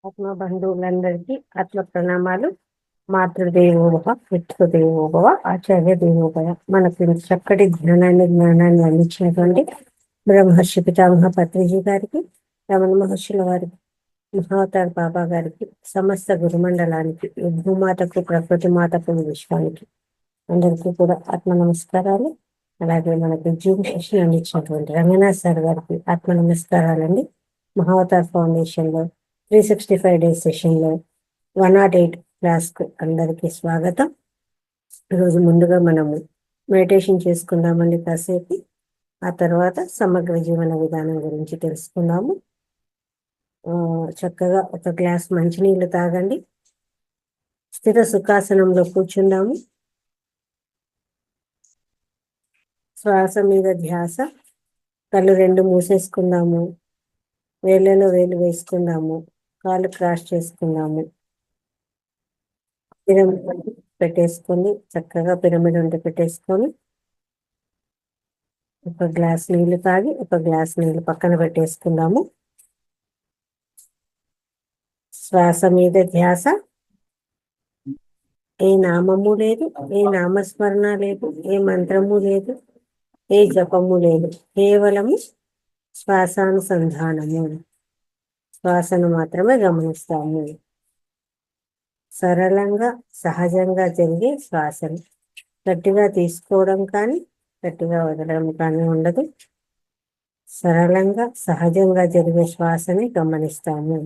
ఆత్మ బంధువులందరికీ ఆత్మ ప్రణామాలు. మాతృదేవోభవ, పితృదేవోభవ, ఆచార్య దేవోభవ. మనకు ఇంత చక్కటి జ్ఞానాన్ని అందించినటువంటి బ్రహ్మర్షి పితామహ పత్రిజీ గారికి, రమణ మహర్షుల వారికి, మహావతార్ బాబా గారికి, సమస్త గురుమండలానికి, ఈ భూమాతకు, ప్రకృతి మాతకు, విశ్వానికి అందరికీ కూడా ఆత్మ నమస్కారాలు. అలాగే మనకి జూమ్ సెషన్ అందించినటువంటి రంగనాథ్ సార్ గారికి ఆత్మ నమస్కారాలండి. మహావతార్ ఫౌండేషన్ లో 365 డేస్ సెషన్ లో 108 క్లాస్ కు అందరికీ స్వాగతం. ఈరోజు ముందుగా మనము మెడిటేషన్ చేసుకుందామండి కాసేపు. ఆ తర్వాత సమగ్ర జీవన విధానం గురించి తెలుసుకుందాము. చక్కగా ఒక గ్లాస్ మంచినీళ్ళు తాగండి. స్థిర సుఖాసనంలో కూర్చుందాము. శ్వాస మీద ధ్యాస. కళ్ళు రెండు మూసేసుకుందాము. వేళ్ళలో వేలు వేసుకుందాము. కాళ్ళు క్రాస్ చేసుకుందాము. పిరమిడ్ పెట్టేసుకొని చక్కగా పిరమిడ్ ఉంటే పెట్టేసుకొని ఒక గ్లాస్ నీళ్లు తాగి ఒక గ్లాస్ నీళ్లు పక్కన పెట్టేసుకుందాము. శ్వాస మీద ధ్యాస. ఏ నామము లేదు, ఏ నామస్మరణ లేదు, ఏ మంత్రము లేదు, ఏ జపము లేదు. కేవలము శ్వాసానుసంధానము. శ్వాసను మాత్రమే గమనిస్తాము. సరళంగా సహజంగా జరిగే శ్వాసను గట్టిగా తీసుకోవడం కానీ గట్టిగా వదలడం కానీ ఉండదు. సరళంగా సహజంగా జరిగే శ్వాసని గమనిస్తాము.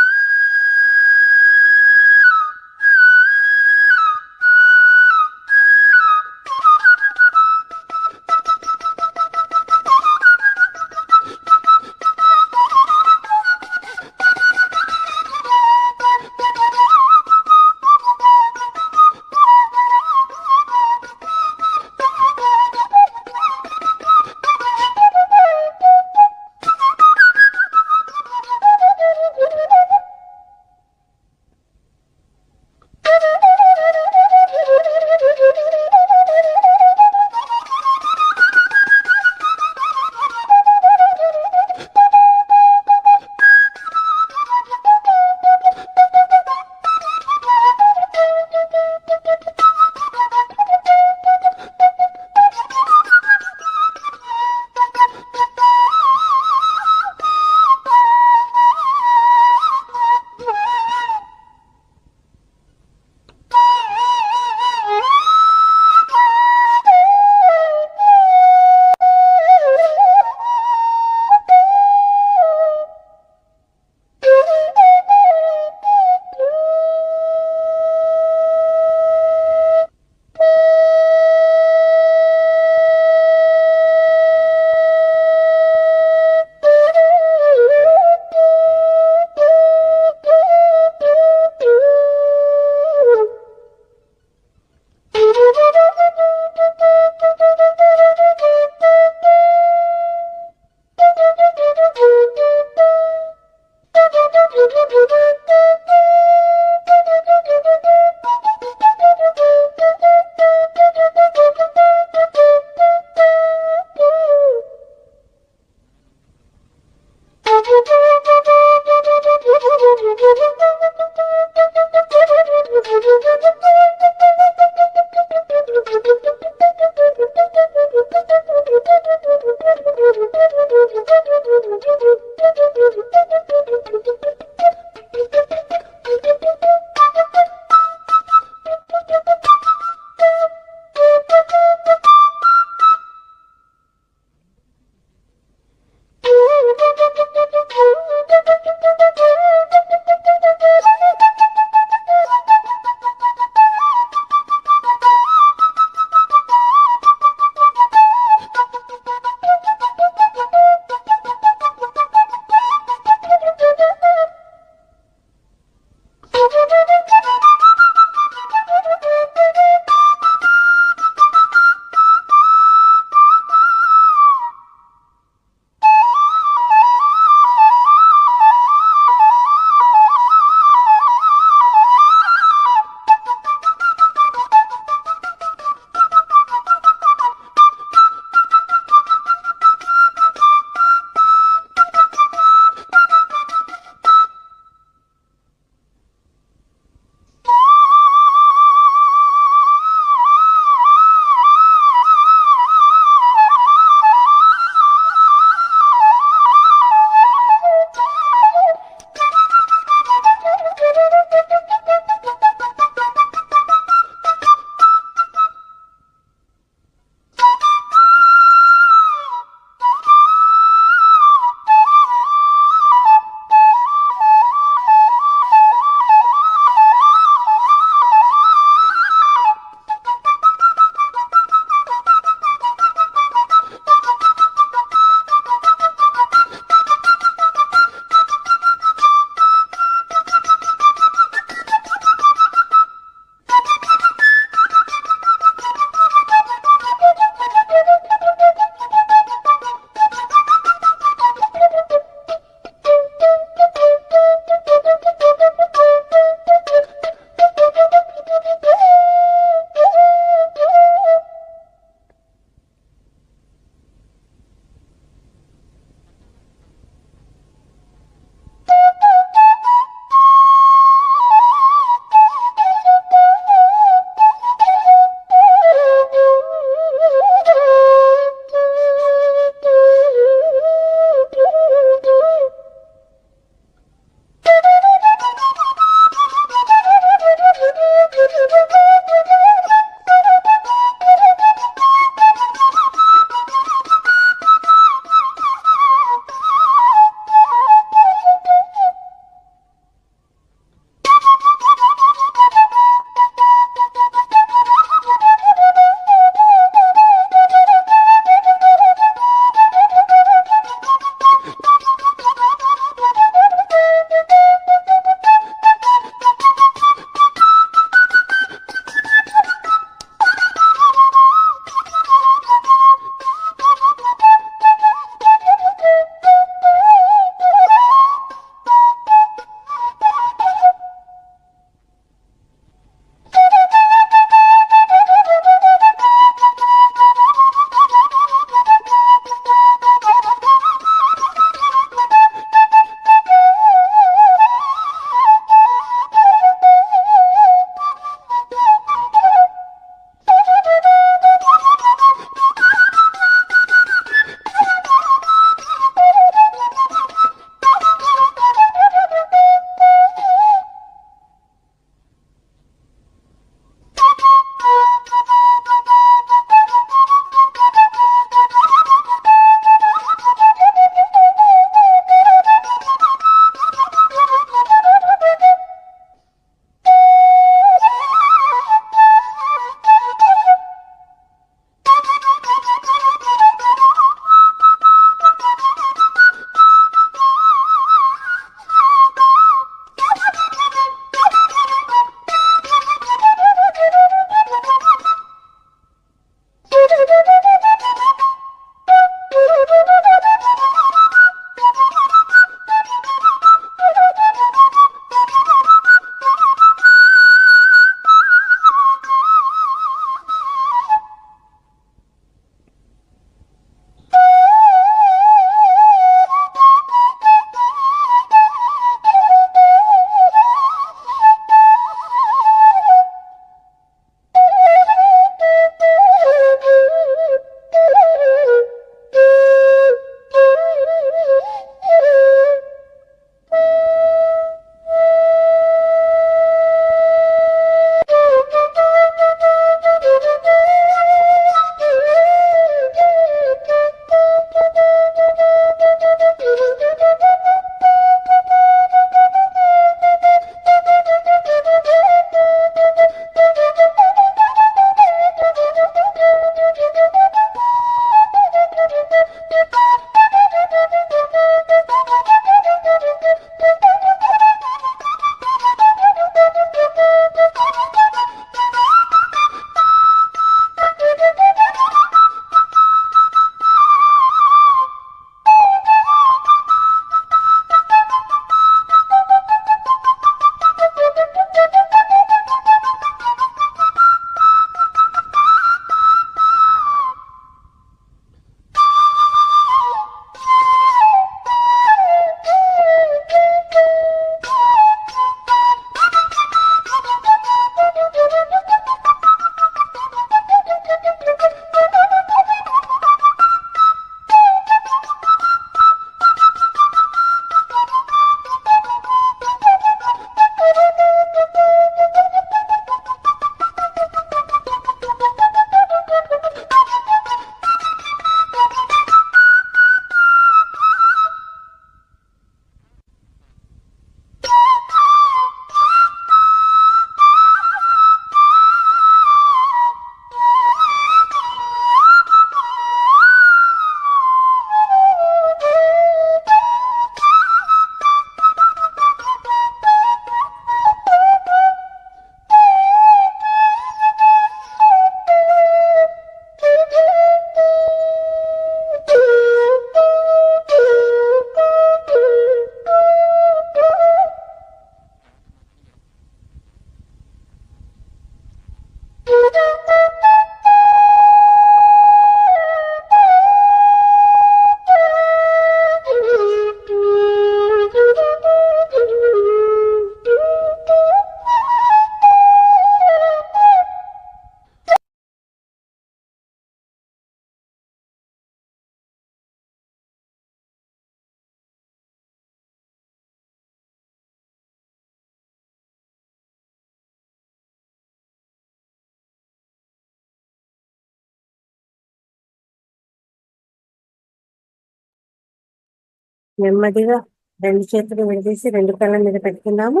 నెమ్మదిగా 2 చేతులు విడదీసి 2 కళ్ళ మీద పెట్టుకుందాము.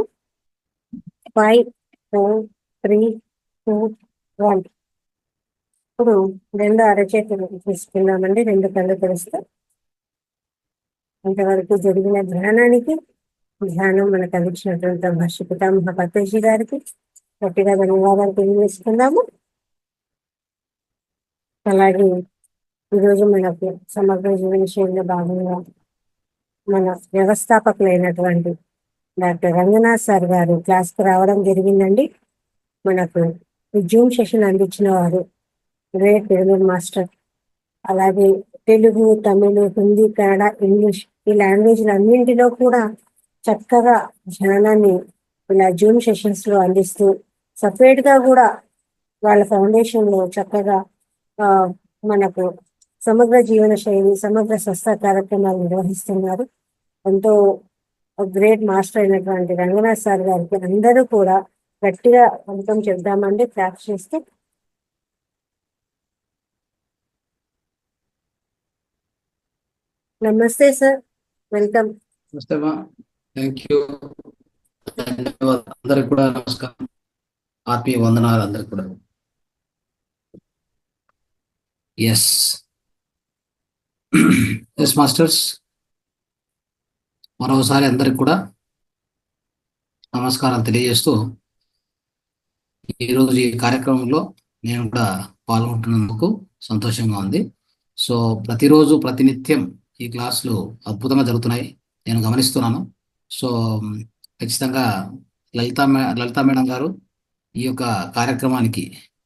5, 4, 3, 2, 1. ఇప్పుడు 2 అరచేతులు తీసుకుందామండి. 2 కళ్ళు తెరిస్తే. అంతవరకు జరిగిన ధ్యానానికి, ధ్యానం మనకు అందించినటువంటి బ్రహ్మర్షి పితామహ పత్రిజీ గారికి గట్టిగా ధన్యవాదాలు తెలియజేసుకుందాము. అలాగే ఈరోజు మనకు సమగ్ర జీవన శైలిలో భాగంగా మన వ్యవస్థాపకులైనటువంటి డాక్టర్ రంగనాథ్ సార్ గారు క్లాస్కి రావడం జరిగిందండి. మనకు ఈ జూమ్ సెషన్ అందించిన వారు గ్రేట్ తెలుగు మాస్టర్. అలాగే తెలుగు, తమిళ, హిందీ, కన్నడ, ఇంగ్లీష్ ఈ లాంగ్వేజ్లు అన్నింటిలో కూడా చక్కగా ధ్యానాన్ని ఇలా జూమ్ సెషన్స్ లో అందిస్తూ సపరేట్ గా కూడా వాళ్ళ ఫౌండేషన్ లో చక్కగా మనకు సమగ్ర జీవన శైలి, సమగ్ర స్వస్థ కార్యక్రమాలు నిర్వహిస్తున్నారు. ఎంతో గ్రేట్ మాస్టర్ అయినటువంటి రంగనాథ్ సార్ గారికి అందరూ కూడా గట్టిగా వెల్కమ్ చెప్దామండి క్లాప్ చేస్తే. నమస్తే సార్, వెల్కమ్. Thank you. అందరికి కూడా నమస్కారం, ఆత్మీయ వందనాలు అందరికి కూడా. ఎస్ ఎస్ మాస్టర్స్, మరోసారి అందరికి కూడా నమస్కారం తెలియజేస్తూ ఈరోజు ఈ కార్యక్రమంలో నేను కూడా పాల్గొంటున్నందుకు సంతోషంగా ఉంది. సో ప్రతిరోజు ప్రతినిత్యం ఈ క్లాసులు అద్భుతంగా జరుగుతున్నాయి, నేను గమనిస్తున్నాను. సో ఖచ్చితంగా లలితా మేడం గారు ఈ యొక్క కార్యక్రమానికి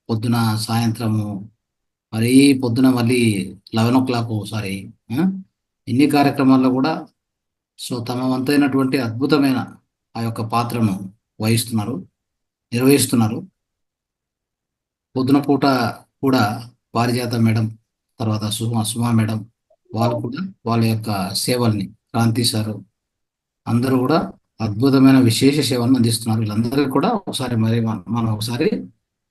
పొద్దున, సాయంత్రము, మరి పొద్దున మళ్ళీ 11 o'clock ఒకసారి, ఇన్ని కార్యక్రమాల్లో కూడా సో తమ వంతైనటువంటి అద్భుతమైన ఆ యొక్క పాత్రను నిర్వహిస్తున్నారు. పొద్దున పూట కూడా పారిజాత మేడం, తర్వాత సుమా మేడం, వాళ్ళు కూడా వాళ్ళ యొక్క సేవల్ని, క్రాంతి సారు, అందరూ కూడా అద్భుతమైన విశేష సేవలను అందిస్తున్నారు. వీళ్ళందరికీ కూడా ఒకసారి మనం ఒకసారి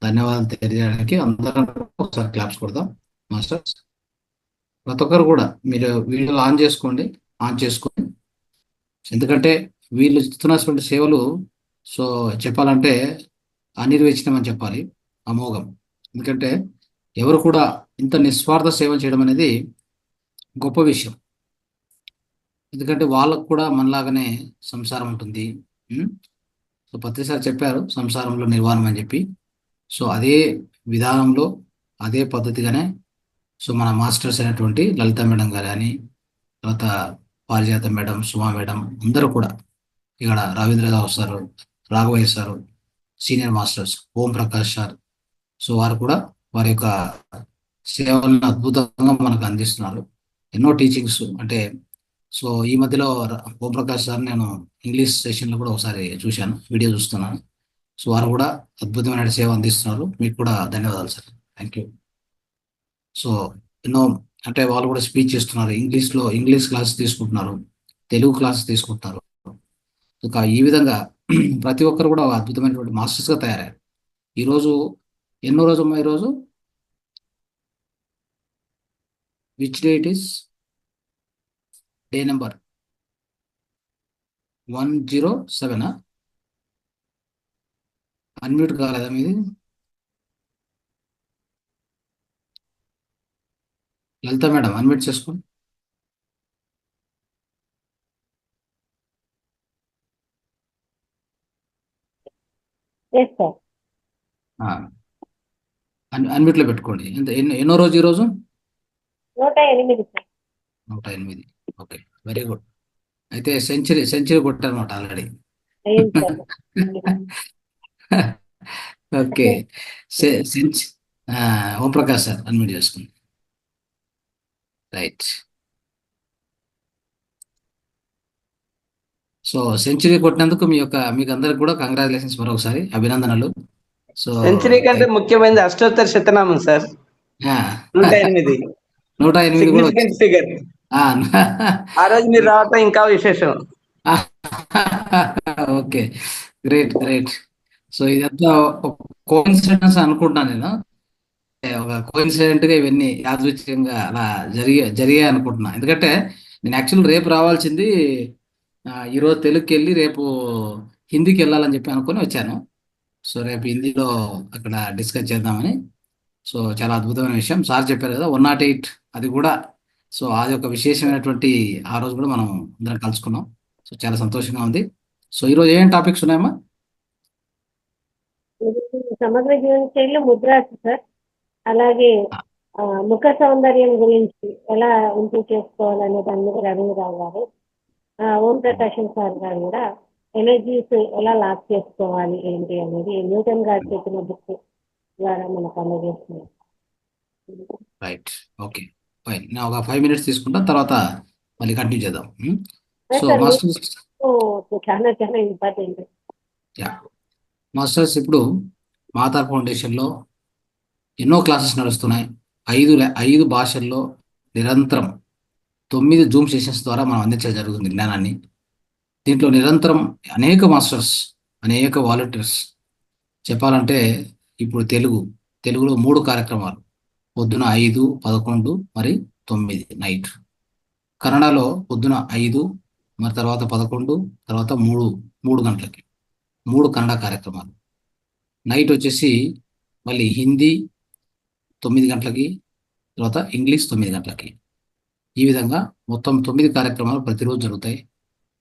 ధన్యవాదాలు తెలియజేయడానికి అందరం ఒకసారి క్లాప్స్ కొడదాం మాస్టర్స్. ప్రతి ఒక్కరు కూడా మీరు వీడియోలు ఆన్ చేసుకొని, ఎందుకంటే వీళ్ళు ఇస్తున్నటువంటి సేవలు సో చెప్పాలంటే అనిర్వచనీయం చెప్పాలి, అమోఘం. ఎందుకంటే ఎవరు కూడా ఇంత నిస్వార్థ సేవ చేయడం అనేది గొప్ప విషయం. ఎందుకంటే వాళ్ళకు కూడా మనలాగానే సంసారం ఉంటుంది. సో ప్రతిసారి చెప్పారు సంసారంలో నిర్వాణం అని చెప్పి. సో అదే విధానంలో, అదే పద్ధతిగానే సో మన మాస్టర్స్ అయినటువంటి లలితా మేడం గారు కానీ, తర్వాత పారిజాత మేడం, సుమా మేడం, అందరూ కూడా ఇక్కడ Ravindra Rao sir, Raghavaiah sir, senior masters, Om Prakash sir, so వారు కూడా వారి యొక్క సేవలను అద్భుతంగా మనకు అందిస్తున్నారు. ఎన్నో టీచింగ్స్ అంటే సో ఈ మధ్యలో ఓం ప్రకాష్ సార్ నేను ఇంగ్లీష్ సెషన్లో కూడా ఒకసారి చూశాను, వీడియో చూస్తున్నాను. సో వారు కూడా అద్భుతమైన సేవ అందిస్తున్నారు. మీకు కూడా ధన్యవాదాలు సార్, థ్యాంక్ యూ. సో ఎన్నో అంటే వాళ్ళు కూడా స్పీచ్ చేస్తున్నారు, ఇంగ్లీష్ క్లాస్ తీసుకుంటున్నారు, తెలుగు క్లాస్ తీసుకుంటున్నారు. ఇంకా ఈ విధంగా ప్రతి ఒక్కరు కూడా అద్భుతమైనటువంటి మాస్టర్స్గా తయారయ్యారు. ఈరోజు ఎన్నో రోజు అమ్మా? ఈరోజు which day it is? Day number 107. Unmute కాలేదా మీది? లలిత మేడం అన్మ్యూట్ చేసుకోండి. అన్మ్యూట్ లో పెట్టుకోండి. ఎన్నో రోజు ఈరోజు? 108. Okay, very good. అయితే సెంచరీ కొట్టారనమాట already. Okay, Omprakash sir unmute చేసుకోండి. రైట్. సో సెంచరీ కొట్టినందుకు మీకు అందరికి కూడా కంగ్రాచులేషన్స్, మరొకసారి అభినందనలు. సో సెంచరీ కంటే ముఖ్యమైనది అష్టోత్తర శతనామం సార్. 108 కూడా ఫిగర్. ఆ రోజు మీరు రావటం ఇంకా విశేషం. Okay, great. సో ఇదంతా కోఇన్సిడెన్స్ అనుకుంటున్నాను నేను, ఒక కోఇన్సిడెంట్ గా ఇవన్నీ యాదృచ్ఛికంగా అలా జరిగాయి అనుకుంటున్నా. ఎందుకంటే నేను యాక్చువల్ రేపు రావాల్సింది, ఈరోజు తెలుగుకి వెళ్ళి రేపు హిందీకి వెళ్ళాలని చెప్పి అనుకుని వచ్చాను. సో రేపు హిందీలో అక్కడ డిస్కస్ చేద్దామని. సో చాలా అద్భుతమైన విషయం సార్ చెప్పారు కదా, 108 అది కూడా. సో అది ఒక విశేషమైనటువంటి, ఆ రోజు కూడా మనం అందరం కలుసుకున్నాం. సో చాలా సంతోషంగా ఉంది. సో ఈరోజు ఏం టాపిక్స్ ఉన్నాయమ్మా? ఇది సమగ్ర జీవన శైలిలో ముద్రాసు సార్. అలాగే ముఖ సౌందర్యం గురించి ఎలా ఇంప్రూవ్ చేసుకోవాలనే దాని మీద రవీంద్రరావు గారు, ఓం ప్రకాశం సార్ గారు కూడా ఎనర్జీస్ ఎలా లాక్ చేసుకోవాలి ఏంటి అనేది న్యూటన్ గారు చెప్పిన బుక్ ద్వారా మనకు అందజేస్తున్నారు. Right, okay, fine. నేను ఒక 5 minutes తీసుకుంటా, తర్వాత మళ్ళీ కంటిన్యూ చేద్దాం. సో సార్ మాస్టర్స్, చాలా చాలా ఇంపార్టెంట్. యా మాస్టర్స్, ఇప్పుడు మాతార్ ఫౌండేషన్లో ఎన్నో క్లాసెస్ నడుస్తున్నాయి. 5 భాషల్లో నిరంతరం 9 జూమ్ సెషన్స్ ద్వారా మనం అందించడం జరుగుతుంది జ్ఞానాన్ని. దీంట్లో నిరంతరం అనేక మాస్టర్స్, అనేక వాలంటీర్స్. చెప్పాలంటే ఇప్పుడు తెలుగులో 3 కార్యక్రమాలు, పొద్దున 5, 11 మరి 9 నైట్. కన్నడలో పొద్దున 5 మరి తర్వాత 11 తర్వాత 3 గంటలకి 3 కన్నడ కార్యక్రమాలు. నైట్ వచ్చేసి మళ్ళీ హిందీ 9 గంటలకి, తర్వాత ఇంగ్లీష్ 9 గంటలకి. ఈ విధంగా మొత్తం 9 కార్యక్రమాలు ప్రతిరోజు జరుగుతాయి.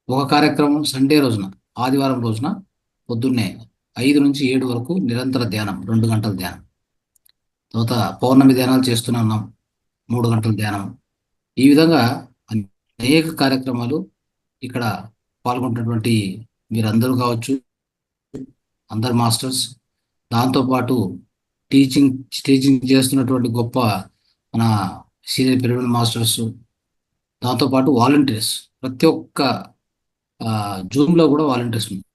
ఒక కార్యక్రమం సండే రోజున, ఆదివారం రోజున పొద్దున్నే 5 నుంచి 7 వరకు నిరంతర ధ్యానం, 2 గంటల ధ్యానం. తర్వాత పౌర్ణమి ధ్యానాలు చేస్తూనే ఉన్నాం, 3 గంటల ధ్యానం. ఈ విధంగా అనేక కార్యక్రమాలు ఇక్కడ పాల్గొంటున్నటువంటి మీరందరూ కావచ్చు, అందరు మాస్టర్స్, దాంతోపాటు టీచింగ్ చేస్తున్నటువంటి గొప్ప మన సీనియర్ పిరమిడ్ మాస్టర్స్, దాంతోపాటు వాలంటీర్స్. ప్రతి ఒక్క జూమ్లో కూడా వాలంటీర్స్ ఉన్నారు.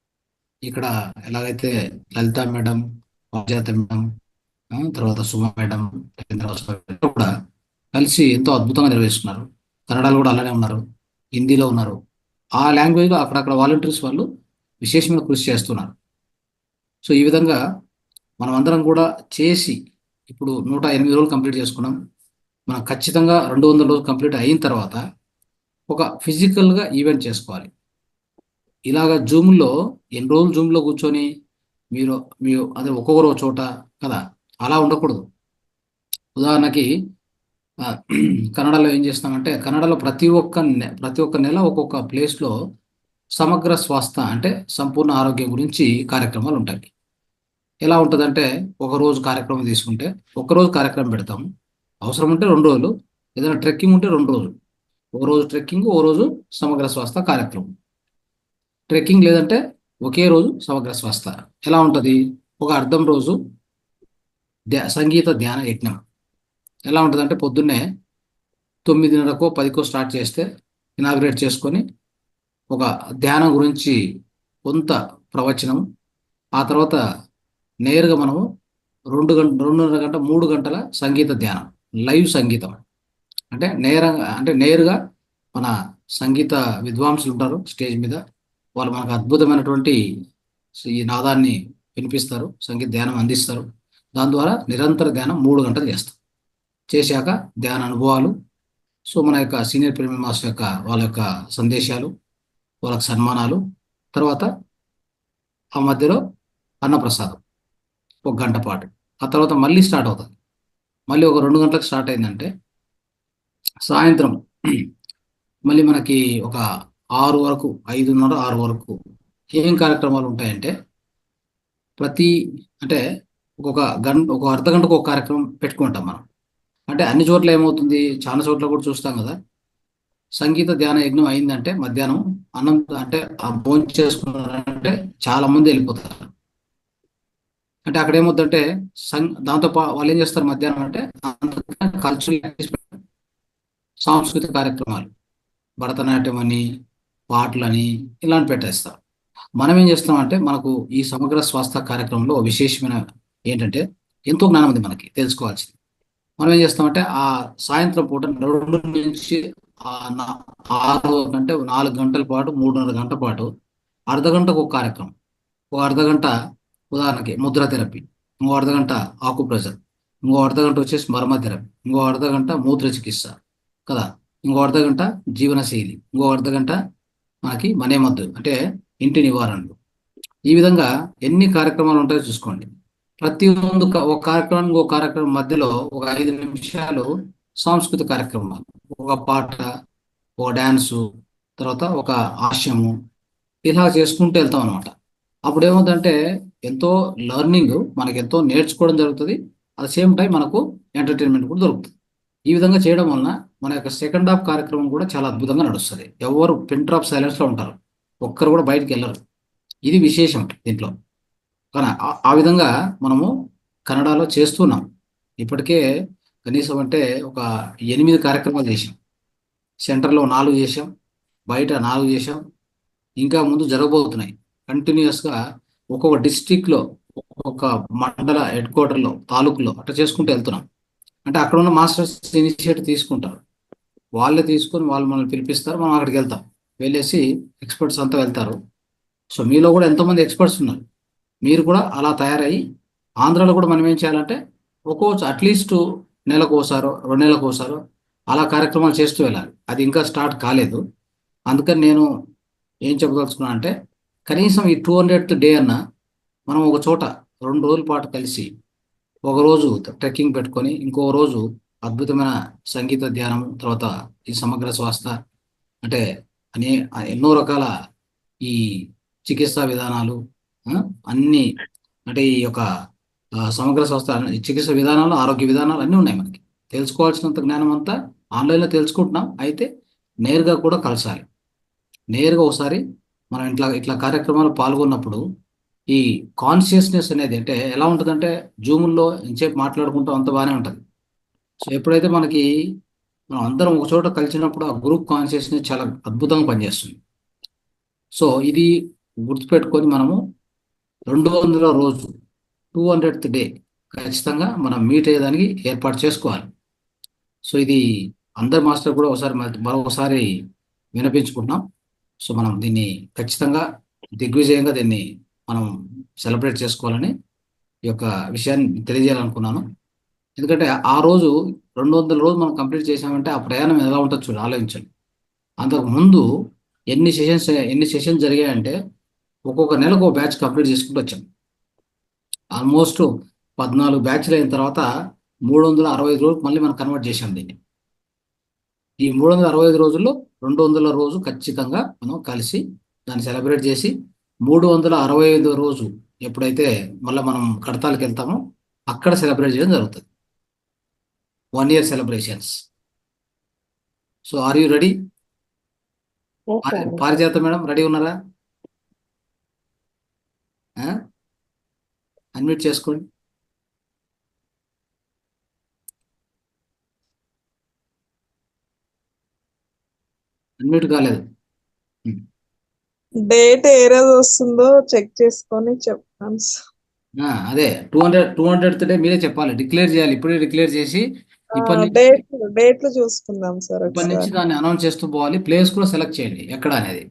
ఇక్కడ ఎలాగైతే లలిత మేడం, పారిజాత మేడం, తర్వాత సుమ మేడం, కూడా కలిసి ఎంతో అద్భుతంగా నిర్వహిస్తున్నారు. కన్నడలో కూడా అలానే ఉన్నారు, హిందీలో ఉన్నారు. ఆ లాంగ్వేజ్లో అక్కడక్కడ వాలంటీర్స్ వాళ్ళు విశేషమైన కృషి చేస్తున్నారు. సో ఈ విధంగా మనం అందరం కూడా చేసి ఇప్పుడు 108 రోజులు కంప్లీట్ చేసుకున్నాం. మనం ఖచ్చితంగా 200 రోజులు కంప్లీట్ అయిన తర్వాత ఒక ఫిజికల్గా ఈవెంట్ చేసుకోవాలి. ఇలాగ జూమ్లో ఎన్ని రోజులు జూమ్లో కూర్చొని మీరు అదే ఒక్కొక్కరు ఒక చోట కదా, అలా ఉండకూడదు. ఉదాహరణకి కన్నడలో ఏం చేస్తామంటే, కన్నడలో ప్రతి ఒక్క నెల ఒక్కొక్క ప్లేస్లో సమగ్ర స్వాస్థ్య అంటే సంపూర్ణ ఆరోగ్యం గురించి కార్యక్రమాలు ఉంటాయి. ఎలా ఉంటుందంటే, ఒకరోజు కార్యక్రమం తీసుకుంటే ఒకరోజు కార్యక్రమం పెడతాం, అవసరం ఉంటే 2 రోజులు, ఏదైనా ట్రెక్కింగ్ ఉంటే 2 రోజులు, ఒక రోజు ట్రెక్కింగ్, ఓ రోజు సమగ్ర స్వాస్థ్య కార్యక్రమం. ట్రెక్కింగ్ లేదంటే ఒకే రోజు సమగ్ర స్వాస్థ్య. ఎలా ఉంటుంది, ఒక అర్ధం రోజు సంగీత ధ్యాన యజ్ఞం. ఎలా ఉంటుందంటే, పొద్దున్నే 9:30కో 10కో స్టార్ట్ చేస్తే ఇనాగ్రేట్ చేసుకొని ఒక ధ్యానం గురించి కొంత ప్రవచనం, ఆ తర్వాత నేరుగా మనము 2.5 గంట 3 గంటల సంగీత ధ్యానం, లైవ్ సంగీతం. అంటే నేరుగా మన సంగీత విద్వాంసులు ఉంటారు స్టేజ్ మీద, వాళ్ళు మనకు అద్భుతమైనటువంటి ఈ నాదాన్ని వినిపిస్తారు, సంగీత ధ్యానం అందిస్తారు. దాని ద్వారా నిరంతర ధ్యానం 3 గంటలు చేస్తాం. చేశాక ధ్యాన అనుభవాలు, సో మన యొక్క సీనియర్ పిరమిడ్ మాస్టర్ వాళ్ళ యొక్క సందేశాలు, వాళ్ళకి సన్మానాలు, తర్వాత ఆ మధ్యలో అన్నప్రసాదం 1 గంట పాటు. ఆ తర్వాత మళ్ళీ స్టార్ట్ అవుతుంది. మళ్ళీ ఒక 2 గంటలకు స్టార్ట్ అయిందంటే సాయంత్రం మళ్ళీ మనకి ఒక 6 వరకు, 5:30, 6 వరకు ఏం కార్యక్రమాలు ఉంటాయంటే, అంటే ఒక అర్ధ గంటకు ఒక కార్యక్రమం పెట్టుకుంటాం మనం. అంటే అన్ని చోట్ల ఏమవుతుంది, చాలా చోట్ల కూడా చూస్తాం కదా, సంగీత ధ్యాన యజ్ఞం అయిందంటే మధ్యాహ్నం అన్నం అంటే ఆ భోజనం చేసుకున్నారంటే చాలా మంది వెళ్ళిపోతారు. అంటే అక్కడ ఏమవుతుందంటే దాంతో వాళ్ళు ఏం చేస్తారు మధ్యాహ్నం అంటే, కల్చరల్ సాంస్కృతిక కార్యక్రమాలు, భరతనాట్యం అని, పాటలని ఇలాంటి పెట్టేస్తారు. మనం ఏం చేస్తామంటే, మనకు ఈ సమగ్ర స్వాస్థ్య కార్యక్రమంలో విశేషమైన ఏంటంటే, ఎంతో జ్ఞానం ఉంది మనకి తెలుసుకోవాల్సింది. మనం ఏం చేస్తామంటే, ఆ సాయంత్రం పూట 2 నుంచి 6 అంటే 4 గంటల పాటు, 3.5 గంటల పాటు, అర్ధ గంటకు ఒక కార్యక్రమం. ఒక అర్ధ గంట ఉదాహరణకి ముద్ర థెరపీ, ఇంకో అర్ధ గంట ఆకుప్రెషర్, ఇంకో అర్ధ గంట వచ్చేసి మర్మ థెరపీ, ఇంకో అర్ధ గంట మూత్ర చికిత్స కదా. ఇంకో అర్ధ గంట జీవనశైలి, ఇంకో అర్ధ గంట మనకి మనేమద్దు అంటే ఇంటి నివారణలు. ఈ విధంగా ఎన్ని కార్యక్రమాలు ఉంటాయో చూసుకోండి. ప్రతి ముందు ఒక కార్యక్రమానికి ఒక కార్యక్రమం మధ్యలో ఒక 5 నిమిషాలు సాంస్కృతిక కార్యక్రమాలు, ఒక పాట, ఒక డ్యాన్సు, తర్వాత ఒక హాస్యము, ఇలా చేసుకుంటూ వెళ్తాం అనమాట. అప్పుడు ఏమవుతుందంటే ఎంతో లెర్నింగ్, మనకి ఎంతో నేర్చుకోవడం జరుగుతుంది. అట్ ద సేమ్ టైం మనకు ఎంటర్టైన్మెంట్ కూడా దొరుకుతుంది. ఈ విధంగా చేయడం వలన మన యొక్క సెకండ్ హాఫ్ కార్యక్రమం కూడా చాలా అద్భుతంగా నడుస్తుంది. ఎవరు పిన్ డ్రాప్ సైలెన్స్లో ఉంటారు, ఒక్కరు కూడా బయటికి వెళ్ళరు. ఇది విశేషం దీంట్లో. కానీ ఆ విధంగా మనము కన్నడలో చేస్తున్నాం. ఇప్పటికే కనీసం అంటే ఒక 8 కార్యక్రమాలు చేసాం. సెంటర్లో 4 చేసాం, బయట 4 చేసాం, ఇంకా ముందు జరగబోతున్నాయి. కంటిన్యూస్గా ఒక్కొక్క డిస్టిక్లో, ఒక్కొక్క మండల హెడ్ క్వార్టర్లో, తాలూకులో అట్లా చేసుకుంటూ వెళ్తున్నాం. అంటే అక్కడ ఉన్న మాస్టర్స్ ఇనిషియేటివ్ తీసుకుంటారు, వాళ్ళే తీసుకొని వాళ్ళు మనల్ని పిలిపిస్తారు, మనం అక్కడికి వెళ్తాం. వెళ్ళేసి ఎక్స్పర్ట్స్ అంతా వెళ్తారు. సో మీలో కూడా ఎంతోమంది ఎక్స్పర్ట్స్ ఉన్నారు. మీరు కూడా అలా తయారయ్యి ఆంధ్రాలో కూడా మనం ఏం చేయాలంటే ఒక్కొక్క అట్లీస్ట్ నెలకు ఒకసారో 2 నెలలకు ఒకసారో అలా కార్యక్రమాలు చేస్తూ వెళ్ళాలి. అది ఇంకా స్టార్ట్ కాలేదు. అందుకని నేను ఏం చెప్పదలుచుకున్నా అంటే కనీసం ఈ 200th డే అన్న మనం ఒక చోట 2 రోజుల పాటు కలిసి, ఒకరోజు ట్రెక్కింగ్ పెట్టుకొని, ఇంకో రోజు అద్భుతమైన సంగీత ధ్యానం, తర్వాత ఈ సమగ్ర స్వాస్థ అంటే అనే ఎన్నో రకాల ఈ చికిత్సా విధానాలు, అన్ని అంటే ఈ యొక్క సమగ్ర స్వాస్థ చికిత్స విధానాలు, ఆరోగ్య విధానాలు అన్నీ ఉన్నాయి. మనకి తెలుసుకోవాల్సినంత జ్ఞానం అంతా ఆన్లైన్లో తెలుసుకుంటున్నాం. అయితే నేరుగా కూడా కలసాలి. నేరుగా ఒకసారి మనం ఇట్లా కార్యక్రమాలు పాల్గొన్నప్పుడు ఈ కాన్షియస్నెస్ అనేది అంటే ఎలా ఉంటుందంటే, జూముల్లో ఎంతసేపు మాట్లాడుకుంటాం అంత బాగానే ఉంటుంది. సో ఎప్పుడైతే మనం అందరం ఒక చోట కలిసినప్పుడు ఆ గ్రూప్ కాన్షియస్నెస్ చాలా అద్భుతంగా పనిచేస్తుంది. సో ఇది గుర్తుపెట్టుకొని మనము 200వ రోజు 200th డే ఖచ్చితంగా మనం మీట్ అయ్యేదానికి ఏర్పాటు చేసుకోవాలి. సో ఇది అందరి మాస్టర్ కూడా మరొకసారి వినిపించుకుంటున్నాం. సో మనం దీన్ని ఖచ్చితంగా దిగ్విజయంగా దీన్ని మనం సెలబ్రేట్ చేసుకోవాలని ఈ యొక్క విషయాన్ని తెలియజేయాలనుకున్నాను. ఎందుకంటే ఆ రోజు 200 రోజు మనం కంప్లీట్ చేసామంటే ఆ ప్రయాణం ఎలా ఉంటుందో చూడండి, ఆలోచించండి. అంతకు ముందు ఎన్ని సెషన్స్ జరిగాయంటే ఒక్కొక్క నెలకు ఒక బ్యాచ్ కంప్లీట్ చేసుకుంటూ వచ్చాం. ఆల్మోస్ట్ 14 బ్యాచ్లు అయిన తర్వాత 365 రోజులు మళ్ళీ మనం కన్వర్ట్ చేసాం దీన్ని. ఈ 365 రోజుల్లో 200వ రోజు ఖచ్చితంగా మనం కలిసి దాన్ని సెలబ్రేట్ చేసి 365వ రోజు ఎప్పుడైతే మళ్ళీ మనం కడతాలకి వెళ్తామో అక్కడ సెలబ్రేట్ చేయడం జరుగుతుంది. 1 year celebrations. So are you ready? Parijata madam ready ఉన్నారా? అన్మ్యూట్ చేసుకోండి. అన్మ్యూట్ కాలేదు. డేట్ ఏ రోజు వస్తుందో చెక్ చేసుకొని చెప్తాను. అదే 200th డే మీరే చెప్పాలి, డిక్లేర్ చేయాలి. ఇప్పుడే డిక్లేర్ చేసి డేట్లు చూసుకుందాం సార్. ఇప్పటి నుంచి దాన్ని అనౌన్స్ చేస్తూ పోవాలి. ప్లేస్ కూడా సెలెక్ట్ చేయండి ఎక్కడ అనేది.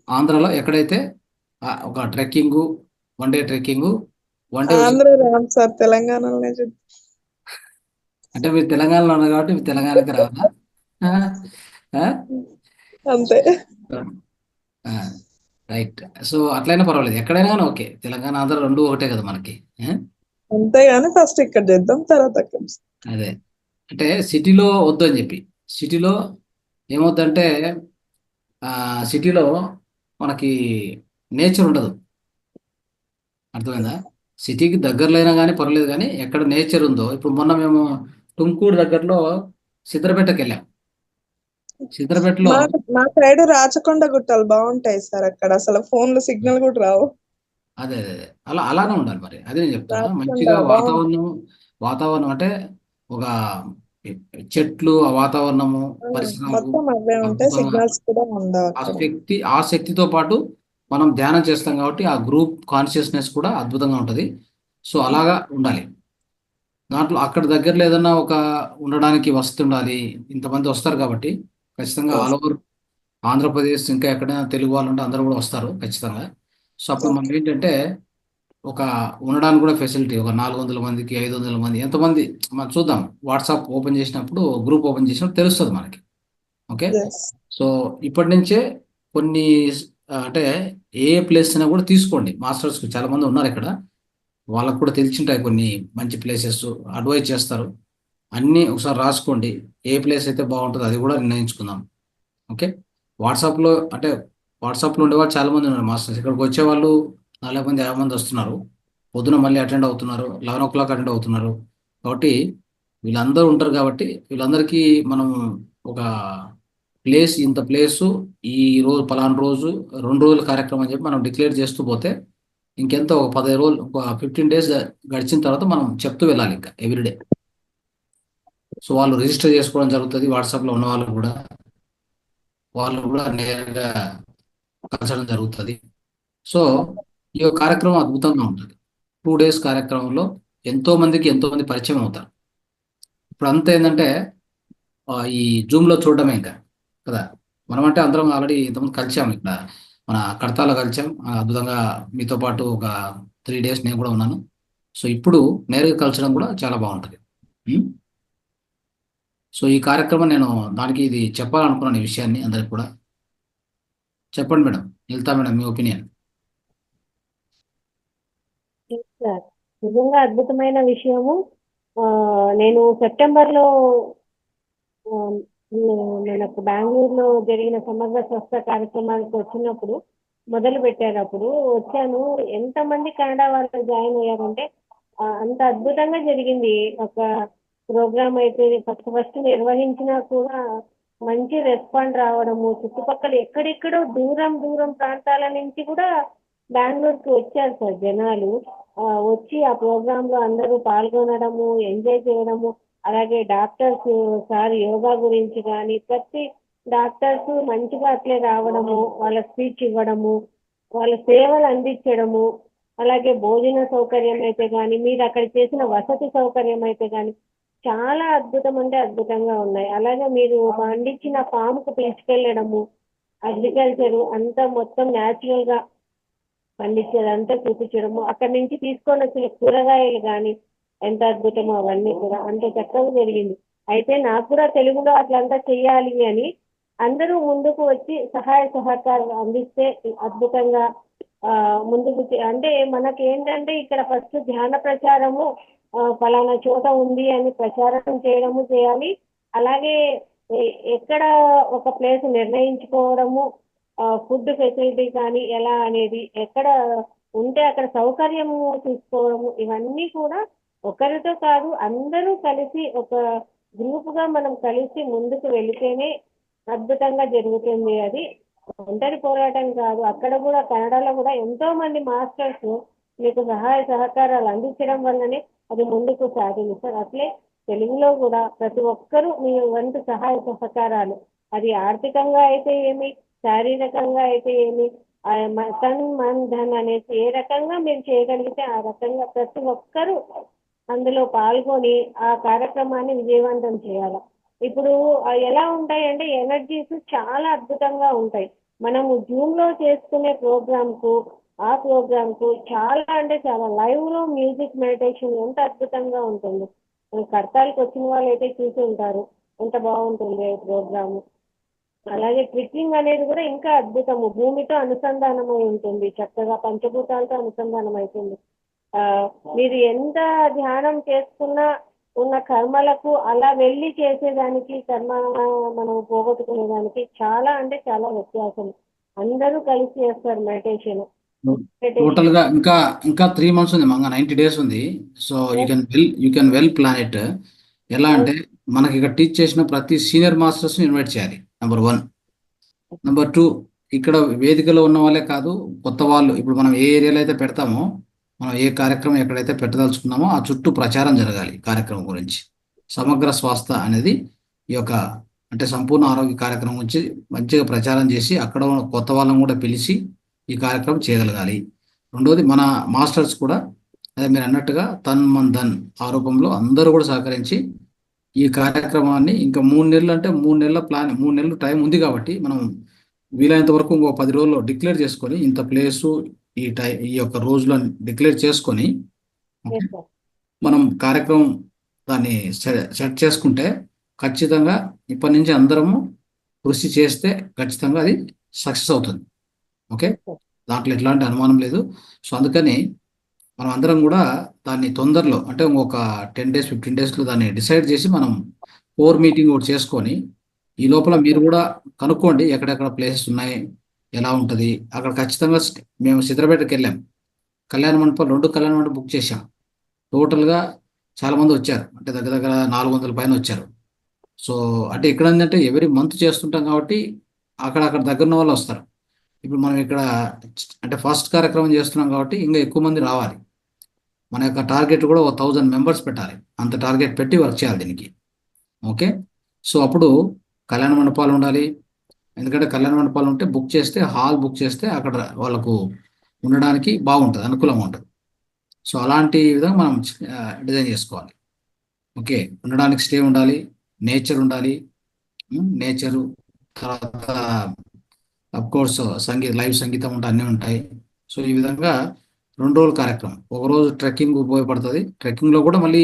ఆంధ్రాలో ఎక్కడైతే ఒక trekking, 1 day trekking, 1 day Andhra రాదు సార్, తెలంగాణలోనే అంటే మీరు తెలంగాణలో ఉన్నారు కాబట్టి మీరు తెలంగాణకి రావాలా? అంతే. రైట్. సో అట్లయినా పర్వాలేదు, ఎక్కడైనా కానీ ఓకే. తెలంగాణ, ఆంధ్ర 2 ఒకటే కదా మనకి. అంతేగాని ఫస్ట్ ఇక్కడ చేద్దాం, తర్వాత అక్కడ. అదే అంటే సిటీలో వద్దు అని చెప్పి. సిటీలో ఏమవుతుందంటే సిటీలో మనకి నేచర్ ఉండదు. అర్థమైందా? సిటీకి దగ్గరలో అయినా కానీ పర్లేదు, కానీ ఎక్కడ నేచర్ ఉందో. ఇప్పుడు మొన్న మేము తుమ్కూరు దగ్గరలో సిద్రపేటకి వెళ్ళాం. సిద్రపేటలో మా సైడ్ రాచకొండ గుట్టలు బాగుంటాయి సార్, అక్కడ అసలు ఫోన్లు సిగ్నల్ కూడా రావు. అదే అలానే ఉండాలి మరి. అదే నేను చెప్తున్నా. మంచిగా వాతావరణం అంటే ఒక చెట్లు, ఆ వాతావరణము, ఆ శక్తితో పాటు మనం ధ్యానం చేస్తాం కాబట్టి ఆ గ్రూప్ కాన్షియస్నెస్ కూడా అద్భుతంగా ఉంటుంది. సో అలాగా ఉండాలి. దాంట్లో అక్కడ దగ్గరలో ఏదన్నా ఒక ఉండడానికి వసతి ఉండాలి. ఇంతమంది వస్తారు కాబట్టి ఖచ్చితంగా ఆల్ ఓవర్ ఆంధ్రప్రదేశ్, ఇంకా ఎక్కడైనా తెలుగు వాళ్ళు ఉంటే అందరూ కూడా వస్తారు ఖచ్చితంగా. సో అప్పుడు మనం ఏంటంటే ఒక ఉండడానికి కూడా ఫెసిలిటీ ఒక 400 మందికి 500 మంది ఎంతమంది మనం చూద్దాం. వాట్సాప్ ఓపెన్ చేసినప్పుడు గ్రూప్ ఓపెన్ చేసినప్పుడు తెలుస్తుంది మనకి. ఓకే. ఎస్ సో ఇప్పటి నుంచే కొన్ని అంటే ఏ ప్లేస్ అయినా కూడా తీసుకోండి. మాస్టర్స్ చాలా మంది ఉన్నారు ఇక్కడ, వాళ్ళకు కూడా తెలిసింటాయి కొన్ని మంచి ప్లేసెస్, అడ్వైజ్ చేస్తారు. అన్నీ ఒకసారి రాసుకోండి, ఏ ప్లేస్ అయితే బాగుంటుందో అది కూడా నిర్ణయించుకుందాం. ఓకే. వాట్సాప్లో అంటే వాట్సాప్లో ఉండేవాళ్ళు చాలా మంది ఉన్నారు మాస్టర్స్. ఇక్కడికి వచ్చేవాళ్ళు 40 మంది 50 మంది వస్తున్నారు. పొద్దున మళ్ళీ అటెండ్ అవుతున్నారు, 11 o'clock అటెండ్ అవుతున్నారు. కాబట్టి వీళ్ళందరూ ఉంటారు కాబట్టి వీళ్ళందరికీ మనం ఒక ప్లేస్, ఇంత ప్లేసు ఈ రోజు పలానా రోజు 2 రోజుల కార్యక్రమం అని చెప్పి మనం డిక్లేర్ చేస్తూ పోతే ఇంకెంత ఒక 15 రోజులు, ఒక 15 days గడిచిన తర్వాత మనం చెప్తూ వెళ్ళాలి ఇంకా ఎవ్రీడే. సో వాళ్ళు రిజిస్టర్ చేసుకోవడం జరుగుతుంది. వాట్సాప్లో ఉన్న వాళ్ళు కూడా నేరుగా కలచడం జరుగుతుంది. సో ఈ యొక్క కార్యక్రమం అద్భుతంగా ఉంటుంది. 2 days కార్యక్రమంలో ఎంతో మంది పరిచయం అవుతారు. ఇప్పుడు అంతా ఏంటంటే ఈ జూమ్లో చూడడమే ఇంకా కదా. మనం అంటే అందరం ఆల్రెడీ ఇంతకుముందు కలిసాము, ఇక్కడ మన కడతాలో కలిసాం. అద్భుతంగా మీతో పాటు ఒక 3 days నేను కూడా ఉన్నాను. సో ఇప్పుడు నేరుగా కలిసడం కూడా చాలా బాగుంటుంది. సో ఈ కార్యక్రమం నేను దానికి ఇది చెప్పాలనుకున్నాను, ఈ విషయాన్ని అందరికి కూడా. చెప్పండి మేడం, వెళ్తా మేడం, మీ ఒపీనియన్. సార్, నిజంగా అద్భుతమైన విషయము. నేను సెప్టెంబర్లో మనకు బెంగళూరులో జరిగిన సమగ్ర స్వస్థ కార్యక్రమానికి వచ్చినప్పుడు మొదలు పెట్టేటప్పుడు వచ్చాను. ఎంతమంది కన్నడ వాళ్ళు జాయిన్ అయ్యారంటే అంత అద్భుతంగా జరిగింది. ఒక ప్రోగ్రామ్ అయితే ఫస్ట్ నిర్వహించినా కూడా మంచి రెస్పాండ్ రావడము, చుట్టుపక్కల ఎక్కడెక్కడో దూరం దూరం ప్రాంతాల నుంచి కూడా బెంగళూరుకి వచ్చారు సార్ జనాలు. వచ్చి ఆ ప్రోగ్రామ్ లో అందరూ పాల్గొనడము, ఎంజాయ్ చేయడము. అలాగే డాక్టర్స్ సార్ యోగా గురించి కానీ ప్రతి డాక్టర్స్ మంచిగా అట్లే రావడము, వాళ్ళ స్పీచ్ ఇవ్వడము, వాళ్ళ సేవలు అందించడము. అలాగే భోజన సౌకర్యం అయితే కానీ, మీరు అక్కడ చేసిన వసతి సౌకర్యం అయితే కానీ చాలా అద్భుతం అంటే అద్భుతంగా ఉన్నాయి. అలాగే మీరు పండించిన ఫామ్కు పిలుచుకెళ్ళడము, అగ్రికల్చర్ అంతా మొత్తం న్యాచురల్ గా పండించేదంతా చూపించడము, అక్కడి నుంచి తీసుకొని వచ్చిన కూరగాయలు కానీ ఎంత అద్భుతమో అవన్నీ కూడా అంత చక్కగా జరిగింది. అయితే నాకు కూడా తెలుగులో అట్లంతా చెయ్యాలి అని అందరూ ముందుకు వచ్చి సహాయ సహకారాలు అందిస్తే అద్భుతంగా ముందుకు అంటే మనకి ఏంటంటే ఇక్కడ ఫస్ట్ ధ్యాన ప్రచారము ఫలానా చోట ఉంది అని ప్రచారం చేయడము చేయాలి. అలాగే ఎక్కడ ఒక ప్లేస్ నిర్ణయించుకోవడము, ఫుడ్ ఫెసిలిటీ కానీ ఎలా అనేది ఎక్కడ ఉంటే అక్కడ సౌకర్యము తీసుకోవడము, ఇవన్నీ కూడా ఒకరితో కాదు అందరూ కలిసి ఒక గ్రూప్ గా మనం కలిసి ముందుకు వెళితేనే అద్భుతంగా జరుగుతుంది. అది ఒంటరి పోరాటం కాదు. అక్కడ కూడా కన్నడలో కూడా ఎంతో మంది మాస్టర్స్ మీకు సహాయ సహకారాలు అందించడం వల్లనే అది ముందుకు సాగింది సార్. అట్లే తెలుగులో కూడా ప్రతి ఒక్కరూ మీ వంతు సహాయ సహకారాలు, అది ఆర్థికంగా అయితే ఏమి, శారీరకంగా అయితే ఏమి, తన్ మన్ ధన్ అనేసి ఏ రకంగా మీరు చేయగలిగితే ఆ రకంగా ప్రతి ఒక్కరూ అందులో పాల్గొని ఆ కార్యక్రమాన్ని విజయవంతం చేయాలి. ఇప్పుడు ఎలా ఉంటాయంటే ఎనర్జీస్ చాలా అద్భుతంగా ఉంటాయి. మనము జూమ్ లో చేసుకునే ప్రోగ్రామ్ కు ఆ ప్రోగ్రామ్ కు చాలా అంటే చాలా లైవ్ లో మ్యూజిక్ మెడిటేషన్ ఎంత అద్భుతంగా ఉంటుంది. కర్తాలకు వచ్చిన వాళ్ళు అయితే చూసి ఉంటారు ఎంత బాగుంటుంది ప్రోగ్రాము. అలాగే ట్రిక్కింగ్ అనేది కూడా ఇంకా అద్భుతము, భూమితో అనుసంధానమై ఉంటుంది, చక్కగా పంచభూతాలతో అనుసంధానం అవుతుంది. మీరు ఎంత ధ్యానం చేసుకున్నా ఉన్న కర్మలకు అలా వెళ్ళి చేసేదానికి కర్మ మనం పోగొట్టుకునేదానికి చాలా అంటే చాలా వ్యత్యాసం. అందరూ కలిసి చేస్తారు మెడిటేషన్. టోటల్ గా ఇంకా 3 months ఉంది, మంగా 90 days ఉంది. So you can well plan it. ఎలా అంటే మనకి ఇక్కడ టీచ్ చేసిన ప్రతి సీనియర్ మాస్టర్స్ ఇన్వైట్ చేయాలి, నెంబర్ 1. నెంబర్ 2, ఇక్కడ వేదికలో ఉన్న వాళ్ళే కాదు, కొత్త వాళ్ళు. ఇప్పుడు మనం ఏ ఏరియాలో అయితే పెడతామో, మనం ఏ కార్యక్రమం ఎక్కడైతే పెట్టదలుచుకున్నామో ఆ చుట్టూ ప్రచారం జరగాలి కార్యక్రమం గురించి. సమగ్ర స్వాస్థ్య అనేది ఈ యొక్క అంటే సంపూర్ణ ఆరోగ్య కార్యక్రమం గురించి మంచిగా ప్రచారం చేసి అక్కడ ఉన్న కొత్త వాళ్ళని కూడా పిలిచి ఈ కార్యక్రమం చేయగలగాలి. రెండోది మన మాస్టర్స్ కూడా అదే మీరు అన్నట్టుగా తన్ మన్ ధన్ ఆ రూపంలో అందరూ కూడా సహకరించి ఈ కార్యక్రమాన్ని ఇంకా 3 నెలలు అంటే 3 నెలల ప్లాన్, 3 నెలలు టైం ఉంది కాబట్టి మనం వీలైనంత వరకు ఇంకో 10 రోజుల్లో డిక్లేర్ చేసుకొని ఇంత ప్లేసు ఈ యొక్క రోజులో డిక్లేర్ చేసుకొని ఓకే, Yes, sir. మనం కార్యక్రమం దాన్ని సెట్ చేసుకుంటే ఖచ్చితంగా ఇప్పటి నుంచి అందరము కృషి చేస్తే ఖచ్చితంగా అది సక్సెస్ అవుతుంది. Okay, Yes, sir. దాంట్లో ఎట్లాంటి అనుమానం లేదు. సో అందుకని మనం అందరం కూడా దాన్ని తొందరలో అంటే ఒక 10 days 15 daysలో దాన్ని డిసైడ్ చేసి మనం కోర్ మీటింగ్ ఒకటి చేసుకొని ఈ లోపల మీరు కూడా కనుక్కోండి ఎక్కడెక్కడ ప్లేసెస్ ఉన్నాయి, ఎలా ఉంటుంది. అక్కడ ఖచ్చితంగా మేము సిద్దిపేటకి వెళ్ళాం, కళ్యాణ మండపం 2 కళ్యాణ మండపం బుక్ చేశాం. టోటల్గా చాలా మంది వచ్చారు, అంటే దగ్గర దగ్గర 400 పైన వచ్చారు. సో అంటే ఇక్కడ ఏంటంటే ఎవరీ మంత్ చేస్తుంటాం కాబట్టి అక్కడ దగ్గర ఉన్న వాళ్ళు వస్తారు. ఇప్పుడు మనం ఇక్కడ అంటే ఫస్ట్ కార్యక్రమం చేస్తున్నాం కాబట్టి ఇంకా ఎక్కువ మంది రావాలి. మన యొక్క టార్గెట్ కూడా 1000 మెంబర్స్ పెట్టాలి, అంత టార్గెట్ పెట్టి వర్క్ చేయాలి దీనికి. ఓకే, సో అప్పుడు కళ్యాణ మండపాలు ఉండాలి. ఎందుకంటే కళ్యాణ మండపాలు ఉంటే బుక్ చేస్తే హాల్ బుక్ చేస్తే అక్కడ వాళ్ళకు ఉండడానికి బాగుంటుంది, అనుకూలంగా ఉంటుంది. సో అలాంటి విధంగా మనం డిజైన్ చేసుకోవాలి. ఓకే, ఉండడానికి స్టే ఉండాలి, నేచర్ ఉండాలి, నేచరు తర్వాత కోర్స్ లైవ్ సంగీతం ఉంటాయి, అన్నీ ఉంటాయి. సో ఈ విధంగా 2 రోజుల కార్యక్రమం. ఒక రోజు ట్రెక్కింగ్ ఉపయోగపడుతుంది. ట్రెక్కింగ్లో కూడా మళ్ళీ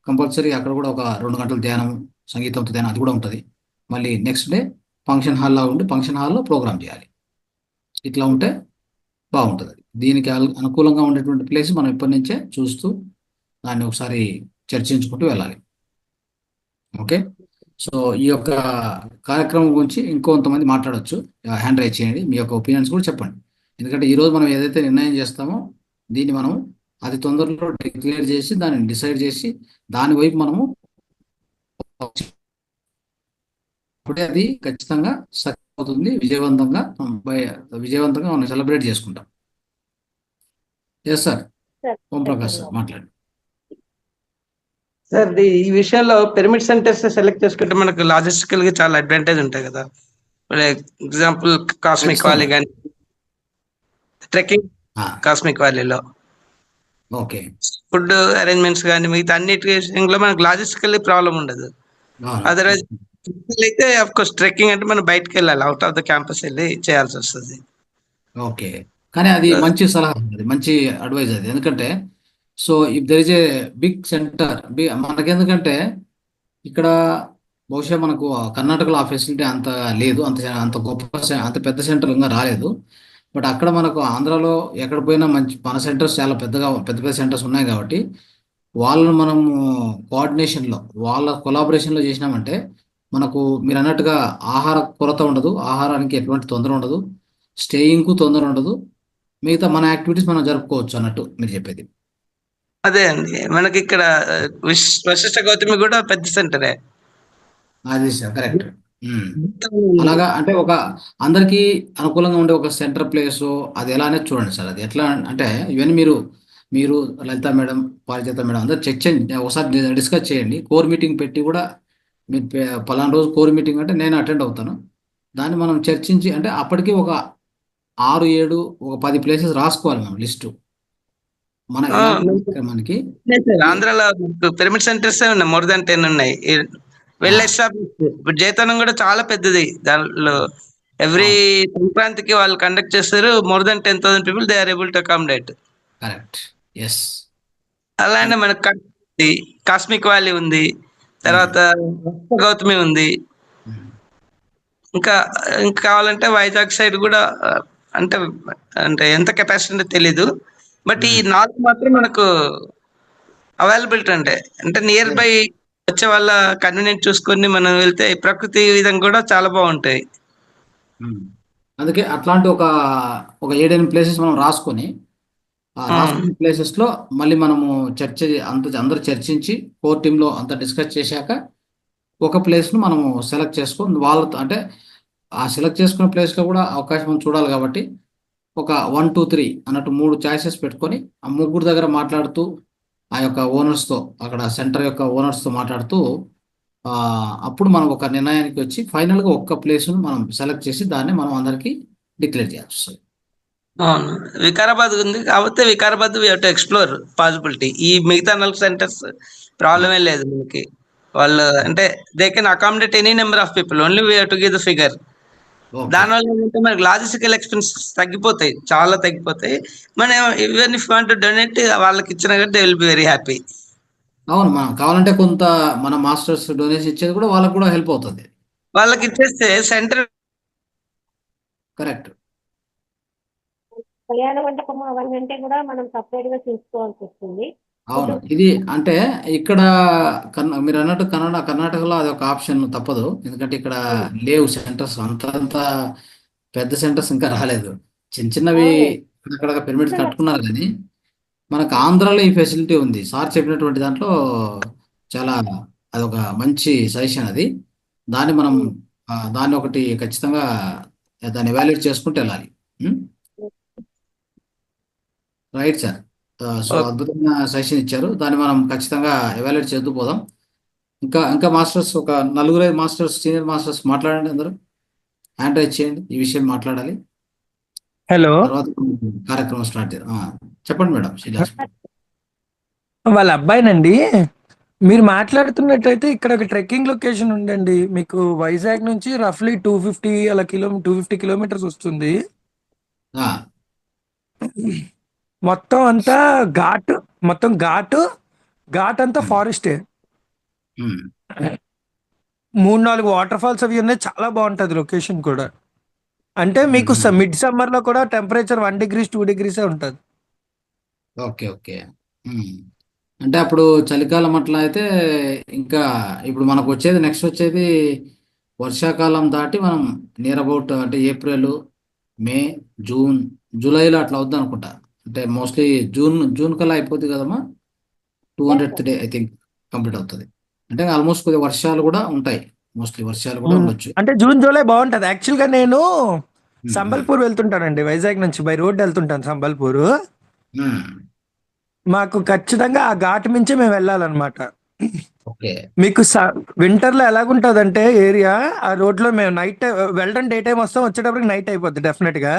కంపల్సరీ అక్కడ కూడా ఒక 2 గంటల ధ్యానం, సంగీతంతో ధ్యానం అది కూడా ఉంటుంది. మళ్ళీ నెక్స్ట్ డే ఫంక్షన్ హాల్లో ఉండి ఫంక్షన్ హాల్లో ప్రోగ్రామ్ చేయాలి. ఇట్లా ఉంటే బాగుంటుంది. దీనికి అనుకూలంగా ఉండేటువంటి ప్లేస్ మనం ఇప్పటి నుంచే చూస్తూ దాన్ని ఒకసారి చర్చించుకుంటూ వెళ్ళాలి. ఓకే, సో ఈ యొక్క కార్యక్రమం గురించి ఇంకొంతమంది మాట్లాడవచ్చు. హ్యాండ్ రైజ్ చేయండి, మీ యొక్క ఒపీనియన్స్ కూడా చెప్పండి. ఎందుకంటే ఈరోజు మనం ఏదైతే నిర్ణయం చేస్తామో దీన్ని మనం అతి తొందరలో డిక్లేర్ చేసి దాన్ని డిసైడ్ చేసి దాని వైపు మనము అప్పుడే అది ఖచ్చితంగా సక్సెస్ అవుతుంది. విజయవంతంగా మనం సెలబ్రేట్ చేసుకుంటాం. ఎస్ సార్, Sir, ఓం ప్రకాష్ సార్ మాట్లాడండి. సార్ ఈ విషయంలో పిరమిడ్ సెంటర్స్ సెలెక్ట్ చేసుకుంటే మనకు లాజిస్టికల్ గా చాలా అడ్వాంటేజ్ ఉంటాయి కదా. ఎగ్జాంపుల్ కాస్మిక్ వ్యాలీ కానీ ట్రెక్కింగ్ కాస్మిక్ వ్యాలీలో ఓకే, ఫుడ్ అరేంజ్మెంట్స్ కానీ మిగతా అన్నిటి విషయంలో మనకు లాజిస్టికల్ ప్రాబ్లం ఉండదు. అదర్వైజ్ అయితే ఆఫ్ కోర్స్ ట్రెక్కింగ్ అంటే మనం బయటకు వెళ్ళాలి, అవుట్ ఆఫ్ ద క్యాంపస్ వెళ్ళి చేయాల్సి వస్తుంది. ఓకే, కానీ అది మంచి సలహా, అది మంచి అడ్వైజ్ అది. ఎందుకంటే so if there is a big centre, మనకెందుకంటే ఇక్కడ బహుశా మనకు కర్ణాటకలో ఆ ఫెసిలిటీ అంత లేదు, అంత గొప్ప అంత పెద్ద సెంటర్ ఇంకా రాలేదు. బట్ అక్కడ మనకు ఆంధ్రాలో ఎక్కడ పోయినా మన సెంటర్స్ చాలా పెద్ద సెంటర్స్ ఉన్నాయి కాబట్టి వాళ్ళను మనము కోఆర్డినేషన్లో వాళ్ళ కొలాబరేషన్లో చేసినామంటే మనకు మీరు అన్నట్టుగా ఆహార కొరత ఉండదు, ఆహారానికి ఎటువంటి తొందర ఉండదు, స్టేయింగ్కు తొందర ఉండదు, మిగతా మన యాక్టివిటీస్ మనం జరుపుకోవచ్చు అన్నట్టు మీరు చెప్పేది. అదే అండి, మనకి ఇక్కడ వశిష్ఠ గౌతమి కూడా పెద్ద సెంటరే. అది సార్ కరెక్ట్. అలాగా అంటే ఒక అందరికీ అనుకూలంగా ఉండే ఒక సెంటర్ ప్లేస్ అది ఎలా అనేది చూడండి సార్. అది ఎట్లా అంటే ఇవన్నీ మీరు లలిత మేడం, పారిజాత మేడం అందరు ఒకసారి డిస్కస్ చేయండి. కోర్ మీటింగ్ పెట్టి కూడా మీరు పలానా రోజు కోర్ మీటింగ్ అంటే నేను అటెండ్ అవుతాను, దాన్ని మనం చర్చించి అంటే అప్పటికి ఒక 6-7 ఒక 10 ప్లేసెస్ రాసుకోవాలి మనం లిస్టు. మనకి ఆంధ్రాలో పిరమిడ్ సెంటర్స్ ఉన్నాయి, మోర్ దాన్ 10 ఉన్నాయి. Well established. ఇప్పుడు జైతనం కూడా చాలా పెద్దది, దానిలో ఎవ్రీ సంక్రాంతికి వాళ్ళు కండక్ట్ చేస్తారు. More than 10,000 people they are able to accommodate. Correct, yes. అలానే మనకు కాస్మిక్ వ్యాలీ ఉంది, తర్వాత గౌతమి ఉంది. ఇంకా కావాలంటే వైజాగ్ సైడ్ కూడా అంటే ఎంత కెపాసిటీ తెలీదు, బట్ ఈ 4 మాత్రం మనకు అవైలబిలిటీ అంటే నియర్ బై వచ్చే వాళ్ళ కన్వీనియంట్ చూసుకొని మనం వెళ్తే ప్రకృతి విధంగా కూడా చాలా బాగుంటాయి. అందుకే అట్లాంటి ఒక 7-8 ప్లేసెస్ మనం రాసుకున్న ప్లేసెస్ లో మళ్ళీ మనము అందరూ చర్చించి కోర్ టీమ్ లో అంతా డిస్కస్ చేశాక ఒక ప్లేస్ ను మనము సెలెక్ట్ చేసుకొని వాళ్ళతో అంటే ఆ సెలెక్ట్ చేసుకున్న ప్లేస్ లో కూడా అవకాశం చూడాలి కాబట్టి ఒక 1, 2, 3 అన్నట్టు 3 చాయిసెస్ పెట్టుకొని ఆ 3 దగ్గర మాట్లాడుతూ ఆ యొక్క ఓనర్స్తో అక్కడ సెంటర్ యొక్క ఓనర్స్తో మాట్లాడుతూ అప్పుడు మనం ఒక నిర్ణయానికి వచ్చి ఫైనల్గా ఒక్క ప్లేస్ను మనం సెలెక్ట్ చేసి దాన్ని మనం అందరికీ డిక్లేర్ చేయాల్సి వస్తుంది. అవును, వికారాబాద్ ఉంది కాబట్టి Vikarabad we have to explore possibility. ఈ మిగతా 4 సెంటర్స్ ప్రాబ్లమే లేదు మనకి. వాళ్ళు అంటే they can accommodate any number of people, only we have to give the figure. Okay. దానివల్ల ఏంటంటే మనకి లాజిస్టికల్ ఎక్స్పెన్సెస్ తగ్గిపోతాయి, చాలా తగ్గిపోతాయి. మనం ఈవెన్ ఇఫ్ వాంట్ డొనేట్ వాళ్ళకి ఇచ్చినా కానీ they will be very happy. అవును, మనం కావాలంటే కొంత మన మాస్టర్స్ డొనేషన్ ఇచ్చేది కూడా వాళ్ళకు కూడా హెల్ప్ అవుతుంది. వాళ్ళకి ఇచ్చేస్తే సెంటర్ కరెక్ట్. కళ్యాణ మండపం అవన్నీ అంటే కూడా మనం సపరేట్ గా చూసుకోవాల్సి వస్తుంది. అవును, ఫుడ్ ఇది అంటే ఇక్కడ మీరు అన్నట్టు కర్ణాటకలో అది ఒక ఆప్షన్ తప్పదు. ఎందుకంటే ఇక్కడ లేవు సెంటర్స్, అంత పెద్ద సెంటర్స్ ఇంకా రాలేదు. చిన్న చిన్నవి అవును. అక్కడ పిరమిడ్స్ కట్టుకున్నారు, కానీ మనకు ఆంధ్రాలో ఈ ఫెసిలిటీ ఉంది. సార్ చెప్పినటువంటి దాంట్లో చాలా అదొక మంచి సజెషన్ అది. దాన్ని మనం దాన్ని ఒకటి ఖచ్చితంగా దాన్ని ఎవాల్యుయేట్ చేసుకుంటూ వెళ్ళాలి. Right sir. సో అద్భుతమైన సజెషన్ ఇచ్చారు. దాన్ని మనం ఖచ్చితంగా ఎవాల్యుయేట్ చేస్తూ పోదాం. ఇంకా మాస్టర్స్ ఒక 4-5 మాస్టర్స్, సీనియర్ మాస్టర్స్ మాట్లాడండి. అందరూ హ్యాండ్ రైజ్ చేయండి, ఈ విషయం మాట్లాడాలి. హలో, తర్వాత కార్యక్రమం స్టార్ట్ చేద్దాం. చెప్పండి మేడం శ్రీలక్ష్మి. వాళ్ళ అబ్బాయినండి. మీరు మాట్లాడుతున్నట్టయితే ఇక్కడ ఒక ట్రెక్కింగ్ లొకేషన్ ఉందండి. మీకు వైజాగ్ నుంచి రఫ్లీ 250 కిలోమీటర్స్ వస్తుంది. ఆ, మొత్తం అంతా ఘాట్, మొత్తం ఘాట్ అంతా ఫారెస్టే. ఉమ్, 3-4 వాటర్ ఫాల్స్ అవి ఉన్నాయి. చాలా బాగుంటది లొకేషన్ కూడా. అంటే మీకు ఉమ్. మిడ్ సమ్మర్ లో కూడా టెంపరేచర్ 1 డిగ్రీస్ 2 డిగ్రీసే ఉంటది. Okay, okay. ఉమ్. అంటే అప్పుడు చలికాలం అట్లా అయితే ఇంకా ఇప్పుడు మనకు నెక్స్ట్ వచ్చేది వర్షాకాలం దాటి మనం నియర్ అబౌట్ అంటే ఏప్రిల్, మే, జూన్, జూలైలో అట్లా అవుద్ది అనుకుంటా. అంటే మోస్ట్లీ జూన్ కల్లా అయిపోతుంది కదమ్మా. 200th day I think complete అవుతుంది. అంటే ఆల్మోస్ట్ కొద్దిగా వర్షాలు కూడా ఉంటాయి, మోస్ట్లీ వర్షాలు కూడా ఉండొచ్చు. అంటే జూన్ జూలై బాగుంటది. యాక్చువల్ గా నేను ఉమ్, సంబల్పూర్ వెళ్తుంటానండి. వైజాగ్ నుంచి బై రోడ్ వెళ్తుంటాను సంబల్పూర్. ఉమ్. మాకు ఖచ్చితంగా ఆ ఘాట్ మించే మేము వెళ్ళాలన్నమాట. ఓకే. మీకు వింటర్ లో ఎలాగుంటదంటే ఏరియా, ఆ రోడ్ లో మేము నైట్ వెళ్ళడం డే టైం వస్తాం, వచ్చేటప్పటికి నైట్ అయిపోద్ది డెఫినెట్ గా.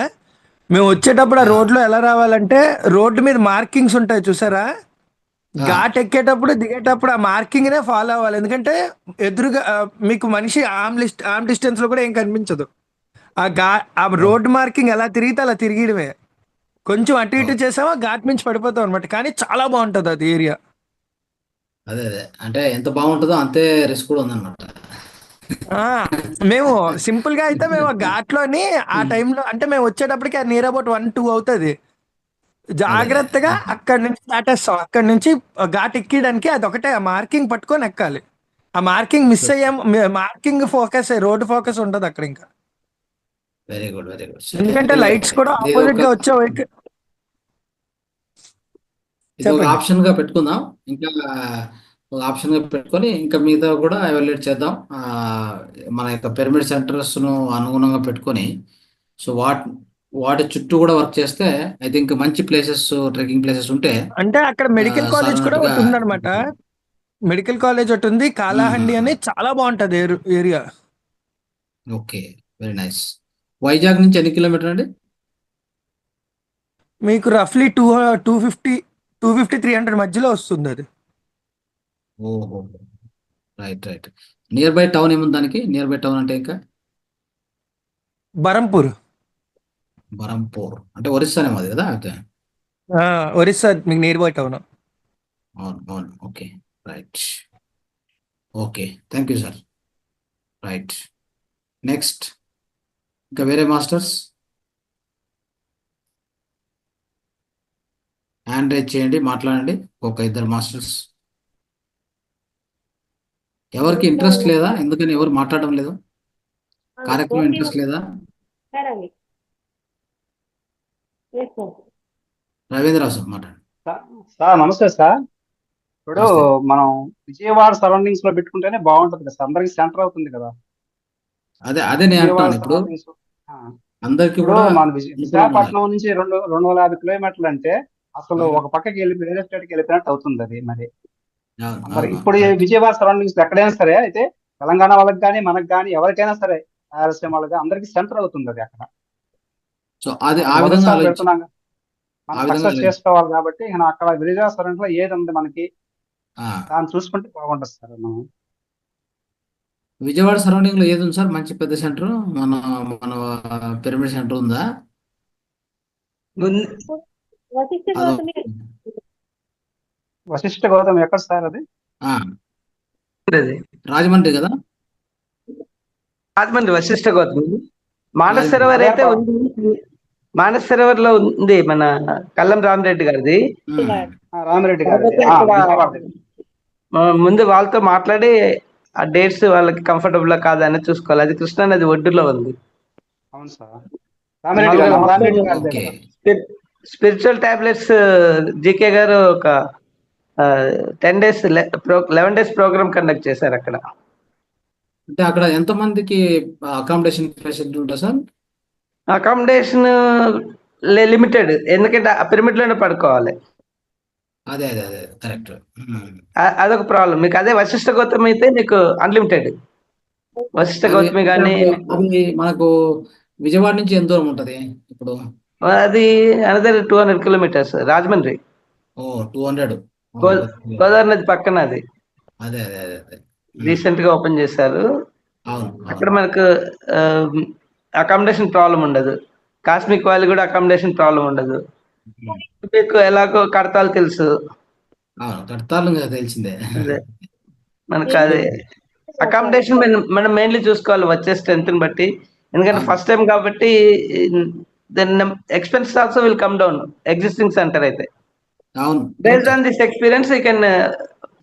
మేము వచ్చేటప్పుడు ఆ ఆ, రోడ్ లో ఎలా రావాలంటే, రోడ్డు మీద మార్కింగ్స్ ఉంటాయి చూసారా, ఆ, ఘాట్ ఎక్కేటప్పుడు దిగేటప్పుడు ఆ మార్కింగ్ నే ఫాలో అవ్వాలి. ఎందుకంటే ఎదురుగా మీకు మనిషి ఆర్మ్ డిస్టెన్స్ లో కూడా ఏం కనిపించదు. ఆ ఓ, రోడ్ మార్కింగ్ ఎలా తిరిగితే అలా తిరిగిడమే. కొంచెం అటు ఓ. ఇటు చేసామా ఘాట్ మించి పడిపోతాం అనమాట. కానీ చాలా బాగుంటది అది ఏరియా. అదే అదే, అంటే ఎంత బాగుంటుందో అంతే రిస్క్ కూడా ఉందన్నమాట. ఆ మేము సింపుల్ గా అయితే మేము ఆ ఘాట్లోని ఆ టైంలో అంటే మేము వచ్చేటప్పటికి నియర్ అబౌట్ 1-2 అవుతుంది. అదే జాగ్రత్తగా అక్కడి నుంచి దాటేస్తాం. అక్కడి నుంచి ఘాట్ ఎక్కడానికి అది ఒకటే ఆ మార్కింగ్ పట్టుకొని ఎక్కాలి. ఆ మార్కింగ్ మిస్ అయ్యాం, మార్కింగ్ ఫోకస్, రోడ్ ఫోకస్ ఉండదు అక్కడ ఇంకా. Very good, very good. సరే, ఎందుకంటే అంటే లైట్స్ కూడా ఇది ఆపోజిట్ ఒక గా వచ్చే వెహికల్. ఇది ఒక చెప్పండి. ఆప్షన్ గా పెట్టుకుందాం. ఇంకా ఒక ఆప్షన్ గా పెట్టుకొని ఇంకా మిగతా కూడా ఎవాల్యుయేట్ చేద్దాం. మన యొక్క పిరమిడ్ సెంటర్స్ ను అనుగుణంగా పెట్టుకొని, సో వాటి చుట్టూ కూడా వర్క్ చేస్తే ఐ థింక్ మంచి ప్లేసెస్, ట్రెక్కింగ్ ప్లేసెస్ ఉంటే అంటే అక్కడ మెడికల్ సార్ కాలేజ్ కూడా అన్నట్టుగా. ఒకటి ఉందన్నమాట. మెడికల్ కాలేజ్ ఒకటి ఉంది, కాలాహండి అని. చాలా బాగుంటది area. Okay, very nice. Vizag నుంచి ఎన్ని కిలోమీటర్ అండి? మీకు రఫ్లీ 250 300 మధ్యలో వస్తుంది అది. ఓహో, right right. Near by town ఏముంది దానికి? నియర్ బై టౌన్ అంటే ఇంకా బరంపూర్. బరంపూర్ అంటే ఒరిస్సానేమో అది కదా అయితే. ఒరిస్సా మీకు నియర్ బై టౌన్. అవును, అవును. Okay, right. Okay, thank you sir. Right. Next ఇంకా వేరే మాస్టర్స్ హ్యాండ్ రైజ్ చేయండి, మాట్లాడండి. ఒక 2 మాస్టర్స్. ఎవరికి ఇంట్రెస్ట్ లేదా? ఎందుకని ఎవరు మాట్లాడడం లేదు? కార్యక్రమం ఇంట్రెస్ట్ లేదా? సరే. రవీంద్ర సార్ మాట్లాడండి. సార్ నమస్తే సార్. ఇప్పుడు నమస్తే. మనం విజయవాడ సరౌండింగ్స్ లో పెట్టుకుంటేనే బాగుంటది కదా సార్, అందరికి సెంటర్ అవుతుంది కదా అదే నేను విజయవాడ అంటున్నాను. ఇప్పుడు సరౌండింగ్స్. అందరికి ఇప్పుడు కూడా మన అనుకూలంగా ఉండాలి. విశాఖపట్నం నుంచి 250 కిలోమీటర్లు అంటే అసలు అవును, ఒక పక్కకి వెళ్ళి వేరే స్టేట్ కి వెళ్ళిపోయినట్టు అవుతుంది అది. మరి అవును, మరి అవును, ఇప్పుడు ఈ రైట్. విజయవాడ సరౌండింగ్స్ లో ఎక్కడైనా సరే అయితే తెలంగాణ వాళ్ళకి కానీ మనకు కానీ ఎవరికైనా సరే రాయలసీమ వాళ్ళకి అందరికి సెంటర్ అవుతుంది అది. అక్కడ సో అది మనం ఆ విధంగా మొదటిసారి ఆలోచించి పెడుతున్నాం, మనం ఆ విధంగా సక్సెస్ చేసుకోవాలి కాబట్టి అక్కడ విజయవాడ సరౌండింగ్ లో ఏది ఉంది మనకి ఆ, దాన్ని చూసుకుంటే బాగుంటుంది సార్. మనం విజయవాడ సరౌండింగ్ లో ఏది ఉంది సార్ మంచి పెద్ద సెంటర్? మన మన పిరమిడ్ సెంటర్ ఉందా? ఉంది. వశిష్ఠ అదో గౌతమి వశిష్ఠ గౌతమ్ ఎక్కడ సార్ అది? ఆ, అది రాజమండ్రి కదా? రాజమండ్రి వశిష్ఠ గౌతమి. మానస రాజమండ్రి. సరోవర్ అయితే అదే ఉంది. మానస సరోవర్ లో ఉంది మన కల్లం రామరెడ్డి గారిది. ఉమ్, రామిరెడ్డి గారిది కాకపోతే ఇక్కడ విజయవాడ దగ్గర. ముందు వాళ్ళతో మాట్లాడి ఆ డేట్స్ వాళ్ళకి కంఫర్టబుల్ కాదా అని చూసుకోవాలి. అది కృష్ణా నది ఒడ్డులో ఉంది. అవును సార్, రామిరెడ్డి గారు, మామూలుగా రామిరెడ్డి గారిదే ఓకే. కదా. స్పిరిచువల్ టాబ్లెట్స్ జీకే గారు ఒక 10 డేస్ 11 డేస్ ప్రోగ్రామ్ కండక్ట్ చేశారు అక్కడ. అంటే అక్కడ ఎంత మందికి అకామిడేషన్ ఫెసిలిటీ ఉంటుంది సార్? అకామిడేషన్ లిమిటెడ్, ఎందుకంటే ఆ పిరమిడ్ లోనే పడుకోవాలి. అదే అదే అదే కరెక్ట్. అదొక ప్రాబ్లం. మీకు అదే వశిష్ఠ గౌతమి అయితే మీకు అన్లిమిటెడ్. వశిష్ఠ గౌతమి కానీ అది మనకు విజయవాడ నుంచి ఎంత దూరం ఉంటది ఇప్పుడు? అది అనదర్ 200 కిలోమీటర్స్ రాజమండ్రి. ఓ 200. గోదావరి నది పక్కన అది. అదే అదే అదే అదే. రీసెంట్ గా ఓపెన్ చేశారు. అవును అక్కడ అవును. మనకు అకామిడేషన్ ప్రాబ్లం ఉండదు. కాస్మిక్ వ్యాలీ కూడా అకామిడేషన్ ప్రాబ్లం ఉండదు. మీకు ఎలాగో కడతాలు తెలుసు. అవును కడతాలు కదా తెలిసిందే. అదే మనకు అది అకామిడేషన్ మనం మెయిన్లీ చూసుకోవాలి వచ్చే స్ట్రెంత్ ని బట్టి. ఎందుకంటే అవును. ఫస్ట్ టైం కాబట్టి then expense also will come down existing centre అయితే. అవును based on this experience you can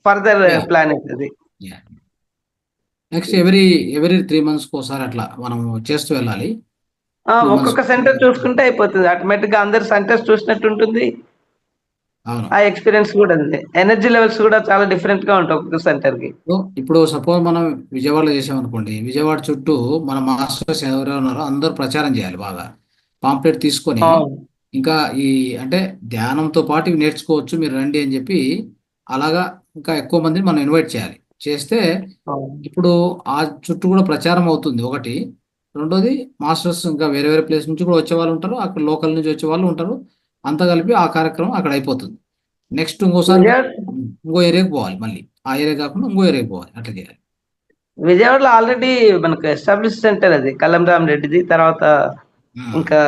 further Yeah. Plan అవుతుంది. నెక్స్ట్ ఎవ్రీ 3 months ఒకసారి అట్లా మనం చేస్తూ వెళ్ళాలి. 2 months. ఒక్కొక్క సెంటర్ చూసుకుంటే అయిపోతుంది. ఆటోమేటిక్ గా అందరు సెంటర్స్ చూసినట్టు ఉంటుంది. అవును. ఆ ఎక్స్పీరియన్స్ కూడా ఉంది. ఎనర్జీ లెవెల్స్ కూడా చాలా డిఫరెంట్ గా ఉంటాయి ఒక్కొక్క సెంటర్ కి. ఇప్పుడు సపోజ్ మనం విజయవాడలో చేసామనుకోండి, విజయవాడ చుట్టూ మన మాస్టర్స్ ఎవరెవరు ఉన్నారో అందరూ ప్రచారం చేయాలి బాగా. పాంప్లెట్ తీసుకొని ఇంకా ఈ అంటే ధ్యానంతో పాటు ఇవి నేర్చుకోవచ్చు మీరు రండి అని చెప్పి అలాగా ఇంకా ఎక్కువ మందిని మనం ఇన్వైట్ చేయాలి. చేస్తే ఇప్పుడు ఆ చుట్టూ కూడా ప్రచారం అవుతుంది ఒకటి. రెండోది మాస్టర్స్ ఇంకా వేరే వేరే ప్లేస్ నుంచి కూడా వచ్చే వాళ్ళు ఉంటారు, అక్కడ లోకల్ నుంచి వచ్చే వాళ్ళు ఉంటారు. అంతా కలిపి ఆ కార్యక్రమం అక్కడ అయిపోతుంది. నెక్స్ట్ ఇంకోసారి ఇంకో ఏరియాకి పోవాలి, మళ్ళీ ఆ ఏరియా కాకుండా ఇంకో ఏరియాకి పోవాలి, అట్లా చేయాలి. విజయవాడలో ఆల్రెడీ మనకు ఎస్టాబ్లిష్ సెంటర్ అది కల్లం రెడ్డిది. తర్వాత ఇంకా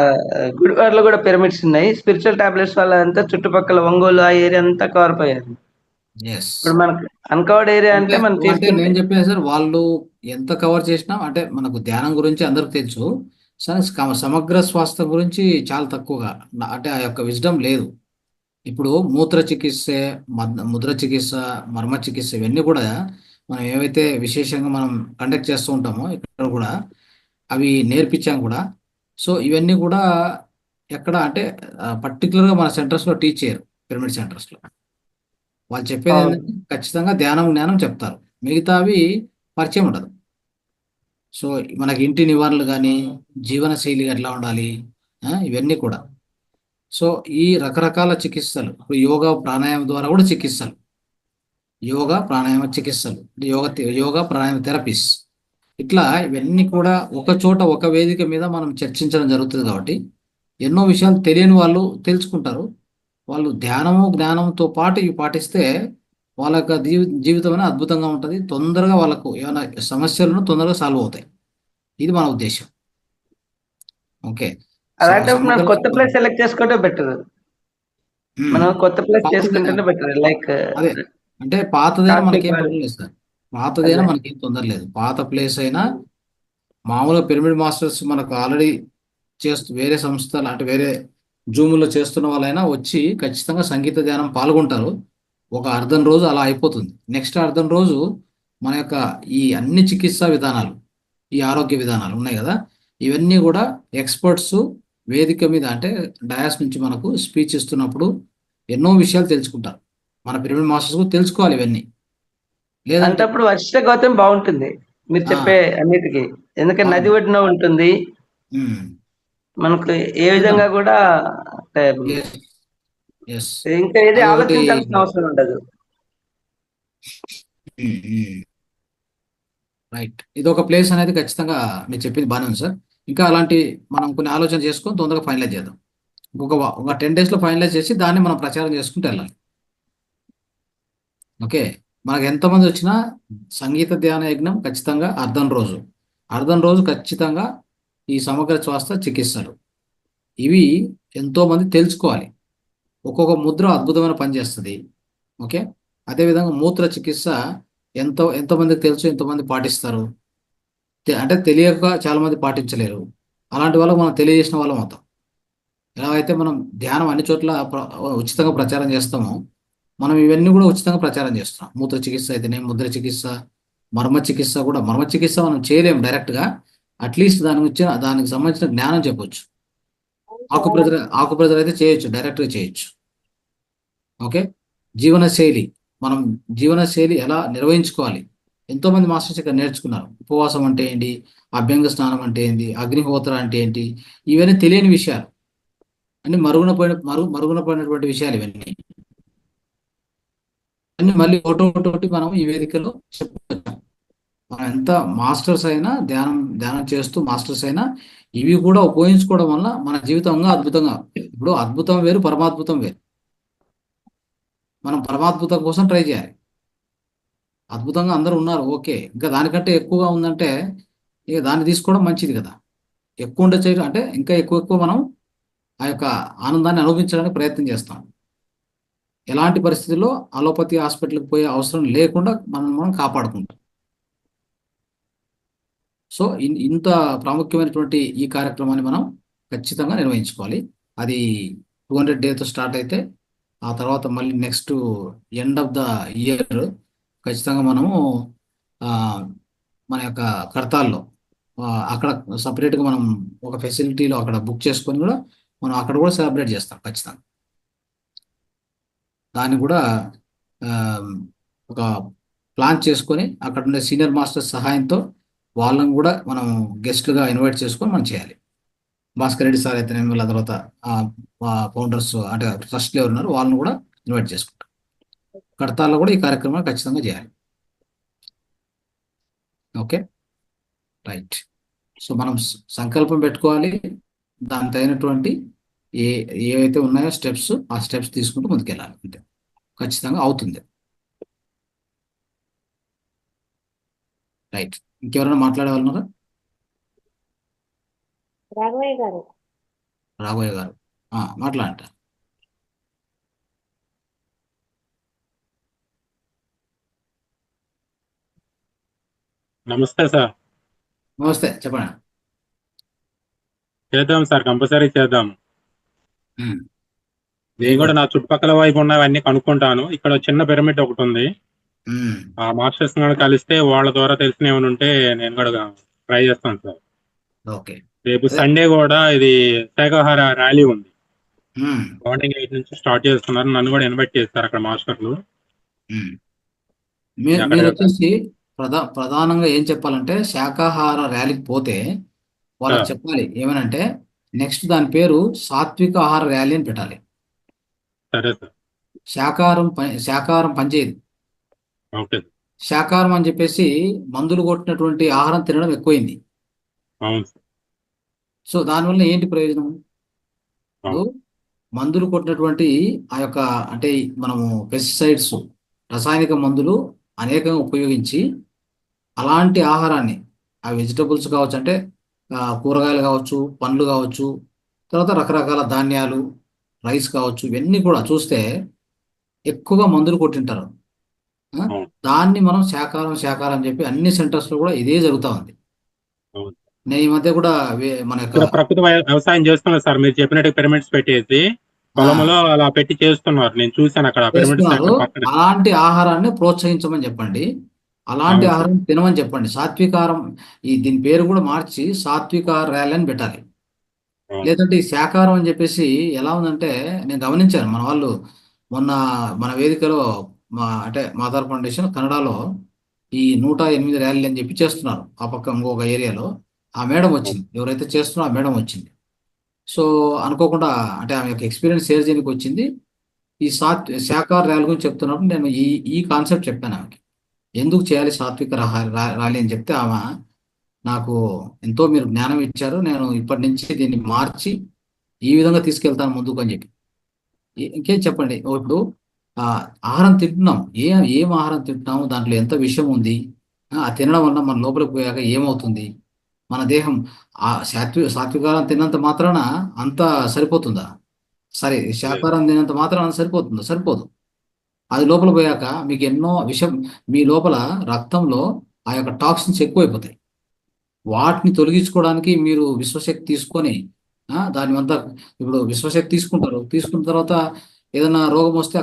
గుడివాడలో కూడా పిరమిడ్స్ ఉన్నాయి. స్పిరిచువల్ టాబ్లెట్స్ వల్ల అంతా చుట్టుపక్కల ఒంగోలు ఆ ఏరియా అంతా కవర్ అయ్యారు. ఎస్. ఇప్పుడు మనకు అన్కవర్డ్ ఏరియా అంటే మనం అంటే తీసుకుంటే నేను చెప్పాను సార్, వాళ్ళు ఎంత కవర్ చేసినా అంటే మనకు ధ్యానం గురించి అందరికి తెలుసు సార్, సమగ్ర స్వాస్థ్యం గురించి చాలా తక్కువగా అంటే ఆ యొక్క విజ్డమ్ లేదు. ఇప్పుడు మూత్ర చికిత్స, ముద్ర చికిత్స, మర్మ చికిత్స ఇవన్నీ కూడా మనం ఏవైతే విశేషంగా మనం కండక్ట్ చేస్తూ ఉంటామో ఇక్కడ కూడా అవి నేర్పించాం కూడా. సో ఇవన్నీ కూడా ఎక్కడ అంటే పర్టికులర్గా మన సెంటర్స్లో టీచ్ చేయరు. పిరమిడ్ సెంటర్స్లో వాళ్ళు చెప్పేది ఏంటంటే ఖచ్చితంగా జ్ఞానం చెప్తారు, మిగతావి పరిచయం ఉండదు. సో మనకి ఇంటి నివారణలు కానీ జీవనశైలి ఎట్లా ఉండాలి ఇవన్నీ కూడా. సో ఈ రకరకాల చికిత్సలు, ఇప్పుడు యోగా ప్రాణాయామం ద్వారా కూడా చికిత్సలు, యోగా ప్రాణాయామ చికిత్సలు, యోగా ప్రాణాయామ థెరపీస్, ఇట్లా ఇవన్నీ కూడా ఒక చోట ఒక వేదిక మీద మనం చర్చించడం జరుగుతుంది. కాబట్టి ఎన్నో విషయాలు తెలియని వాళ్ళు తెలుసుకుంటారు. వాళ్ళు జ్ఞానంతో పాటు ఇవి పాటిస్తే వాళ్ళ యొక్క జీవితం అనేది అద్భుతంగా ఉంటుంది. తొందరగా వాళ్ళకు ఏమైనా సమస్యలను తొందరగా సాల్వ్ అవుతాయి. ఇది మన ఉద్దేశం. ఓకే. అలాంటి మనం కొత్త ప్లేస్ సెలెక్ట్ చేసుకోవటే బెటర్. మనం కొత్త ప్లేస్ చేసుకుంటేనే బెటర్. లైక్ అదే అంటే పాతదైనా మనకేం తొందర లేదు సార్, పాతదైనా మనకేం తొందర లేదు. పాత ప్లేస్ అయినా మామూలుగా పిరమిడ్ మాస్టర్స్ మనకు ఆల్రెడీ వేరే సంస్థలు అంటే వేరే జూముల్లో చేస్తున్న వాళ్ళైనా వచ్చి ఖచ్చితంగా సంగీత ధ్యానం పాల్గొంటారు. ఒక అర్ధం రోజు అలా అయిపోతుంది. నెక్స్ట్ అర్ధం రోజు మన యొక్క ఈ అన్ని చికిత్సా విధానాలు, ఈ ఆరోగ్య విధానాలు ఉన్నాయి కదా, ఇవన్నీ కూడా ఎక్స్పర్ట్స్ వేదిక మీద అంటే డయాస్ నుంచి మనకు స్పీచ్ ఇస్తున్నప్పుడు ఎన్నో విషయాలు తెలుసుకుంటారు. మన పిరమిడ్ మాస్టర్స్ కూడా తెలుసుకోవాలి ఇవన్నీ. లేదంటే అప్పుడు వశిష్ఠ గౌతమ్ బాగుంటుంది మీరు చెప్పే అన్నిటికీ. ఎందుకంటే నది ఒడ్డున ఉంటుంది. మనకు ఏ విధంగా కూడా ఇంకా ఏది ఆలోచించాల్సిన అవసరం ఉండదు. రైట్, ఇది ఒక ప్లేస్ అనేది ఖచ్చితంగా మీరు చెప్పింది బాగానే ఉంది సార్. ఇంకా అలాంటి మనం కొన్ని ఆలోచన చేసుకొని తొందరగా ఫైనలైజ్ చేద్దాం. ఒక 10 days లో ఫైనలైజ్ చేసి దాన్ని మనం ప్రచారం చేసుకుంటూ వెళ్ళాలి. ఓకే. మనకు ఎంతమంది వచ్చినా సంగీత ధ్యాన యజ్ఞం ఖచ్చితంగా అర్ధం రోజు ఖచ్చితంగా ఈ సమగ్ర స్వాస్థ్య చికిత్సలు ఇవి ఎంతో మంది తెలుసుకోవాలి. ఒక్కొక్క ముద్ర అద్భుతమైన పని చేస్తుంది. ఓకే, అదేవిధంగా మూత్ర చికిత్స ఎంతమందికి తెలుసు, ఎంతమంది పాటిస్తారు, అంటే తెలియక చాలా మంది పాటించలేరు. అలాంటి వాళ్ళకు మనం తెలియజేసిన వాళ్ళం అవుతాం. ఎలా అయితే మనం ధ్యానం అన్ని చోట్ల ఉచితంగా ప్రచారం చేస్తామో, మనం ఇవన్నీ కూడా ఉచితంగా ప్రచారం చేస్తున్నాం. మూత్ర చికిత్స అయితేనే, ముద్ర చికిత్స, మర్మ చికిత్స కూడా. మర్మ చికిత్స మనం చేయలేము డైరెక్ట్గా, అట్లీస్ట్ దానికి సంబంధించిన జ్ఞానం చెప్పొచ్చు. ఆకుప్రెజర్ అయితే చేయొచ్చు, డైరెక్ట్గా చేయొచ్చు. ఓకే, మనం జీవనశైలి ఎలా నిర్వహించుకోవాలి, ఎంతో మంది మాస్టర్స్ ఇక్కడ నేర్చుకున్నారు. ఉపవాసం అంటే ఏంటి, అభ్యంగ స్నానం అంటే ఏంటి, అగ్నిహోత్ర అంటే ఏంటి, ఇవన్నీ తెలియని విషయాలు, అన్ని మరుగున పడినటువంటి విషయాలు ఇవన్నీ. అన్ని మళ్ళీ ఒకటి మనం ఈ వేదికలో చెప్పుకొచ్చాం. మనం ఎంత మాస్టర్స్ అయినా, ధ్యానం చేస్తూ మాస్టర్స్ అయినా, ఇవి కూడా ఉపయోగించుకోవడం వల్ల మన జీవితంగా అద్భుతంగా, ఇప్పుడు అద్భుతం వేరు, పరమాద్భుతం వేరు. మనం పరమాద్భుతం కోసం ట్రై చేయాలి. అద్భుతంగా అందరూ ఉన్నారు, ఓకే, ఇంకా దానికంటే ఎక్కువగా ఉందంటే ఇక దాన్ని తీసుకోవడం మంచిది కదా. ఎక్కువ ఉండే చేయడం అంటే ఇంకా ఎక్కువ మనం ఆ యొక్క ఆనందాన్ని అనుభవించడానికి ప్రయత్నం చేస్తాం. ఎలాంటి పరిస్థితుల్లో అలోపతి హాస్పిటల్కి పోయే అవసరం లేకుండా మనం కాపాడుకుంటాం. సో ఇంత ప్రాముఖ్యమైనటువంటి ఈ కార్యక్రమాన్ని మనం ఖచ్చితంగా నిర్వహించుకోవాలి. అది 200 డేతో స్టార్ట్ అయితే, ఆ తర్వాత మళ్ళీ next end of the year ఖచ్చితంగా మనము మన యొక్క కర్తాల్లో అక్కడ సపరేట్గా మనం ఒక ఫెసిలిటీలో అక్కడ బుక్ చేసుకొని కూడా మనం అక్కడ కూడా సెలబ్రేట్ చేస్తాం ఖచ్చితంగా. దాన్ని కూడా ఒక ప్లాన్ చేసుకొని అక్కడ ఉండే సీనియర్ మాస్టర్స్ సహాయంతో వాళ్ళని కూడా మనం గెస్ట్లుగా ఇన్వైట్ చేసుకొని మనం చేయాలి. భాస్కర్ రెడ్డి సార్ అయితే వాళ్ళ తర్వాత ఫౌండర్స్ అంటే ట్రస్ట్లు ఎవరు ఉన్నారు వాళ్ళని కూడా ఇన్వైట్ చేసుకుంటాం. కడతాల్లో కూడా ఈ కార్యక్రమాలు ఖచ్చితంగా చేయాలి. Okay, right. సో మనం సంకల్పం పెట్టుకోవాలి, దానికి తగినటువంటి ఏవైతే ఉన్నాయో స్టెప్స్, ఆ స్టెప్స్ తీసుకుంటూ ముందుకెళ్ళాలి. అంతే, ఖచ్చితంగా అవుతుంది. రైట్, ఇంకెవరైనా మాట్లాడే వాళ్ళు ఉన్నారా? రాఘవయ్య గారు మాట్లాడంట. నమస్తే సార్. నమస్తే, చెప్పండి. చేద్దాం సార్, కంపల్సరీ చేద్దాం. నేను కూడా నా చుట్టుపక్కల వైపు ఉన్నవన్నీ కనుక్కుంటాను. ఇక్కడ చిన్న పిరమిడ్ ఒకటి ఉంది, ఆ మాస్టర్స్ కూడా కలిస్తే వాళ్ళ ద్వారా తెలిసిన ఏమైనా ఉంటే నేను కూడా ట్రై చేస్తాను సార్. ఓకే, రేపు సండే కూడా ఇది శాకాహార ర్యాలీ ఉంది. మార్నింగ్ 8 నుంచి స్టార్ట్ చేస్తున్నారు. నన్ను కూడా ఇన్వైట్ చేస్తారు అక్కడ మాస్టర్లు. మీరు వచ్చేసి ప్రధానంగా ఏం చెప్పాలంటే, శాకాహార ర్యాలీకి పోతే వాళ్ళకి చెప్పాలి ఏమనంటే, నెక్స్ట్ దాని పేరు సాత్విక ఆహార ర్యాలీ అని పెట్టాలి. సరే సార్. శాకాహారం పనిచేయదు. ఓకే. శాకాహారం అని చెప్పేసి మందులు కొట్టినటువంటి ఆహారం తినడం ఎక్కువైంది. అవును. సో దానివల్ల ఏంటి ప్రయోజనం? ఇప్పుడు మందులు కొట్టినటువంటి ఆ యొక్క అంటే మనము పెస్టిసైడ్స్, రసాయనిక మందులు అనేకంగా ఉపయోగించి అలాంటి ఆహారాన్ని, ఆ వెజిటబుల్స్ కావచ్చు, అంటే కూరగాయలు కావచ్చు, పండ్లు కావచ్చు, తర్వాత రకరకాల ధాన్యాలు, రైస్ కావచ్చు, ఇవన్నీ కూడా చూస్తే ఎక్కువగా మందులు కొట్టింటారు. దాన్ని మనం శాకాహారం అని చెప్పి అన్ని సెంటర్స్ లో కూడా ఇదే జరుగుతా ఉంది. నేను ఈ మధ్య కూడా మన యొక్క ప్రకృతి వ్యవసాయం చేస్తున్నారు సార్, మీరు చెప్పినట్టు పిరమిడ్స్ పెట్టేసి పొలంలో అలా పెట్టి చేస్తున్నారు. నేను చూశాను అక్కడ పిరమిడ్స్. అలాంటి ఆహారాన్ని ప్రోత్సహించమని చెప్పండి, అలాంటి ఆహారం తినమని చెప్పండి. సాత్వికారం, దీని పేరు కూడా మార్చి సాత్విక ర్యాలీ అని పెట్టాలి. లేదంటే ఈ శాకాహారం అని చెప్పేసి ఎలా ఉందంటే, నేను గమనించాను మన వాళ్ళు మొన్న మన వేదికలో అంటే మాతార్ ఫౌండేషన్ కన్నడలో ఈ 108 ర్యాలీ అని చెప్పి చేస్తున్నారు. ఆ పక్క ఇంకొక ఏరియాలో ఆ మేడం వచ్చింది, ఎవరైతే చేస్తున్నారో ఆ మేడం వచ్చింది. సో అనుకోకుండా అంటే ఆమె యొక్క ఎక్స్పీరియన్స్ షేర్ చేయడానికి వచ్చింది. ఈ శాకాహార ర్యాలీ గురించి చెప్తున్నప్పుడు నేను ఈ కాన్సెప్ట్ చెప్పాను ఆమెకి, ఎందుకు చేయాలి సాత్విక ర్యాలీ అని చెప్తే ఆమె నాకు ఎంతో మీరు జ్ఞానం ఇచ్చారు, నేను ఇప్పటి నుంచి దీన్ని మార్చి ఈ విధంగా తీసుకెళ్తాను ముందుకు అని చెప్పి. ఇంకేం చెప్పండి, ఇప్పుడు ఆహారం తింటున్నాం, ఏం ఆహారం తింటున్నాము, దాంట్లో ఎంత విషయం ఉంది, ఆ తినడం వల్ల మన లోపలికి పోయాక ఏమవుతుంది, మన దేహం సాత్వికారం తిన్నంత మాత్రాన అంత సరిపోతుందా? సరే, శాకాహారం తిన్నంత మాత్రాన సరిపోతుందా? సరిపోదు. అది లోపల పోయాక మీకు ఎన్నో విషం, మీ లోపల రక్తంలో ఆ యొక్క టాక్సిన్స్ ఎక్కువైపోతాయి. వాటిని తొలగించుకోవడానికి మీరు విశ్వశక్తి తీసుకొని దాని వద్ద ఇప్పుడు విశ్వశక్తి తీసుకుంటారు. తీసుకున్న తర్వాత ఏదైనా రోగం వస్తే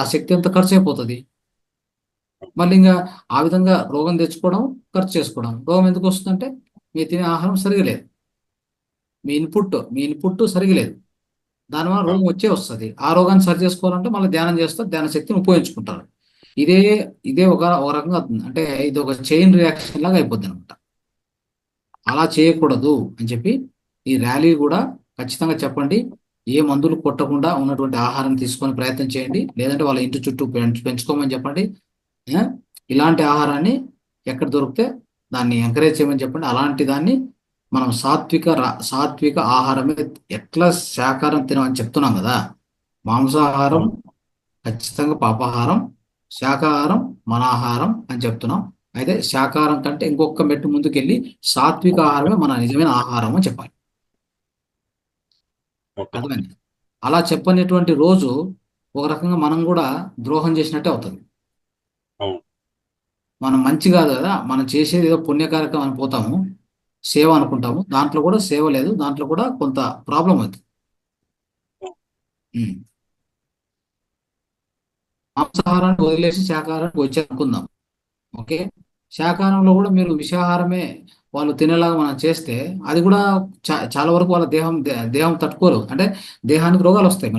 ఆ శక్తి అంతా ఖర్చు అయిపోతుంది. మళ్ళీ ఇంకా ఆ విధంగా రోగం తెచ్చుకోవడం, ఖర్చు చేసుకోవడం. రోగం ఎందుకు వస్తుందంటే మీ తినే ఆహారం సరిగా లేదు, మీ ఇన్పుట్ సరిగా లేదు. దానివల్ల రోగం వస్తుంది. ఆ రోగాన్ని సరి చేసుకోవాలంటే మళ్ళీ ధ్యానం చేస్తారు, ధ్యాన శక్తిని ఉపయోగించుకుంటారు. ఇదే ఒక రకంగా అంటే ఇది ఒక చైన్ రియాక్షన్ లాగా అయిపోద్ది అనమాట. అలా చేయకూడదు అని చెప్పి ఈ ర్యాలీ కూడా ఖచ్చితంగా చెప్పండి. ఏ మందులు కొట్టకుండా ఉన్నటువంటి ఆహారం తీసుకొని ప్రయత్నం చేయండి. లేదంటే వాళ్ళ ఇంటి చుట్టూ పెంచుకోమని చెప్పండి. ఇలాంటి ఆహారాన్ని ఎక్కడ దొరికితే దాన్ని ఎంకరేజ్ చేయమని చెప్పండి. అలాంటి దాన్ని మనం సాత్విక ఆహారమే, ఎట్లా శాకాహారం తినమని చెప్తున్నాం కదా, మాంసాహారం ఖచ్చితంగా పాపాహారం, శాకాహారం మన ఆహారం అని చెప్తున్నాం. అయితే శాకాహారం కంటే ఇంకొక మెట్టు ముందుకెళ్ళి సాత్విక ఆహారమే మన నిజమైన ఆహారం అని చెప్పాలి. అర్థమైంది? అలా చెప్పనేటువంటి రోజు ఒక రకంగా మనం కూడా ద్రోహం చేసినట్టే అవుతుంది. మనం మంచి కాదు కదా, మనం చేసేది ఏదో పుణ్య కార్యక్రమం అని పోతాము, సేవ అనుకుంటాము. దాంట్లో కూడా సేవ లేదు, దాంట్లో కూడా కొంత ప్రాబ్లం అవుతుంది. మాంసాహారాన్ని వదిలేసి శాకాహారానికి వచ్చి అనుకుందాం. ఓకే, శాకాహారంలో కూడా మీరు విషాహారమే వాళ్ళు తినేలాగా మనం చేస్తే అది కూడా చాలా వరకు వాళ్ళ దేహం తట్టుకోరు. అంటే దేహానికి రోగాలు వస్తాయి.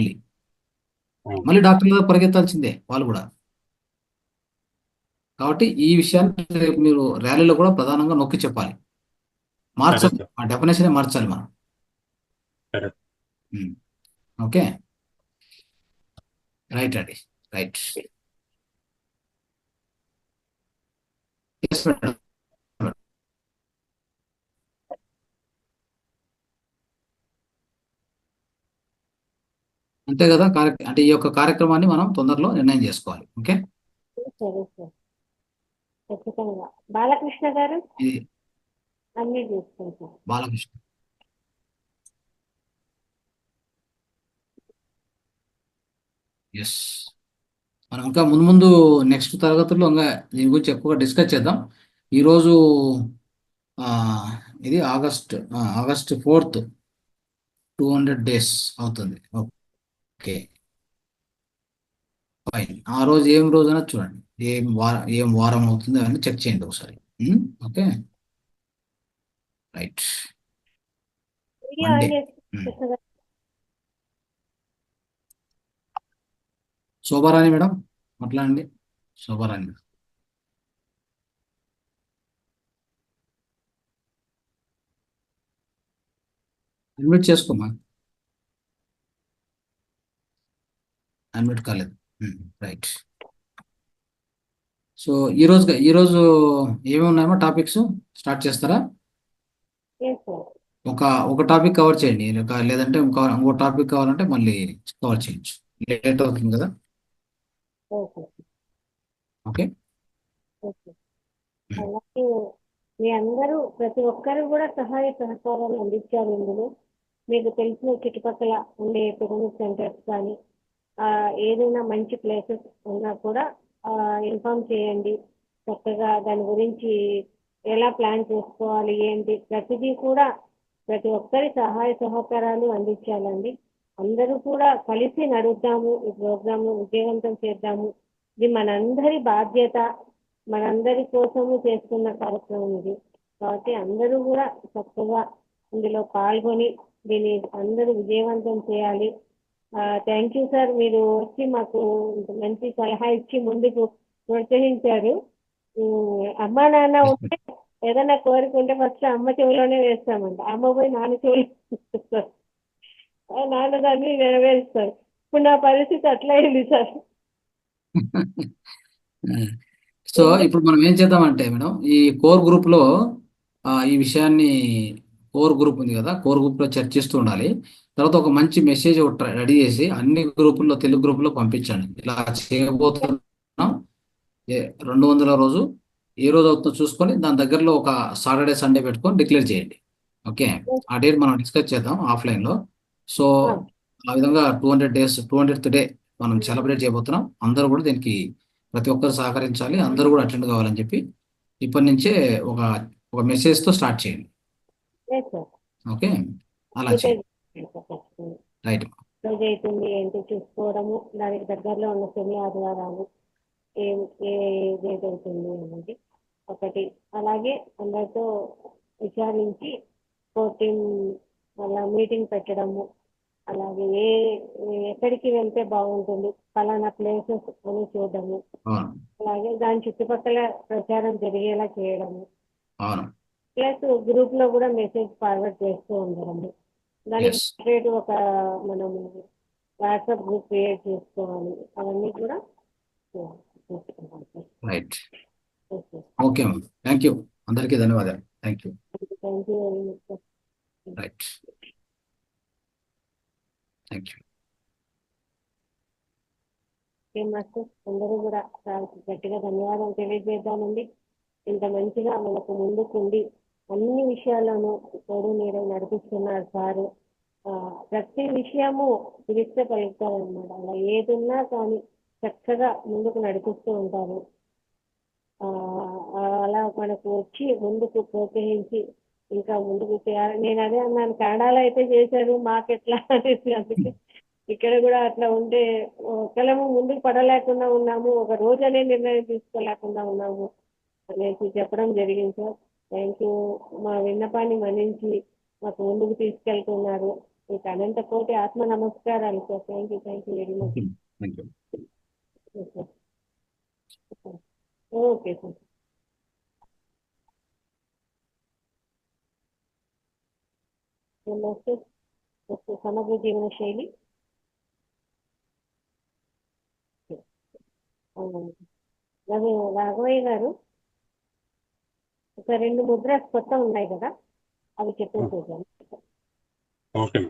మళ్ళీ డాక్టర్ల పరిగెత్తాల్సిందే వాళ్ళు కూడా. కాబట్టి ఈ విషయాన్ని మీరు ర్యాలీలో కూడా ప్రధానంగా నొక్కి చెప్పాలి, మార్చాలి, ఆ డెఫినేషన్ మార్చాలి మనం. ఓకే, రైట్ అండి, రైట్. అంతే కదా, అంటే ఈ యొక్క కార్యక్రమాన్ని మనం తొందరలో నిర్ణయం చేసుకోవాలి. ఓకే, సరే సార్, ఖచ్చితంగా. బాలకృష్ణ గారు ఇది అన్ని చూసుకుంటాం. బాలకృష్ణ. ఎస్, మనం ఇంకా ముందు నెక్స్ట్ తరగతుల్లో ఇంకా దీని గురించి ఎక్కువగా డిస్కస్ చేద్దాం. ఈరోజు ఇది ఆగస్ట్ 4th 200 days అవుతుంది. Okay, fine. ఆ రోజు ఏం రోజు అయినా చూడండి, ఏం వారం అవుతుంది అని చెక్ చేయండి ఒకసారి. Okay, right. Monday. Shobharani madam మాట్లాడండి. శోభారాణి అడ్మిట్ చేసుకోమా, అడ్మిట్ కాలేదు. రైట్. సో ఈరోజు ఏమేమి ఉన్నాయో టాపిక్స్ స్టార్ట్ చేస్తారా? ఒక టాపిక్ కవర్ చేయండి, లేదంటే ఇంకో టాపిక్ కావాలంటే మళ్ళీ కవర్ చేయొచ్చు, లేట్ అవుతుంది కదా. ఓకే, అలాగే మీ అందరూ ప్రతి ఒక్కరు కూడా సహాయ సహకారాలు అందించారు. ఇందులో మీకు తెలిసిన చుట్టుపక్కల ఉండే పిరమిడ్ సెంటర్స్ కానీ ఏదైనా మంచి ప్లేసెస్ ఉన్నా కూడా ఇన్ఫార్మ్ చేయండి. చక్కగా దాని గురించి ఎలా ప్లాన్ చేసుకోవాలి ఏంటి ప్రతిదీ కూడా ప్రతి ఒక్కరి సహాయ సహకారాలు అందించాలండి. అందరూ కూడా కలిసి నడుద్దాము, ఈ ప్రోగ్రామ్ విజయవంతం చేద్దాము. ఇది మనందరి బాధ్యత, మనందరి కోసము చేస్తున్న కార్యక్రమం ఇది. కాబట్టి అందరూ కూడా చక్కగా ఇందులో పాల్గొని దీన్ని అందరూ విజయవంతం చేయాలి. థ్యాంక్ యూ సార్, మీరు వచ్చి మాకు మంచి సలహా ఇచ్చి ముందుకు ప్రోత్సహించారు. అమ్మా నాన్న ఉంటే ఏదైనా కోరుకుంటే ఫస్ట్ అమ్మ చెవిలోనే వేస్తామంట, అమ్మ పోయి నాన్న చెవిలో వేస్తారు, నాన్న దాన్ని నెరవేరుస్తారు. ఇప్పుడు నా పరిస్థితి అట్లా అయింది సార్. సో ఇప్పుడు మనం ఏం చేద్దామంటే మేడం, ఈ కోర్ గ్రూప్ లో ఈ విషయాన్ని కోర్ గ్రూప్ ఉంది కదా, కోర్ గ్రూప్లో చర్చిస్తూ ఉండాలి. తర్వాత ఒక మంచి మెసేజ్ రెడీ చేసి అన్ని గ్రూపుల్లో, తెలుగు గ్రూపుల్లో పంపించండి. ఇలా చేయబోతున్నాం, 200వ రోజు ఏ రోజు అవుతుందో చూసుకొని దాని దగ్గరలో ఒక సాటర్డే సండే పెట్టుకొని డిక్లేర్ చేయండి. ఓకే, ఆ డేట్ మనం డిస్కస్ చేద్దాం ఆఫ్లైన్లో. సో ఆ విధంగా 200 డేస్, 200th డే మనం సెలబ్రేట్ చేయబోతున్నాం. అందరూ కూడా దీనికి ప్రతి ఒక్కరు సహకరించాలి, అందరూ కూడా అటెండ్ కావాలని చెప్పి ఇప్పటి నుంచే ఒక ఒక మెసేజ్తో స్టార్ట్ చేయండి. ఓకే, అలా చేయండి. రైట్. రోజు అవుతుంది ఏంటి చూసుకోవడము, దానికి దగ్గరలో ఉన్న శని ఆదివారాలు ఏదవుతుంది అనేది ఒకటి. అలాగే అందరితో విచారించి 14 అలా మీటింగ్ పెట్టడము, అలాగే ఎక్కడికి వెళ్తే బాగుంటుంది, ఫలానా ప్లేసెస్ అని చూడడము, అలాగే దాని చుట్టుపక్కల ప్రచారం జరిగేలా చేయడము, ప్లస్ గ్రూప్ లో కూడా మెసేజ్ ఫార్వర్డ్ చేస్తూ ఉండడము. దానికి సపరేట్ ఒక మనం వాట్సాప్ గ్రూప్ క్రియేట్ చేసుకోవాలి. అవన్నీ కూడా right. Okay ma'am, thank you. అందరికీ ధన్యవాదాలు. Thank you. Thank you very much. Right, thank you. Master అందరూ కూడా చాలా గట్టిగా ధన్యవాదాలు తెలియజేద్దామండి. ఇంత మంచిగా మనకు ముందుకుండి అన్ని విషయాల్లోనూ తోడు నీడై నడిపిస్తున్నారు సారు. ప్రతి విషయము పిలిస్తే పలుకుతారు అన్నమాట. అలా ఏదున్నా కానీ చక్కగా ముందుకు నడిపిస్తూ ఉంటారు. అలా మనకు వచ్చి ముందుకు ప్రోత్సహించి ఇంకా ముందుకు చేయాలి. నేను అదే అన్నాను, కన్నడలో అయితే చేశారు, మాకెట్లా అనేసి. అందుకే ఇక్కడ కూడా అట్లా ఉంటే ఒకళ్ళము ముందుకు పడలేకుండా ఉన్నాము, ఒక రోజు అనే నిర్ణయం తీసుకోలేకుండా ఉన్నాము అనేసి చెప్పడం జరిగింది సార్. Thank you. మా విన్నపాన్ని మన్నించి మాకు ముందుకు తీసుకెళ్తున్నారు. మీకు అనంత కోటి ఆత్మ నమస్కారాలు sir. Thank you very much. Okay sir. సమగ్ర జీవన శైలి రాఘవయ్య గారు, ఒక 2 ముద్రాస్ కొత్త ఉన్నాయి కదా, అవి చెప్పేసి. ఓకే,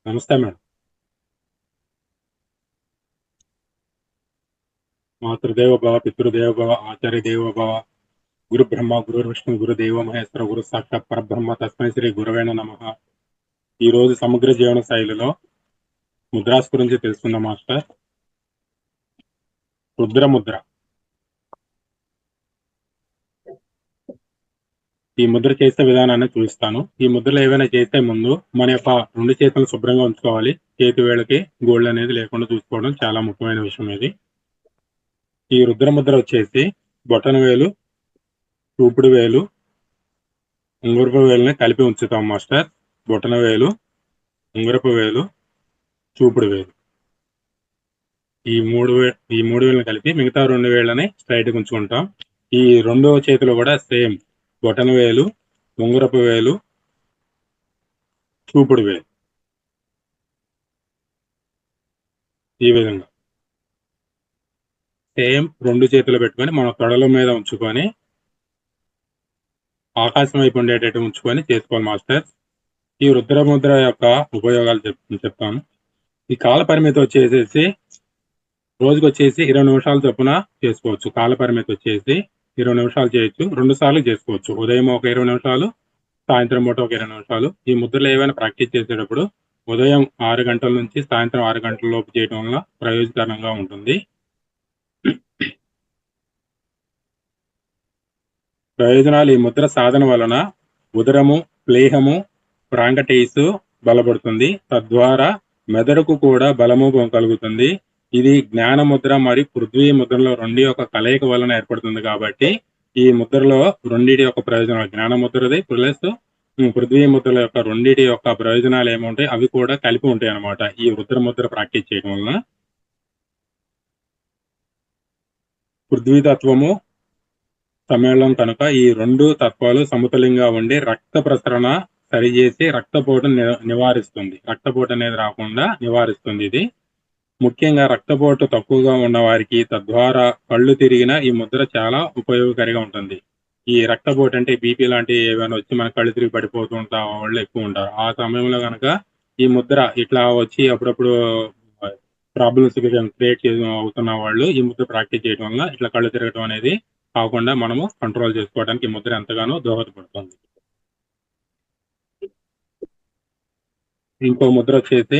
నమస్తే మేడం. మాతృదేవ భవ, పితృదేవ భవ, ఆచార్య దేవ భవ, గురు బ్రహ్మ గురు విష్ణు గురు దేవ మహేశ్వర గురు సాక్షాత్ పరబ్రహ్మ తస్మై శ్రీ గురవేణ నమః. ఈ రోజు సమగ్ర జీవన శైలిలో ముద్రాస్ గురించి తెలుసుకుందాం మాస్టర్. రుద్రముద్ర. ఈ ముద్ర చేసే విధానాన్ని చూపిస్తాను. ఈ ముద్రలు ఏవైనా చేసే ముందు మన యొక్క 2 చేతులను శుభ్రంగా ఉంచుకోవాలి. చేతి వేళకి గోల్డ్ అనేది లేకుండా చూసుకోవడం చాలా ముఖ్యమైన విషయం ఇది. ఈ రుద్రముద్ర వచ్చేసి బొటన వేలు, చూపుడు వేలు, ఉంగరపు వేలుని కలిపి ఉంచుతాం మాస్టర్. బొటన వేలు, ఉంగరపు వేలు, చూపుడు వేలు, ఈ మూడు వేలను కలిపి మిగతా 2 వేళ్ళని స్ట్రైట్గా ఉంచుకుంటాం. ఈ 2వ చేతిలో కూడా సేమ్ బొటన వేలు, ఉంగరపు వేలు, చూపుడు వేలు, ఈ విధంగా సేమ్ 2 చేతులు పెట్టుకొని మన తొడల మీద ఉంచుకొని ఆకాశం వైపు ఉండేటట్టు ఉంచుకొని చేసుకోవాలి మాస్టర్. ఈ రుద్రముద్ర యొక్క ఉపయోగాలు చెప్తాను. ఈ కాల పరిమితి వచ్చేసేసి రోజుకి వచ్చేసి 20 నిమిషాలు చొప్పున చేసుకోవచ్చు. కాల పరిమితి వచ్చేసి 20 నిమిషాలు చేయొచ్చు. 2 సార్లు చేసుకోవచ్చు. ఉదయం ఒక 20 నిమిషాలు, సాయంత్రం పూట ఒక 20 నిమిషాలు. ఈ ముద్రలు ఏవైనా ప్రాక్టీస్ చేసేటప్పుడు ఉదయం 6 గంటల నుంచి సాయంత్రం 6 గంటల లోపు చేయడం వల్ల ప్రయోజనకరంగా ఉంటుంది. ప్రయోజనాలు: ఈ ముద్ర సాధన వలన ఉదరము, ప్లేహము, బ్రాంకటైస్ బలపడుతుంది. తద్వారా మెదడుకు కూడా బలము కలుగుతుంది. ఇది జ్ఞాన ముద్ర మరియు పృథ్వీ ముద్రలో 2 యొక్క కలయిక వలన ఏర్పడుతుంది. కాబట్టి ఈ ముద్రలో 2 యొక్క ప్రయోజనాలు, జ్ఞాన ముద్రది ప్లస్ పృథ్వీ ముద్రల యొక్క 2 యొక్క ప్రయోజనాలు ఏముంటాయి అవి కూడా కలిపి ఉంటాయి అన్నమాట. ఈ రుద్ర ముద్ర ప్రాక్టీస్ చేయడం వలన పృథ్వీ తత్వము సమ్మేళనం కనుక ఈ 2 తత్వాలు సమతుల్యంగా ఉండి రక్త ప్రసరణ సరిచేసి రక్తపోటు నివారిస్తుంది. రక్తపోటు అనేది రాకుండా నివారిస్తుంది. ఇది ముఖ్యంగా రక్తపోటు తక్కువగా ఉన్న వారికి, తద్వారా కళ్ళు తిరిగిన ఈ ముద్ర చాలా ఉపయోగకారిగా ఉంటుంది. ఈ రక్తపోటు అంటే బీపీ లాంటి ఏమైనా వచ్చి మన కళ్ళు తిరిగి పడిపోతూ ఉంటా వాళ్ళు ఎక్కువ ఉంటారు. ఆ సమయంలో కనుక ఈ ముద్ర ఇట్లా వచ్చి అప్పుడప్పుడు ప్రాబ్లమ్స్ క్రియేట్ అవుతున్న వాళ్ళు ఈ ముద్ర ప్రాక్టీస్ చేయడం వల్ల ఇట్లా కళ్ళు తిరగడం అనేది కాకుండా మనము కంట్రోల్ చేసుకోవడానికి ఈ ముద్ర ఎంతగానో దోహదపడుతుంది. ఇంకో ముద్ర వచ్చేసి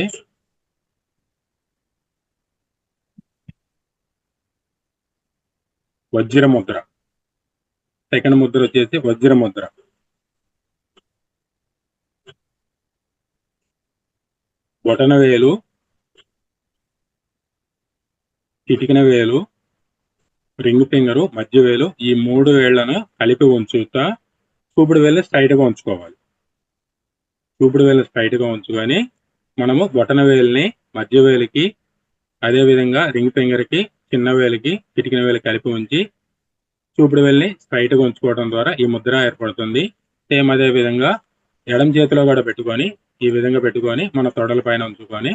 వజ్ర ముద్ర. సెకండ్ ముద్ర వచ్చేసి వజ్ర ముద్ర. బొటన వేలు, చిటికిన వేలు, రింగ్ ఫింగరు, మధ్య వేలు ఈ 3 వేళ్లను కలిపి ఉంచుతా చూపుడు వేలు స్ట్రైట్ గా ఉంచుకోవాలి. చూపుడు వేలు స్ట్రైట్ గా ఉంచుకొని మనము బొటన వేలుని మధ్య వేలికి, అదే విధంగా రింగ్ ఫింగర్ కి, చిన్న వేలికి, చిటికిన వేలు కలిపి ఉంచి చూపుడు వేలుని స్ట్రైట్ గా ఉంచుకోవడం ద్వారా ఈ ముద్ర ఏర్పడుతుంది. సేమ్ అదే విధంగా ఎడమ చేతిలో కూడా పెట్టుకొని ఈ విధంగా పెట్టుకొని మన తొడల పైన ఉంచుకొని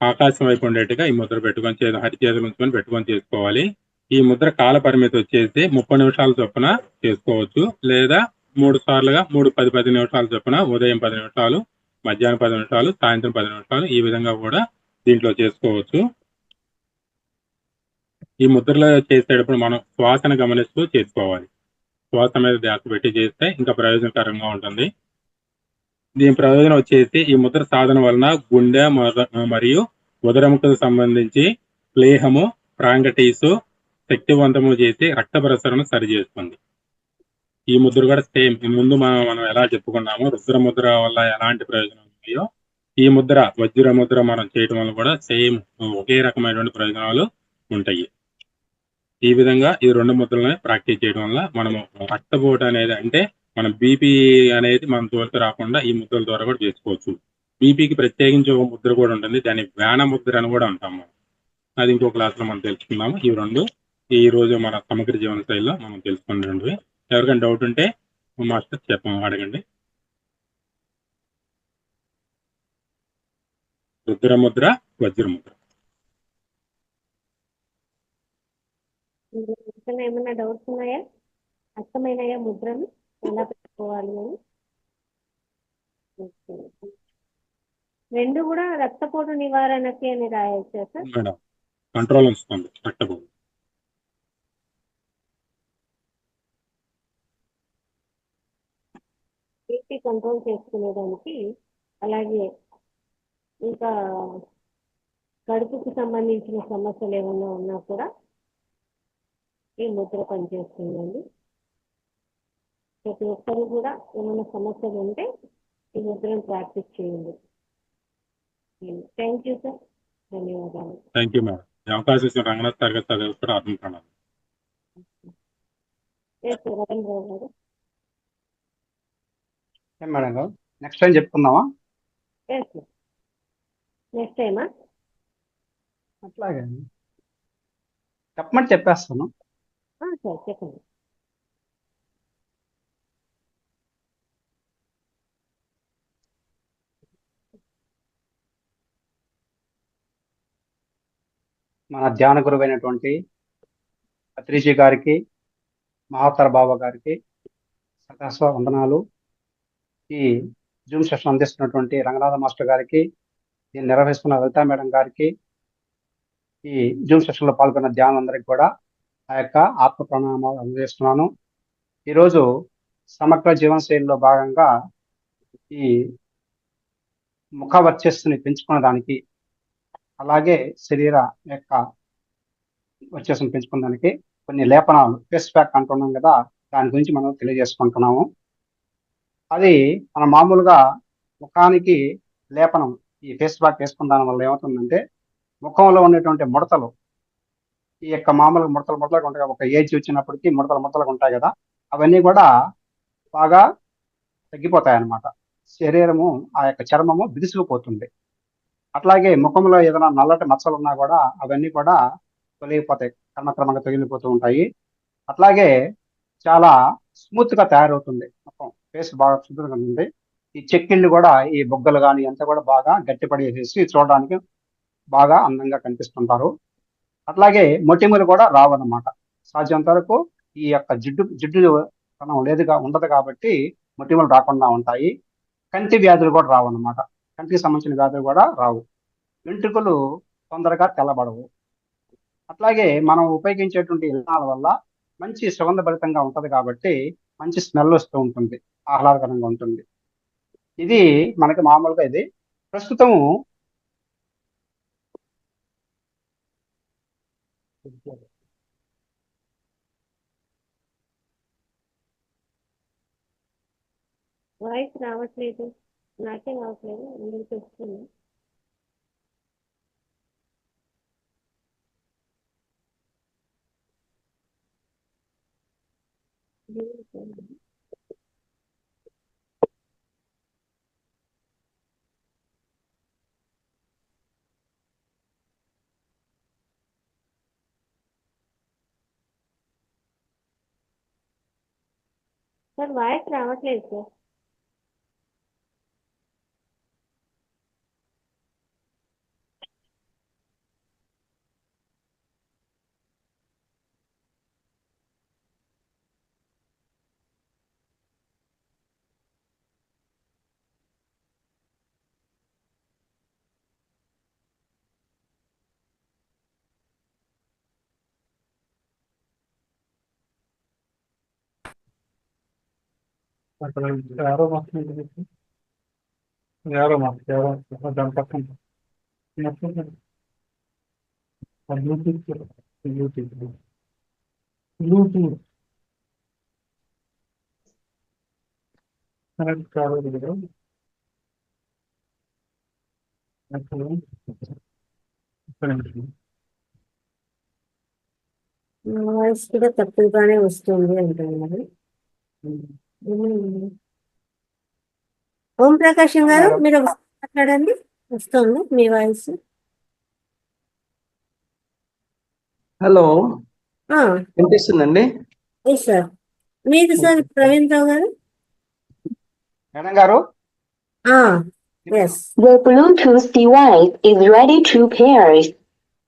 ఆకాశం వైపు ఉండేట్టుగా ఈ ముద్ర పెట్టుకొని హరి చేతులు ఉంచుకొని పెట్టుకొని చేసుకోవాలి. ఈ ముద్ర కాల పరిమితి వచ్చేసి 30 నిమిషాల చొప్పున చేసుకోవచ్చు, లేదా 3 సార్లుగా 10 నిమిషాల చొప్పున ఉదయం 10 నిమిషాలు, మధ్యాహ్నం 10 నిమిషాలు, సాయంత్రం 10 నిమిషాలు ఈ విధంగా కూడా దీంట్లో చేసుకోవచ్చు. ఈ ముద్రలో చేసేటప్పుడు మనం శ్వాసను గమనిస్తూ చేసుకోవాలి. శ్వాస మీద ధ్యాస పెట్టి చేస్తే ఇంకా ప్రయోజనకరంగా ఉంటుంది. దీని ప్రయోజనం వచ్చేసి ఈ ముద్ర సాధన వలన గుండె మరియు ఉదరముకు సంబంధించి ప్లేహము, ప్రాంగటీసు శక్తివంతము చేసి రక్త ప్రసరణ సరిచేస్తుంది. ఈ ముద్ర కూడా సేమ్ ముందు మనం ఎలా చెప్పుకున్నామో రుద్ర ముద్ర వల్ల ఎలాంటి ప్రయోజనాలు ఉన్నాయో ఈ ముద్ర వజ్ర ముద్ర మనం చేయడం వల్ల కూడా సేమ్ ఒకే రకమైనటువంటి ప్రయోజనాలు ఉంటాయి. ఈ విధంగా ఈ 2 ముద్రలని ప్రాక్టీస్ చేయడం వల్ల మనము రక్తపోటు అనేది అంటే మన బీపీ అనేది మన తోలికి రాకుండా ఈ ముద్రల ద్వారా కూడా చేసుకోవచ్చు. బీపీకి ప్రత్యేకించి ఒక ముద్ర కూడా ఉంటుంది, దాన్ని వ్యాన ముద్ర అని కూడా అంటాం మనం. అది ఇంకో క్లాస్ లో మనం తెలుసుకుందాము. ఈ 2 ఈ రోజు మన సమగ్ర జీవన శైలిలో మనం తెలుసుకున్నవి. ఎవరికైనా డౌట్ ఉంటే మాస్టర్ అడగండి. రుద్ర ముద్ర, వజ్ర ముద్ర. ఏమైనా డౌట్స్ ఉన్నాయా? అర్థమైనాయా ముద్రను ఎలా పెట్టుకోవాలి అని? 2 కూడా రక్తపోటు నివారణకి అని రాయొచ్చా సార్? మేడం కంట్రోల్ వస్తుంది రక్తపోటు. బీపీ కంట్రోల్ చేసుకునేదానికి, అలాగే ఇంకా కడుపుకు సంబంధించిన సమస్యలు ఏమన్నా ఉన్నా కూడా ఈ ముద్ర పనిచేస్తుందండి. ప్రతి ఒక్కరు కూడా ఏమైనా సమస్యలు ఉంటే ఈ ముద్రను ప్రాక్టీస్ చేయండి. థ్యాంక్ యూ సార్, ధన్యవాదాలు. Thank you madam. ఈ అవకాశం ఇచ్చిన రంగనాథ్ తరగతి చదివి కూడా ఆత్మ ప్రణాళిక. రవీంద్రరావు గారు. మేడం గారు నెక్స్ట్ టైం చెప్పుకుందామా? నెక్స్ట్ టైమా? అట్లాగే చెప్పమంటే చెప్పేస్తాను. సార్ చెప్పండి. మన ధ్యాన గురువైనటువంటి పత్రిజీ గారికి, మహాత్తర బాబా గారికి సదాస్వ వందనాలు. ఈ జూమ్ సెషన్ అందిస్తున్నటువంటి రంగనాథ మాస్టర్ గారికి, దీన్ని నిర్వహిస్తున్న లలితా మేడం గారికి, ఈ జూమ్ సెషన్ లో పాల్గొన్న ధ్యానులందరికీ కూడా ఆ యొక్క ఆత్మ ప్రణామాలు అందజేస్తున్నాను. ఈరోజు సమగ్ర జీవన శైలిలో భాగంగా ఈ ముఖ వర్చస్సుని పెంచుకునే దానికి, అలాగే శరీర యొక్క వర్చస్సుని పెంచుకునే దానికి కొన్ని లేపనాలు, ఫేస్ ప్యాక్ అంటున్నాం కదా, దాని గురించి మనం తెలియజేసుకుంటున్నాము. అది మన మామూలుగా ముఖానికి లేపనం ఈ ఫేస్ ప్యాక్ వేసుకున్న దాని వల్ల ఏమవుతుందంటే ముఖంలో ఉన్నటువంటి ముడతలు, ఈ యొక్క మామూలుగా ముడతలుగా ఉంటాయి, ఒక ఏజ్ వచ్చినప్పటికీ ముడతలుగా ఉంటాయి కదా, అవన్నీ కూడా బాగా తగ్గిపోతాయి అన్నమాట. శరీరము ఆ యొక్క చర్మము బిగుసుకుపోతుంది. అట్లాగే ముఖంలో ఏదైనా నల్లటి మచ్చలు ఉన్నా కూడా అవన్నీ కూడా తొలగిపోతాయి, క్రమక్రమంగా తొలగిపోతూ ఉంటాయి. అట్లాగే చాలా స్మూత్ గా తయారవుతుంది మొత్తం, ఫేస్ బాగా శుభ్రంగా ఉంది. ఈ చెక్కిళ్ళు కూడా ఈ బొగ్గలు కానీ అంతా కూడా బాగా గట్టిపడేసేసి చూడడానికి బాగా అందంగా కనిపిస్తుంటారు. అట్లాగే మొటిమలు కూడా రావన్నమాట. సాధ్యంత వరకు ఈ యొక్క జిడ్డు కణం ఉండదు కాబట్టి మొటిమలు రాకుండా ఉంటాయి. కంటి వ్యాధులు కూడా రావు అన్నమాట. కంటికి సంబంధించిన వ్యాధులు కూడా రావు. వెంట్రుకలు తొందరగా తెల్లబడవు. అట్లాగే మనం ఉపయోగించేటువంటి విధానాల వల్ల మంచి సుగంధభరితంగా ఉంటది కాబట్టి మంచి స్మెల్ వస్తూ ఉంటుంది, ఆహ్లాదకరంగా ఉంటుంది. ఇది మనకి మామూలుగా ఇది ప్రస్తుతం వాయిస్ రావట్లేదు, నాకే రావట్లేదు, అందరికి వస్తుంది. సార్ వాయిస్ రావట్లేదు సార్. దాని పక్కన వాయిస్ కూడా తక్కువగానే వస్తుంది అంటున్నారు. ఓం ప్రకాశం గారు, మీరు ఒకసారి మాట్లాడండి. వస్తుంది మీ వాయిస్. హలో, వినిపిస్తుందండి? Yes sir. మీకు సార్ ప్రవీణ్ రావు గారు. మేడం గారు yes The Bluetooth device is ready to pair.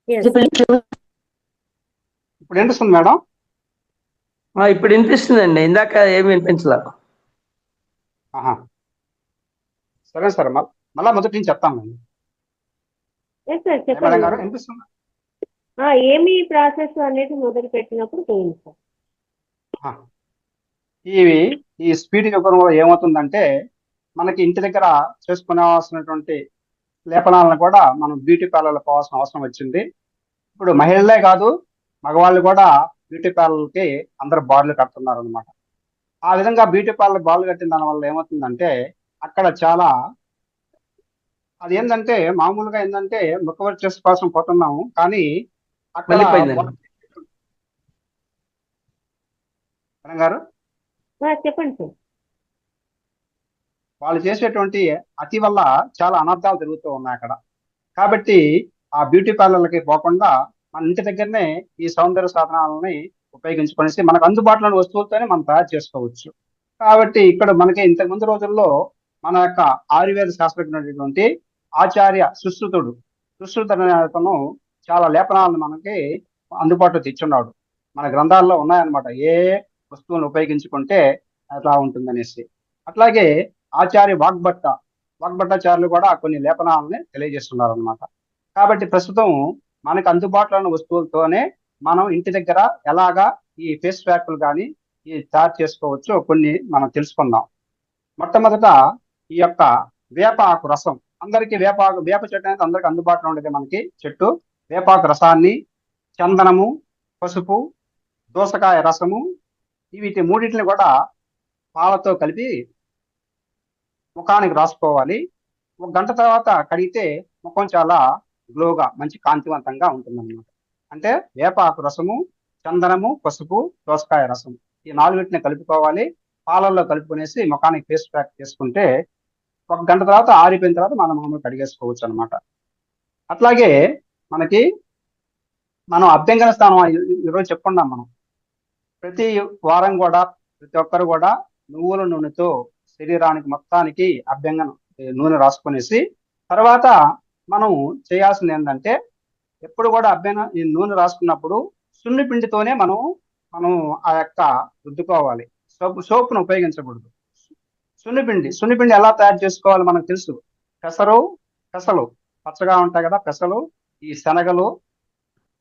Yes The Bluetooth ఇప్పుడు వినిపిస్తుంది మేడం? ఇప్పుడు వినిపిస్తుందండి, ఇందాక ఏమి వినిపించలే. ఆహా, సరే సరే, మళ్ళా మొదటి నుంచి చెప్తాను మేడం. ఎస్ సార్, మేడం చెప్పండి. గారు వినిపిస్తుందా? ఏమి ప్రాసెస్ అనేది మొదలు పెట్టినప్పుడు పోయింది సార్. ఈ స్పీడ్ యుగంలో ఏమవుతుందంటే మనకి ఇంటి దగ్గర చేసుకునేవలసినటువంటి లేపనాలను కూడా మనం బ్యూటీ పార్లర్లో పోవాల్సిన అవసరం వచ్చింది. ఇప్పుడు మహిళలే కాదు, మగవాళ్ళు కూడా బ్యూటీ పార్లర్కి అందరూ బార్లు కడుతున్నారు అనమాట. ఆ విధంగా బ్యూటీ పార్లర్ బార్లు కట్టిన దాని వల్ల ఏమవుతుందంటే అక్కడ చాలా అది ఏంటంటే మామూలుగా ఏంటంటే ముఖవర్చ కోసం పోతున్నాము, కానీ అక్కడ వెళ్ళిపోయిందండి. మేడం గారు చెప్పండి సార్. వాళ్ళు చేసేటువంటి అతి వల్ల చాలా అనర్థాలు జరుగుతూ ఉన్నాయి అక్కడ. కాబట్టి ఆ బ్యూటీ పార్లర్లకి పోకుండా మన ఇంటి దగ్గరనే ఈ సౌందర్య సాధనాలని ఉపయోగించుకొనేసి మనకు అందుబాటులోని వస్తువులతోనే మనం తయారు చేసుకోవచ్చు. కాబట్టి ఇక్కడ మనకి ఇంతకు ముందు రోజుల్లో మన యొక్క ఆయుర్వేద శాస్త్రజ్ఞుడైనటువంటి ఆచార్య సుశ్రుతుడు అనే అతను చాలా లేపనాలను మనకి అందుబాటులో తెచ్చున్నాడు. మన గ్రంథాల్లో ఉన్నాయన్నమాట, ఏ వస్తువులను ఉపయోగించుకుంటే అట్లా ఉంటుందనేసి. అట్లాగే ఆచార్య వాగ్భట్టాచార్యులు కూడా కొన్ని లేపనాలని తెలియజేస్తున్నారు అనమాట. కాబట్టి ప్రస్తుతం మనకు అందుబాటులో ఉన్న వస్తువులతోనే మనం ఇంటి దగ్గర ఎలాగా ఈ ఫేస్ ప్యాక్లు కానీ ఈ తయారు చేసుకోవచ్చు కొన్ని మనం తెలుసుకుందాం. మొట్టమొదట ఈ యొక్క వేపాకు రసం. అందరికీ వేప చెట్టు అనేది అందరికి అందుబాటులో ఉండేది మనకి చెట్టు. వేపాకు రసాన్ని, చందనము, పసుపు, దోసకాయ రసము, వీటి మూడింటిని కూడా పాలతో కలిపి ముఖానికి రాసుకోవాలి. 1 గంట తర్వాత కడిగితే ముఖం చాలా గ్లోగా మంచి కాంతివంతంగా ఉంటుందన్నమాట. అంటే వేపాకు రసము, చందనము, పసుపు, దోసకాయ రసం ఈ 4 కలుపుకోవాలి. పాలల్లో కలుపుకునేసి ముఖానికి ఫేస్ ప్యాక్ చేసుకుంటే 1 గంట తర్వాత ఆరిపోయిన తర్వాత మనం మామూలు కడిగేసుకోవచ్చు అనమాట. అట్లాగే మనం అభ్యంగన స్నానం ఈరోజు చెప్పుకున్నాం. మనం ప్రతి వారం కూడా ప్రతి ఒక్కరు కూడా నువ్వుల నూనెతో శరీరానికి మొత్తానికి అభ్యంగన నూనె రాసుకునేసి తర్వాత మనం చేయాల్సింది ఏంటంటే ఎప్పుడు కూడా ఈ నూనె రాసుకున్నప్పుడు సున్ని పిండితోనే మనం ఆ యొక్క రుద్దుకోవాలి. సోపును ఉపయోగించకూడదు. సున్నిపిండి ఎలా తయారు చేసుకోవాలో మనకు తెలుసు. పెసలు పచ్చగా ఉంటాయి కదా పెసలు, ఈ శనగలు,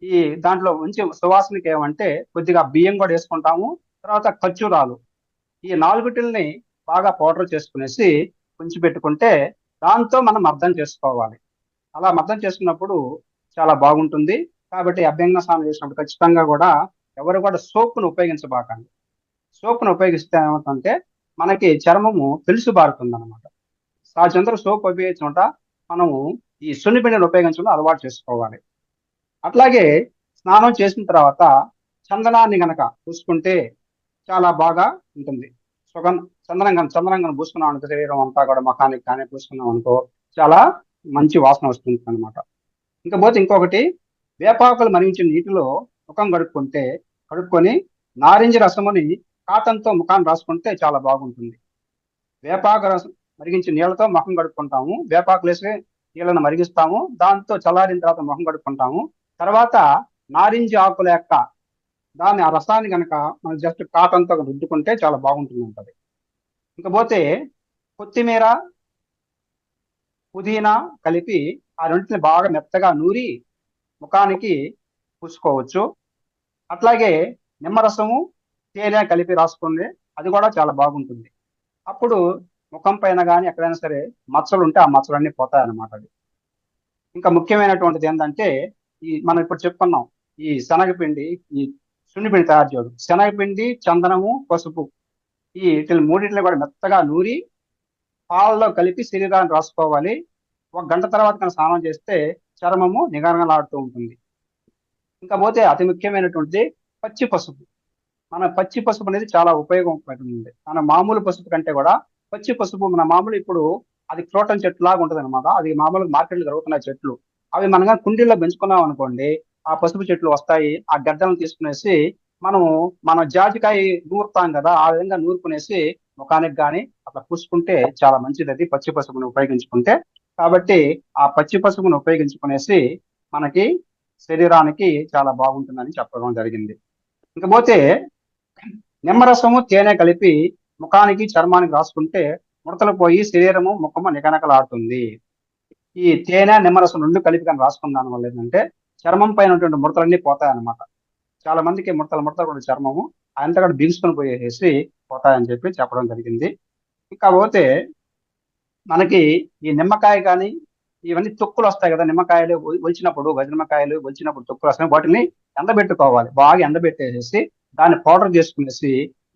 ఈ దాంట్లో ఉంచి సువాసనకి ఏమంటే కొద్దిగా బియ్యం కూడా వేసుకుంటాము. తర్వాత ఖర్జూరాలు, ఈ 4 బాగా పౌడర్ చేసుకునేసి ఉంచి పెట్టుకుంటే దాంతో మనం అర్థం చేసుకోవాలి. అలా అర్థం చేసుకున్నప్పుడు చాలా బాగుంటుంది. కాబట్టి అభ్యంగన స్నానం చేసినప్పుడు ఖచ్చితంగా కూడా ఎవరు కూడా సోపును ఉపయోగించబాకండి. సోపును ఉపయోగిస్తే ఏమవుతుందంటే మనకి చర్మము పెలుసు బారుతుంది అనమాట. సహజంగా సోప్ ఉపయోగించకుండా మనము ఈ సున్నిపిండిని ఉపయోగించడం అలవాటు చేసుకోవాలి. అట్లాగే స్నానం చేసిన తర్వాత చందనాన్ని గనక పూసుకుంటే చాలా బాగా ఉంటుంది. చందనం పూసుకున్నాం అనుకో, శరీరం అంతా కూడా ముఖానికి కానీ పూసుకున్నాం అనుకో చాలా మంచి వాసన వస్తుంది అనమాట. ఇంకొకటి వేపాకులు మరిగించిన నీటిలో ముఖం కడుక్కొని నారింజ రసముని కాటన్తో ముఖాన్ని రాసుకుంటే చాలా బాగుంటుంది. వేపాకు రసం మరిగించిన నీళ్ళతో ముఖం కడుక్కుంటాము. వేపాకులు వేసి నీళ్ళను మరిగిస్తాము, దాంతో చల్లారిన తర్వాత ముఖం కడుక్కుంటాము. తర్వాత నారింజ ఆకుల యొక్క ఆ రసాన్ని కనుక మనం జస్ట్ కాటన్తో రుద్దుకుంటే చాలా బాగుంటుంది ఉంటుంది. ఇంకపోతే కొత్తిమీర, పుదీనా కలిపి ఆ రెండింటిని బాగా మెత్తగా నూరి ముఖానికి పూసుకోవచ్చు. అట్లాగే నిమ్మరసము, తేనె కలిపి రాసుకుంటే అది కూడా చాలా బాగుంటుంది. అప్పుడు ముఖం పైన కానీ ఎక్కడైనా సరే మచ్చలు ఉంటే ఆ మచ్చలన్నీ పోతాయన్నమాట. అది ఇంకా ముఖ్యమైనటువంటిది ఏంటంటే మనం ఇప్పుడు చెప్పుకున్నాం, ఈ శనగపిండి, ఈ సున్నిపిండి తయారు చేయడం. శనగపిండి, చందనము, పసుపు, ఈ మూడింటిని కూడా మెత్తగా నూరి పాలలో కలిపి శరీరాన్ని రాసుకోవాలి. 1 గంట తర్వాత కనుక స్నానం చేస్తే చర్మము నిగనగలాడుతూ ఉంటుంది. ఇంకా పోతే అతి ముఖ్యమైనటువంటిది పచ్చి పసుపు. మన పచ్చి పసుపు అనేది చాలా ఉపయోగపడుతుంది. మన మామూలు పసుపు కంటే కూడా పచ్చి పసుపు, మన మామూలు ఇప్పుడు అది క్రోటన్ చెట్టు లాగా ఉంటుంది అనమాట. అది మామూలుగా మార్కెట్లో దొరుకుతున్నాయి చెట్లు. అవి మనం కుండీల్లో పెంచుకున్నాం అనుకోండి, ఆ పసుపు చెట్లు వస్తాయి. ఆ గడ్డలను తీసుకునేసి మన జాజికాయ నూరుతాం కదా, ఆ విధంగా నూరుకునేసి ముఖానికి కానీ అట్లా పూసుకుంటే చాలా మంచిది అది పచ్చి పసుపును ఉపయోగించుకుంటే. కాబట్టి ఆ పచ్చి పసుపును ఉపయోగించుకునేసి మనకి శరీరానికి చాలా బాగుంటుందని చెప్పడం జరిగింది. ఇంకపోతే నిమ్మరసము, తేనె కలిపి ముఖానికి, చర్మానికి రాసుకుంటే ముడతలు పోయి శరీరము, ముఖము నిగనకలాడుతుంది. ఈ తేనె, నిమ్మరసం 2 కలిపి కానీ రాసుకున్న దాని వల్ల ఏంటంటే చర్మం పైన ఉన్నటువంటి ముడతలన్నీ పోతాయన్నమాట. చాలా మందికి ముడతలు కూడా చర్మము అంతా కూడా బిగుసుకొని పోయేసి పోతాయని చెప్పి చెప్పడం జరిగింది. ఇంకా పోతే మనకి ఈ నిమ్మకాయ కానీ ఇవన్నీ తొక్కులు వస్తాయి కదా, నిమ్మకాయలు ఒలిచినప్పుడు, గజనిమ్మకాయలు ఒలిచినప్పుడు తొక్కులు వస్తాయి. వాటిని ఎండబెట్టుకోవాలి. బాగా ఎండబెట్టేసి దాన్ని పౌడర్ చేసుకునేసి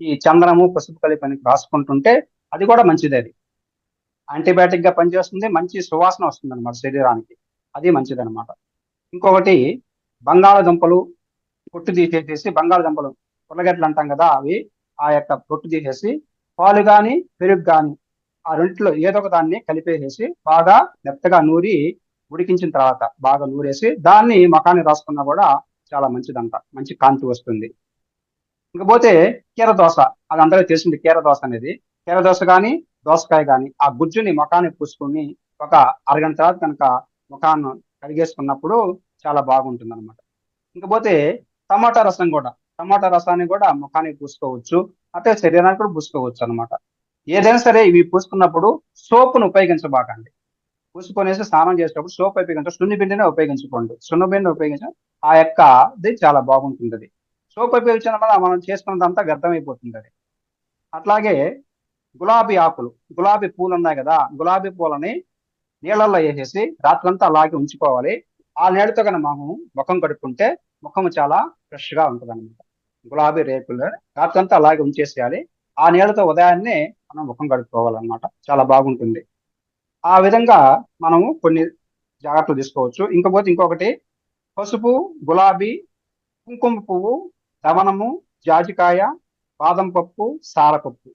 ఈ చందనము, పసుపు కలిపి రాసుకుంటుంటే అది కూడా మంచిది. అది యాంటీబయాటిక్ గా పనిచేస్తుంది, మంచి సువాసన వస్తుంది అనమాట శరీరానికి. అది మంచిది అనమాట. ఇంకొకటి బంగాళదుంపలు పొట్టు తీసేసి, బంగాళదుంపలు ఉల్లగడ్డలు అంటాం కదా, అవి ఆ యొక్క పొట్టు తీసేసి పాలు కానీ పెరుగు కానీ ఆ రెంట్లో ఏదో ఒక దాన్ని కలిపేసేసి బాగా మెత్తగా నూరి ఉడికించిన తర్వాత బాగా నూరేసి దాన్ని ముఖాన్ని రాసుకున్నా కూడా చాలా మంచిదంట, మంచి కాంతి వస్తుంది. ఇంకపోతే కీరదోస, అది అందరికీ తెలిసింది. కీరదోస అనేది, కీరదోస కానీ దోసకాయ కానీ ఆ గుజ్జుని ముఖానికి పూసుకుని ఒక అరగంట తర్వాత కనుక ముఖాన్ని కడిగేసుకున్నప్పుడు చాలా బాగుంటుంది అనమాట. ఇంకపోతే టమాటా రసం కూడా, టమాటా రసాన్ని కూడా ముఖానికి పూసుకోవచ్చు, అంటే శరీరానికి కూడా పూసుకోవచ్చు అనమాట. ఏదైనా సరే ఇవి పూసుకున్నప్పుడు సోపును ఉపయోగించబాకండి. పూసుకొనేసి స్నానం చేసేటప్పుడు సోప్ ఉపయోగించాలి, సున్నిపిండినే ఉపయోగించుకోండి. సున్నిపిండిని ఉపయోగించి ఆ యొక్క ఇది చాలా బాగుంటుంది. అది సోప్ ఉపయోగించడం వల్ల మనం చేసుకున్నదంతా వ్యర్థమైపోతుంది. అది అట్లాగే గులాబీ ఆకులు, గులాబీ పూలు ఉన్నాయి కదా, గులాబీ పూలని నీళ్ళల్లో వేసేసి రాత్రంతా అలాగే ఉంచుకోవాలి. ఆ నీళ్ళతో కనుక మనం ముఖం కడుక్కుంటే ముఖం చాలా ఫ్రెష్ గా ఉంటుంది అనమాట. గులాబీ రేకులు రాత్రంతా అలాగే ఉంచేసేయాలి. ఆ నీళ్ళతో ఉదయాన్నే మనం ముఖం కడుక్కోవాలన్నమాట. చాలా బాగుంటుంది. ఆ విధంగా మనము కొన్ని జాగ్రత్తలు తీసుకోవచ్చు. ఇంకొకటి పసుపు, గులాబీ, కుంకుమ పువ్వు, దవనము, జాజికాయ, బాదం పప్పు, సారపప్పు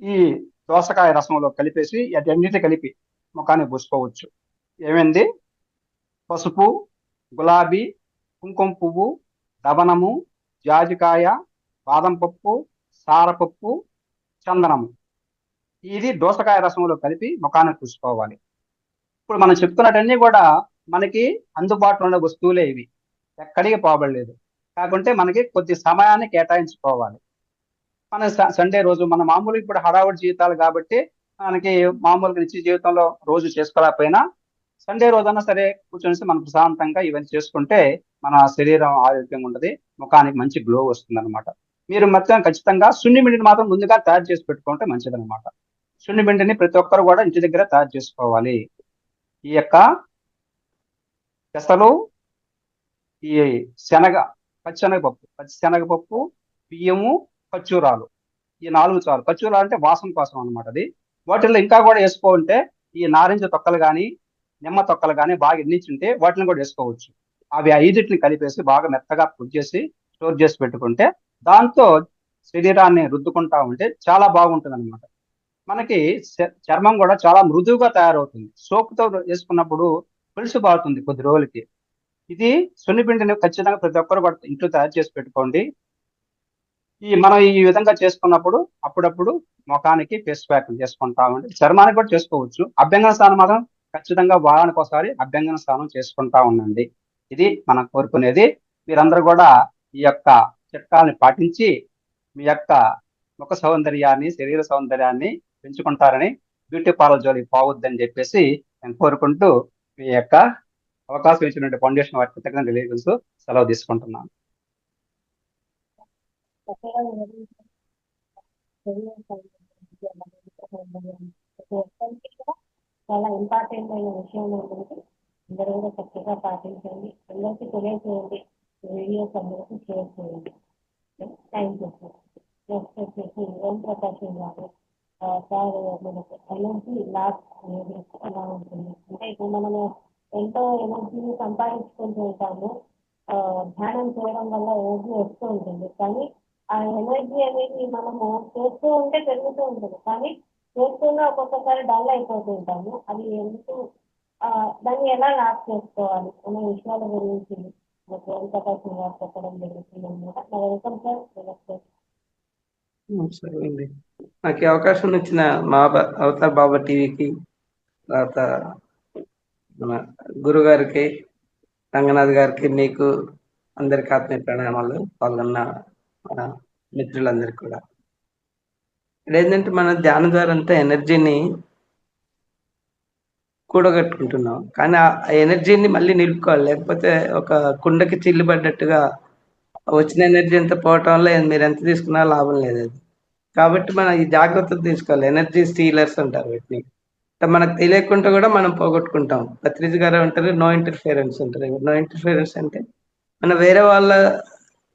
ఈ దోసకాయ రసంలో కలిపేసి అన్నిటి కలిపి ముఖాన్ని పూసుకోవచ్చు. ఏమైంది? పసుపు, గులాబీ, కుంకుమ పువ్వు, దవనము, జాజికాయ, బాదం పప్పు, సారపప్పు, చందనము, ఇది దోసకాయ రసంలో కలిపి ముఖాన్ని పూసుకోవాలి. ఇప్పుడు మనం చెప్తున్నటన్నీ కూడా మనకి అందుబాటులో ఉన్న వస్తువులే, ఇవి ఎక్కడికి పోబడలేదు. కాకుంటే మనకి కొద్ది సమయాన్ని కేటాయించుకోవాలి. మన సండే రోజు మన మామూలు ఇప్పుడు హడావుడి జీవితాలు కాబట్టి మనకి మామూలుగా నిత్య జీవితంలో రోజు చేసుకోలేకపోయినా సండే రోజన్నా సరే కూర్చొని మనం ప్రశాంతంగా ఇవన్నీ చేసుకుంటే మన శరీరం ఆరోగ్యంగా ఉంటుంది, ముఖానికి మంచి గ్లో వస్తుంది అనమాట. మీరు మొత్తం ఖచ్చితంగా సున్ని పిండిని మాత్రం ముందుగా తయారు చేసి పెట్టుకుంటే మంచిది అనమాట. సున్ని పిండిని ప్రతి ఒక్కరు కూడా ఇంటి దగ్గర తయారు చేసుకోవాలి. ఈ యొక్క పెసలు, ఈ పచ్చి శనగపప్పు, బియ్యము, ఖర్జూరాలు, ఈ 4 చాలు. ఖర్జూరాలు అంటే వాసన కోసం అనమాట. అది వాటిల్లో ఇంకా కూడా వేసుకోవాలంటే ఈ నారింజ తొక్కలు కానీ నిమ్మ తొక్కలు కానీ బాగా ఎన్నించుంటే వాటిని కూడా వేసుకోవచ్చు. అవి 5టిని కలిపేసి బాగా మెత్తగా పొడి చేసి స్టోర్ చేసి పెట్టుకుంటే దాంతో శరీరాన్ని రుద్దుకుంటా ఉంటే చాలా బాగుంటుంది అనమాట. మనకి చర్మం కూడా చాలా మృదువుగా తయారవుతుంది. సోపుతో వేసుకున్నప్పుడు పులుసు బాగుతుంది కొద్ది రోజులకి. ఇది సున్నిపిండిని ఖచ్చితంగా ప్రతి ఒక్కరు కూడా ఇంట్లో తయారు చేసి పెట్టుకోండి. మనం ఈ విధంగా చేసుకున్నప్పుడు అప్పుడప్పుడు ముఖానికి ఫేస్ ప్యాక్ చేసుకుంటా ఉంటే చర్మానికి కూడా చేసుకోవచ్చు. అభ్యంగన స్నానం మాత్రం ఖచ్చితంగా వారానికి ఒకసారి అభ్యంగన స్నానం చేసుకుంటా ఉండండి. ఇది మనం కోరుకునేది. మీరందరూ కూడా ఈ యొక్క చిట్కాలని పాటించి మీ యొక్క ముఖ సౌందర్యాన్ని, శరీర సౌందర్యాన్ని పెంచుకుంటారని, బ్యూటీ పార్లర్ జోలికి పోవద్దని చెప్పేసి నేను కోరుకుంటూ మీ యొక్క అవకాశం ఇచ్చినటువంటి ఫౌండేషన్ వారికి కృతజ్ఞతలు తెలియజేస్తూ సెలవు తీసుకుంటున్నాను. చాలా ఇంపార్టెంట్ అయిన విషయం ఏంటంటే అందరూ కూడా చక్కగా పాటించండి, అందరికీ తెలియజేయండి, వీడియోస్ అందరికీ షేర్ చేయండి. Thank you sir. నెక్స్ట్ వచ్చేసి ఓం ప్రకాశం గారు సార్, మనకు ఎనర్జీ లాస్ అనేది ఎలా ఉంటుంది అంటే ఇప్పుడు మనము ఎంతో ఎనర్జీని సంపాదించుకుంటూ ఉంటాము. ధ్యానం చేయడం వల్ల ఎనర్జీ వస్తూ ఉంటుంది, కానీ ఆ ఎనర్జీ అనేది మనము చేస్తూ ఉంటే పెరుగుతూ ఉంటుంది, కానీ చేస్తూనే ఒక్కొక్కసారి డల్ అయిపోతూ ఉంటాము. అది ఎందుకు, దాన్ని ఎలా లాస్ చేసుకోవాలి అనే విషయాల గురించి ఓం ప్రకాశం గారు చెప్పడం జరుగుతుంది అనమాట. Welcome sir. సరే అండి, నాకు ఈ అవకాశం ఇచ్చిన అవతార్ బాబా టీవీకి, తర్వాత మన గురుగారికి, రంగనాథ్ గారికి, మీకు అందరికి ఆత్మీయ ప్రణామాలు. పాల్గొన్న మన మిత్రులందరికీ కూడా. ఇక్కడ ఏంటంటే మన ధ్యానం ద్వారా అంతా ఎనర్జీని కూడగట్టుకుంటున్నాం, కానీ ఆ ఎనర్జీని మళ్ళీ నిలుపుకోవాలి. లేకపోతే ఒక కుండకి చిల్లు పడ్డట్టుగా వచ్చిన ఎనర్జీ అంతా పోవటం వల్ల మీరు ఎంత తీసుకున్నా లాభం లేదు అది. కాబట్టి మనం ఈ జాగ్రత్తలు తీసుకోవాలి. ఎనర్జీ స్టీలర్స్ అంటారు వీటిని. మనకు తెలియకుండా కూడా మనం పోగొట్టుకుంటాం. పత్రిజీ గారు అంటారు నో ఇంటర్ఫియరెన్స్ అంటారు. నో ఇంటర్ఫియరెన్స్ అంటే మనం వేరే వాళ్ళ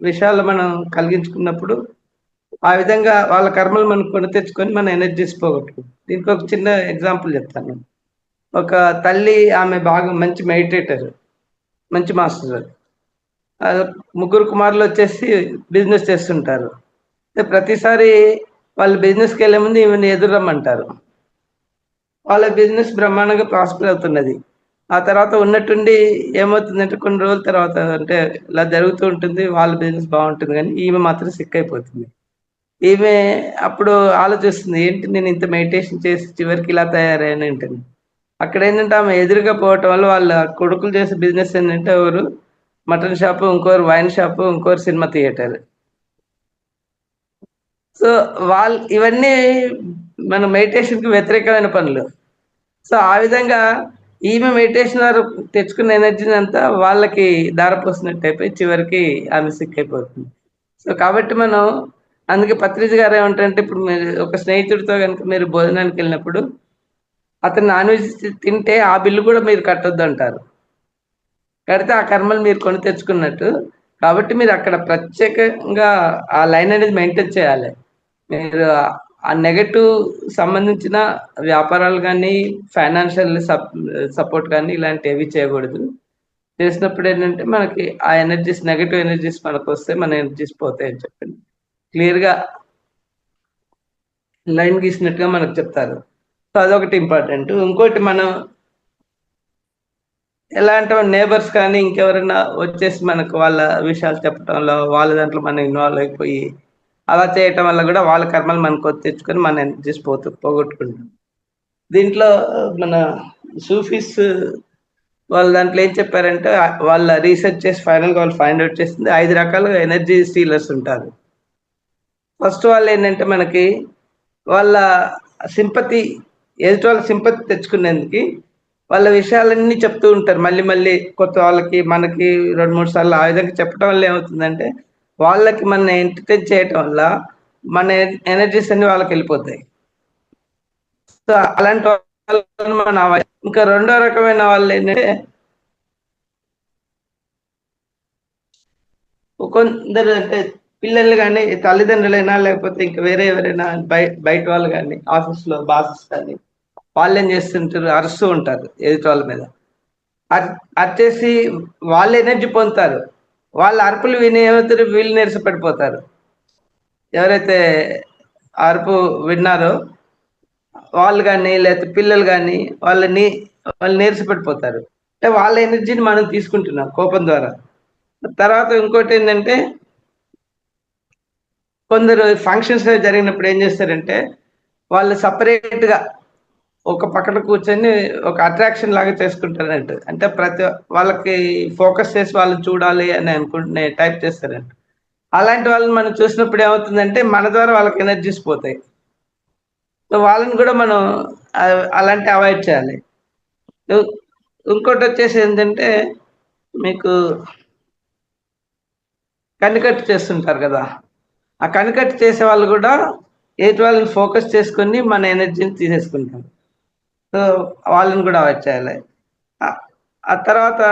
విషయాలు మనం కలిగించుకున్నప్పుడు ఆ విధంగా వాళ్ళ కర్మలు మనం కొని తెచ్చుకొని మన ఎనర్జీస్ పోగొట్టుకుంటాం. దీనికి ఒక చిన్న ఎగ్జాంపుల్ చెప్తాను. ఒక తల్లి, ఆమె బాగా మంచి మెడిటేటర్, మంచి మాస్టర్. 3 కుమారులు వచ్చేసి బిజినెస్ చేస్తుంటారు. ప్రతిసారి వాళ్ళు బిజినెస్కి వెళ్ళే ముందు ఈమెను ఎదురమ్మంటారు. వాళ్ళ బిజినెస్ బ్రహ్మాండంగా ప్రాస్పర్ అవుతున్నది. ఆ తర్వాత ఉన్నట్టుండి ఏమవుతుందంటే కొన్ని రోజుల తర్వాత అంటే ఇలా జరుగుతూ ఉంటుంది, వాళ్ళ బిజినెస్ బాగుంటుంది, కానీ ఈమె మాత్రం సిక్ అయిపోతుంది. ఈమె అప్పుడు ఆలోచిస్తుంది, ఏంటి నేను ఇంత మెడిటేషన్ చేసి చివరికి ఇలా తయారయ్యాను ఉంటుంది. అక్కడ ఏంటంటే ఆమె ఎదురుగా పోవటం వల్ల వాళ్ళ కొడుకులు చేసే బిజినెస్ ఏంటంటే ఎవరు మటన్ షాపు, ఇంకోరు వైన్ షాపు, ఇంకోరు సినిమా థియేటర్. సో ఇవన్నీ మన మెడిటేషన్కి వ్యతిరేకమైన పనులు. సో ఆ విధంగా ఈమె మెడిటేషన్ ద్వారా తెచ్చుకున్న ఎనర్జీని అంతా వాళ్ళకి దారపోసినట్టు అయిపోయి చివరికి ఆమె సిక్ అయిపోతుంది. సో కాబట్టి మనం అందుకే పత్రిజీ గారు ఏమంటారంటే, ఇప్పుడు మీరు ఒక స్నేహితుడితో కనుక మీరు భోజనానికి వెళ్ళినప్పుడు అతను నాన్ వెజ్ తింటే ఆ బిల్లు కూడా మీరు కట్టొద్దు అంటారు. కడితే ఆ కర్మలు మీరు కొని తెచ్చుకున్నట్టు. కాబట్టి మీరు అక్కడ ప్రత్యేకంగా ఆ లైన్ అనేది మెయింటైన్ చేయాలి. మీరు ఆ నెగటివ్ సంబంధించిన వ్యాపారాలు కానీ, ఫైనాన్షియల్ సపోర్ట్ కానీ ఇలాంటివి ఏవి చేయకూడదు. చేసినప్పుడు ఏంటంటే మనకి ఆ ఎనర్జీస్, నెగటివ్ ఎనర్జీస్ మనకు వస్తే మన ఎనర్జీస్ పోతాయి అని చెప్పండి క్లియర్గా లైన్ గీసినట్టుగా మనకు చెప్తారు. సో అదొకటి ఇంపార్టెంట్. ఇంకోటి, మనం ఎలా అంటే నేబర్స్ కానీ ఇంకెవరైనా వచ్చేసి మనకు వాళ్ళ విషయాలు చెప్పడంలో, వాళ్ళ దాంట్లో మనం ఇన్వాల్వ్ అయిపోయి అలా చేయటం వల్ల కూడా వాళ్ళ కర్మలు మనకు తెచ్చుకొని మన ఎనర్జీస్ పోగొట్టుకుంటాం. దీంట్లో మన సూఫీస్ వాళ్ళ దాంట్లో ఏం చెప్పారంటే, వాళ్ళ రీసెర్చ్ చేసి ఫైనల్గా వాళ్ళు ఫైండ్ అవుట్ చేసింది 5 రకాలుగా ఎనర్జీ స్టీలర్స్ ఉంటారు. ఫస్ట్ వాళ్ళు ఏంటంటే మనకి వాళ్ళ సింపతి, ఎదుటి వాళ్ళ సింపతి తెచ్చుకునేందుకు వాళ్ళ విషయాలన్నీ చెప్తూ ఉంటారు. మళ్ళీ మళ్ళీ కొత్త వాళ్ళకి మనకి 2-3 సార్లు ఆ విధంగా చెప్పడం వల్ల ఏమవుతుందంటే వాళ్ళకి మన ఎంటర్టైన్ చేయటం వల్ల మన ఎనర్జీస్ అన్ని వాళ్ళకి వెళ్ళిపోతాయి. సో అలాంటి వాళ్ళని మనం ఇంకా రెండో రకమైన వాళ్ళు ఏంటంటే కొందరు అంటే పిల్లలు కానీ తల్లిదండ్రులైనా లేకపోతే ఇంకా వేరే ఎవరైనా బయట వాళ్ళు కానీ ఆఫీస్లో బాసెస్ కానీ వాళ్ళు ఏం చేస్తుంటారు, అరుస్తూ ఉంటారు ఎదుటి వాళ్ళ మీద. అరిచేసి వాళ్ళు ఎనర్జీ పొందుతారు. వాళ్ళ అరుపులు విని ఏమవుతారు, వీళ్ళు నీరసపడిపోతారు. ఎవరైతే అరుపు విన్నారో వాళ్ళు కానీ లేకపోతే పిల్లలు కానీ వాళ్ళు నీరసపడిపోతారు. అంటే వాళ్ళ ఎనర్జీని మనం తీసుకుంటున్నాం కోపం ద్వారా. తర్వాత ఇంకోటి ఏంటంటే కొందరు ఫంక్షన్స్ జరిగినప్పుడు ఏం చేస్తారంటే వాళ్ళు సపరేట్గా ఒక పక్కన కూర్చొని ఒక అట్రాక్షన్ లాగా చేసుకుంటారంట. అంటే ప్రతి వాళ్ళకి ఫోకస్ చేసి వాళ్ళని చూడాలి అని అనుకుంటే టైప్ చేస్తారంట. అలాంటి వాళ్ళని మనం చూసినప్పుడు ఏమవుతుందంటే మన ద్వారా వాళ్ళకి ఎనర్జీస్ పోతాయి. సో వాళ్ళని కూడా మనం అలాంటి అవాయిడ్ చేయాలి. ఇంకోటి వచ్చేసి ఏంటంటే మీకు కనికట్టు చేస్తుంటారు కదా, ఆ కనికట్టు చేసే వాళ్ళు కూడా ఎదుటి వాళ్ళని ఫోకస్ చేసుకొని మన ఎనర్జీని తీసేసుకుంటారు. సో వాళ్ళని కూడా అవాయిడ్ చేయాలి. ఆ తర్వాత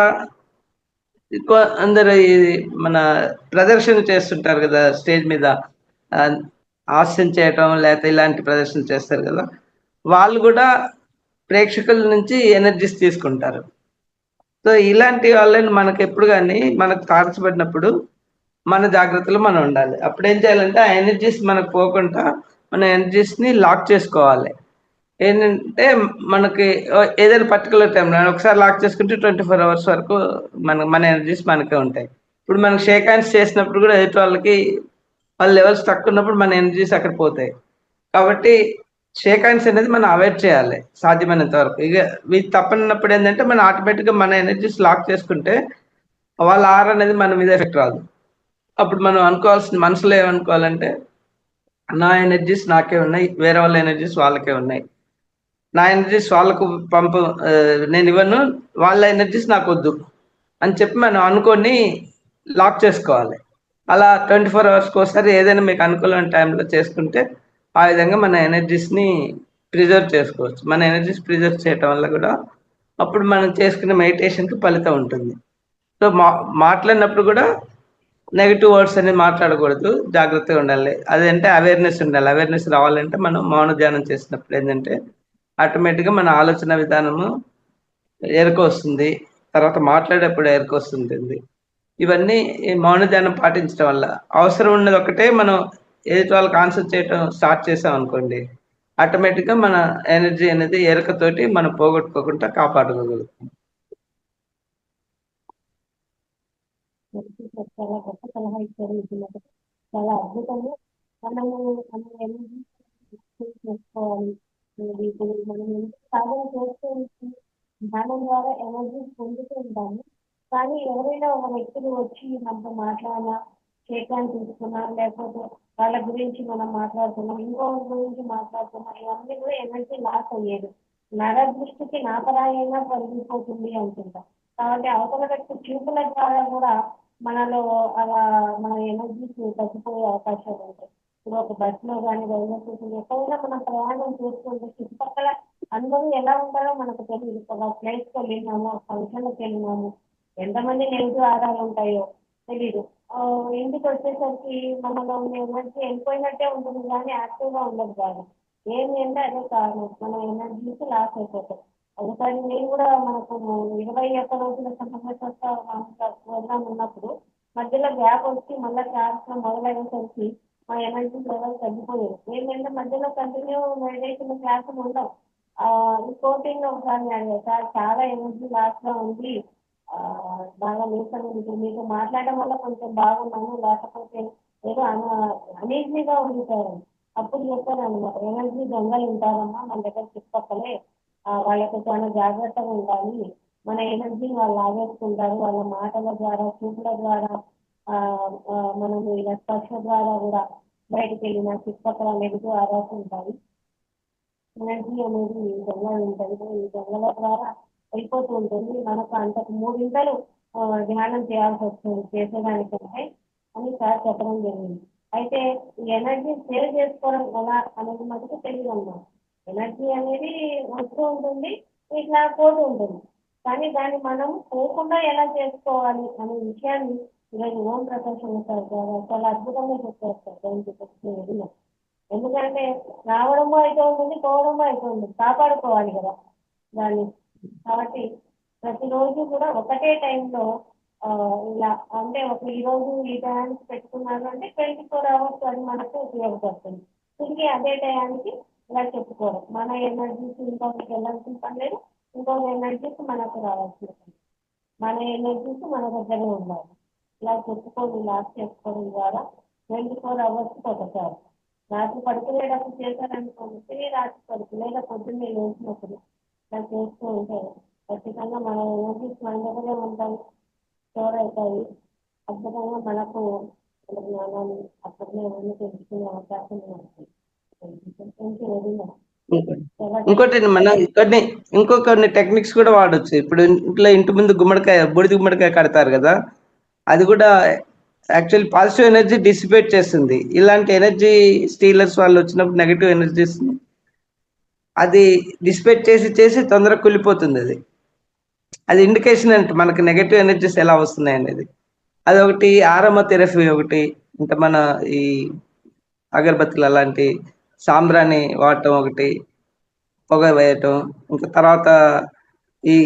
అందరు మన ప్రదర్శన చేస్తుంటారు కదా స్టేజ్ మీద, హాస్యం చేయటం లేకపోతే ఇలాంటి ప్రదర్శన చేస్తారు కదా, వాళ్ళు కూడా ప్రేక్షకుల నుంచి ఎనర్జీస్ తీసుకుంటారు. సో ఇలాంటి వాళ్ళని మనకు ఎప్పుడు కానీ మనకు తారసపడినప్పుడు మన జాగ్రత్తలో మనం ఉండాలి. అప్పుడు ఏం చేయాలంటే ఆ ఎనర్జీస్ మనకు పోకుండా మన ఎనర్జీస్ని లాక్ చేసుకోవాలి. ఏంటంటే మనకి ఏదైనా పర్టికులర్ టైంలో ఒకసారి లాక్ చేసుకుంటే 24 hours వరకు మన ఎనర్జీస్ మనకే ఉంటాయి. ఇప్పుడు మనకు షేక్ హ్యాండ్స్ చేసినప్పుడు కూడా ఎదుటి వాళ్ళకి వాళ్ళ లెవెల్స్ తక్కువ ఉన్నప్పుడు మన ఎనర్జీస్ అక్కడ పోతాయి. కాబట్టి షేక్ హ్యాండ్స్ అనేది మనం అవాయిడ్ చేయాలి సాధ్యమైనంత వరకు. ఇక వీటి తప్పనప్పుడు ఏంటంటే మనం ఆటోమేటిక్గా మన ఎనర్జీస్ లాక్ చేసుకుంటే వాళ్ళ ఆర్ అనేది మన మీద ఎఫెక్ట్ రాదు. అప్పుడు మనం అనుకోవాల్సిన మనసులో ఏమనుకోవాలంటే నా ఎనర్జీస్ నాకే ఉన్నాయి, వేరే వాళ్ళ ఎనర్జీస్ వాళ్ళకే ఉన్నాయి. నా ఎనర్జీస్ వాళ్ళకు నేను ఇవ్వను, వాళ్ళ ఎనర్జీస్ నాకు వద్దు అని చెప్పి మనం అనుకొని లాక్ చేసుకోవాలి. అలా 24 hours ఒకసారి ఏదైనా మీకు అనుకూలమైన టైంలో చేసుకుంటే ఆ విధంగా మన ఎనర్జీస్ని ప్రిజర్వ్ చేసుకోవచ్చు. మన ఎనర్జీస్ ప్రిజర్వ్ చేయటం వల్ల కూడా అప్పుడు మనం చేసుకునే మెడిటేషన్కి ఫలితం ఉంటుంది. సో మాట్లాడినప్పుడు కూడా నెగిటివ్ వర్డ్స్ అనేది మాట్లాడకూడదు, జాగ్రత్తగా ఉండాలి. అదంటే అవేర్నెస్ ఉండాలి. అవేర్నెస్ రావాలంటే మనం మౌన ధ్యానం చేసినప్పుడు ఏంటంటే ఆటోమేటిక్గా మన ఆలోచన విధానము ఎరుక వస్తుంది, తర్వాత మాట్లాడేప్పుడు ఎరుక వస్తుంది. ఇవన్నీ మౌన ధ్యానం పాటించడం వల్ల అవసరం ఉన్నది ఒకటే మనం ఎదుటి వాళ్ళకి ఆన్సర్ చేయటం స్టార్ట్ చేసాం అనుకోండి, ఆటోమేటిక్గా మన ఎనర్జీ అనేది ఎరుకతోటి మనం పోగొట్టుకోకుండా కాపాడుకోగలుగుతాం. చాలా గొప్ప సలహా ఇచ్చారు మిత్రులకు. చాలా అద్భుతంగా మనము మన ఎనర్జీ చేసుకోవాలి. ఇప్పుడు మనం ఎంత సాధన చేస్తూ ధ్యానం ద్వారా ఎనర్జీ పొందుతూ ఉంటాము. కానీ ఎవరైనా ఒక వ్యక్తులు వచ్చి మనతో మాట్లాడినా, షేకాన్ని తీసుకున్నా, లేకపోతే వాళ్ళ గురించి మనం మాట్లాడుతున్నాం, ఇంకొకరి గురించి మాట్లాడుతున్నాం, ఇవన్నీ కూడా ఎనర్జీ లాస్ అయ్యేది. నర దృష్టికి నాపరాయంగా పరిగిపోతుంది అంటుంటా. కాబట్టి అవతల వ్యక్తి చూపుల ద్వారా కూడా మనలో అలా మన ఎనర్జీస్ తగ్గిపోయే అవకాశాలు ఉంటాయి. ఇప్పుడు ఒక బస్సులో కానీ రైల్వే స్టేషన్ ఎక్కడైనా మనం ప్రయాణం చేస్తుంటే చుట్టుపక్కల అందరూ ఎలా ఉంటారో మనకు తెలియదు. ఒక ప్లేస్కి వెళ్ళినాము, ఫంక్షన్కి వెళ్ళినాము, ఎంతమంది నెగిటివ్ ఆధారాలు ఉంటాయో తెలీదు. ఇంటికి వచ్చేసరికి మనలో ఉన్న ఎనర్జీ వెళ్ళిపోయినట్టే ఉంటుంది కానీ యాక్టివ్గా ఉండదు. కాదు ఏమి అంటే అదే కారణం, మన ఎనర్జీస్ లాస్ అయిపోతాయి. ఒకసారి నేను కూడా మనకు 21 రోజుల ప్రోగ్రామ్ ఉన్నప్పుడు మధ్యలో గ్యాప్ వచ్చి మళ్ళీ క్లాస్ మొదలయ్యేసరికి మా ఎనర్జీ లెవెల్ తగ్గిపోయేది. ఏంటంటే మధ్యలో కంటిన్యూ మెడిటేషన్ క్లాసులు ఉండవు. కోటింగ్ ఒకసారి అడిగారు, సార్ చాలా ఎనర్జీ లాస్ గా ఉంది, బాగా నీరసంగా ఉంటుంది, మీతో మాట్లాడడం వల్ల కొంచెం బాగున్నాను, లేకపోతే ఏదో అనీజీగా ఉంది సార్. అప్పుడు చెప్పాను అనమాట, ఎనర్జీ దొంగలు ఉంటారమ్మా మన దగ్గర చుట్టుపక్కలే, వాళ్ళకి చాలా జాగ్రత్తగా ఉండాలి, మన ఎనర్జీని వాళ్ళు ఆగేసుకుంటారు, వాళ్ళ మాటల ద్వారా, చూపుల ద్వారా, మనం ఇలా స్పర్శ ద్వారా కూడా బయటకు వెళ్ళిన చుట్టుపక్కల నెగిటివ్ ఆరాస్ ఉంటాయి. ఎనర్జీ అనేది ఈ గంగ ఉంటుంది, ఈ గంగల ద్వారా అయిపోతూ ఉంటుంది. మనకు అంతకు మూడింతలు ధ్యానం చేయాల్సి వస్తుంది చేసేదానికంటే అని సార్ చెప్పడం జరిగింది. అయితే ఈ ఎనర్జీ సేవ్ చేసుకోవడం ఎలా అనేది మనకు తెలియదు అన్నమాట. ఎనర్జీ అనేది వస్తూ ఉంటుంది, ఇట్లా పోతూ ఉంటుంది. కానీ దాన్ని మనం పోకుండా ఎలా చేసుకోవాలి అనే విషయాన్ని ఈరోజు ఓం ప్రకాష్ సార్ ద్వారా చాలా అద్భుతంగా చెప్పారు సార్. ఎందుకంటే రావడము అయితే ఉంటుంది, పోవడము అయితే ఉంటుంది, కాపాడుకోవాలి కదా దాన్ని. కాబట్టి ప్రతిరోజు కూడా ఒకటే టైంలో ఇలా అంటే ఈరోజు ఈ టైంకి పెట్టుకున్నాను అంటే 24 hours అది మనకు ఉపయోగపడుతుంది. తిరిగి అదే టయానికి ఇలా చెప్పుకోవడం, మన ఎనర్జీస్ ఇంకొకరికి వెళ్ళాల్సిన పని లేదు, ఇంకొక ఎనర్జీస్ మనకు రావాల్సిన పని, మన ఎనర్జీస్ మన దగ్గరే ఉండాలి. ఇలా చెప్పుకొని లాస్ చేసుకోవడం ద్వారా 24 hours ఒకసారి రాత్రి పడుకునేటప్పుడు చేశారనుకోండి, తిరిగి రాత్రి పడుకు లేదా పొద్దున్నే లేచినప్పుడు ఇలా చేస్తూ ఉంటే ఖచ్చితంగా మన ఎనర్జీస్ మన దగ్గరే ఉంటాయి, స్టోర్ అవుతాయి. అద్భుతంగా మనకు జ్ఞానాన్ని అక్కడనే ఏమైనా తెలుసుకునే అవకాశం ఉంటుంది. ఇంకోటి మనం ఇంకొన్ని టెక్నిక్స్ కూడా వాడచ్చు. ఇప్పుడు ఇంటి ముందు బూడిద గుమ్మడికాయ కడతారు కదా, అది కూడా యాక్చువల్లీ పాజిటివ్ ఎనర్జీ డిసిపేట్ చేస్తుంది. ఇలాంటి ఎనర్జీ స్టీలర్స్ వాళ్ళు వచ్చినప్పుడు నెగటివ్ ఎనర్జీస్ అది డిసిపేట్ చేసి తొందరగా కుళ్ళిపోతుంది. అది ఇండికేషన్ అంటే మనకి నెగటివ్ ఎనర్జీస్ ఎలా వస్తున్నాయి అనేది. అది ఒకటి. ఆరమ థెరపీ ఒకటి, ఇంకా మన ఈ అగరబత్తులు అలాంటి సాంబ్రాన్ని వాడటం ఒకటి, పొగ వేయటం. ఇంకా తర్వాత ఈ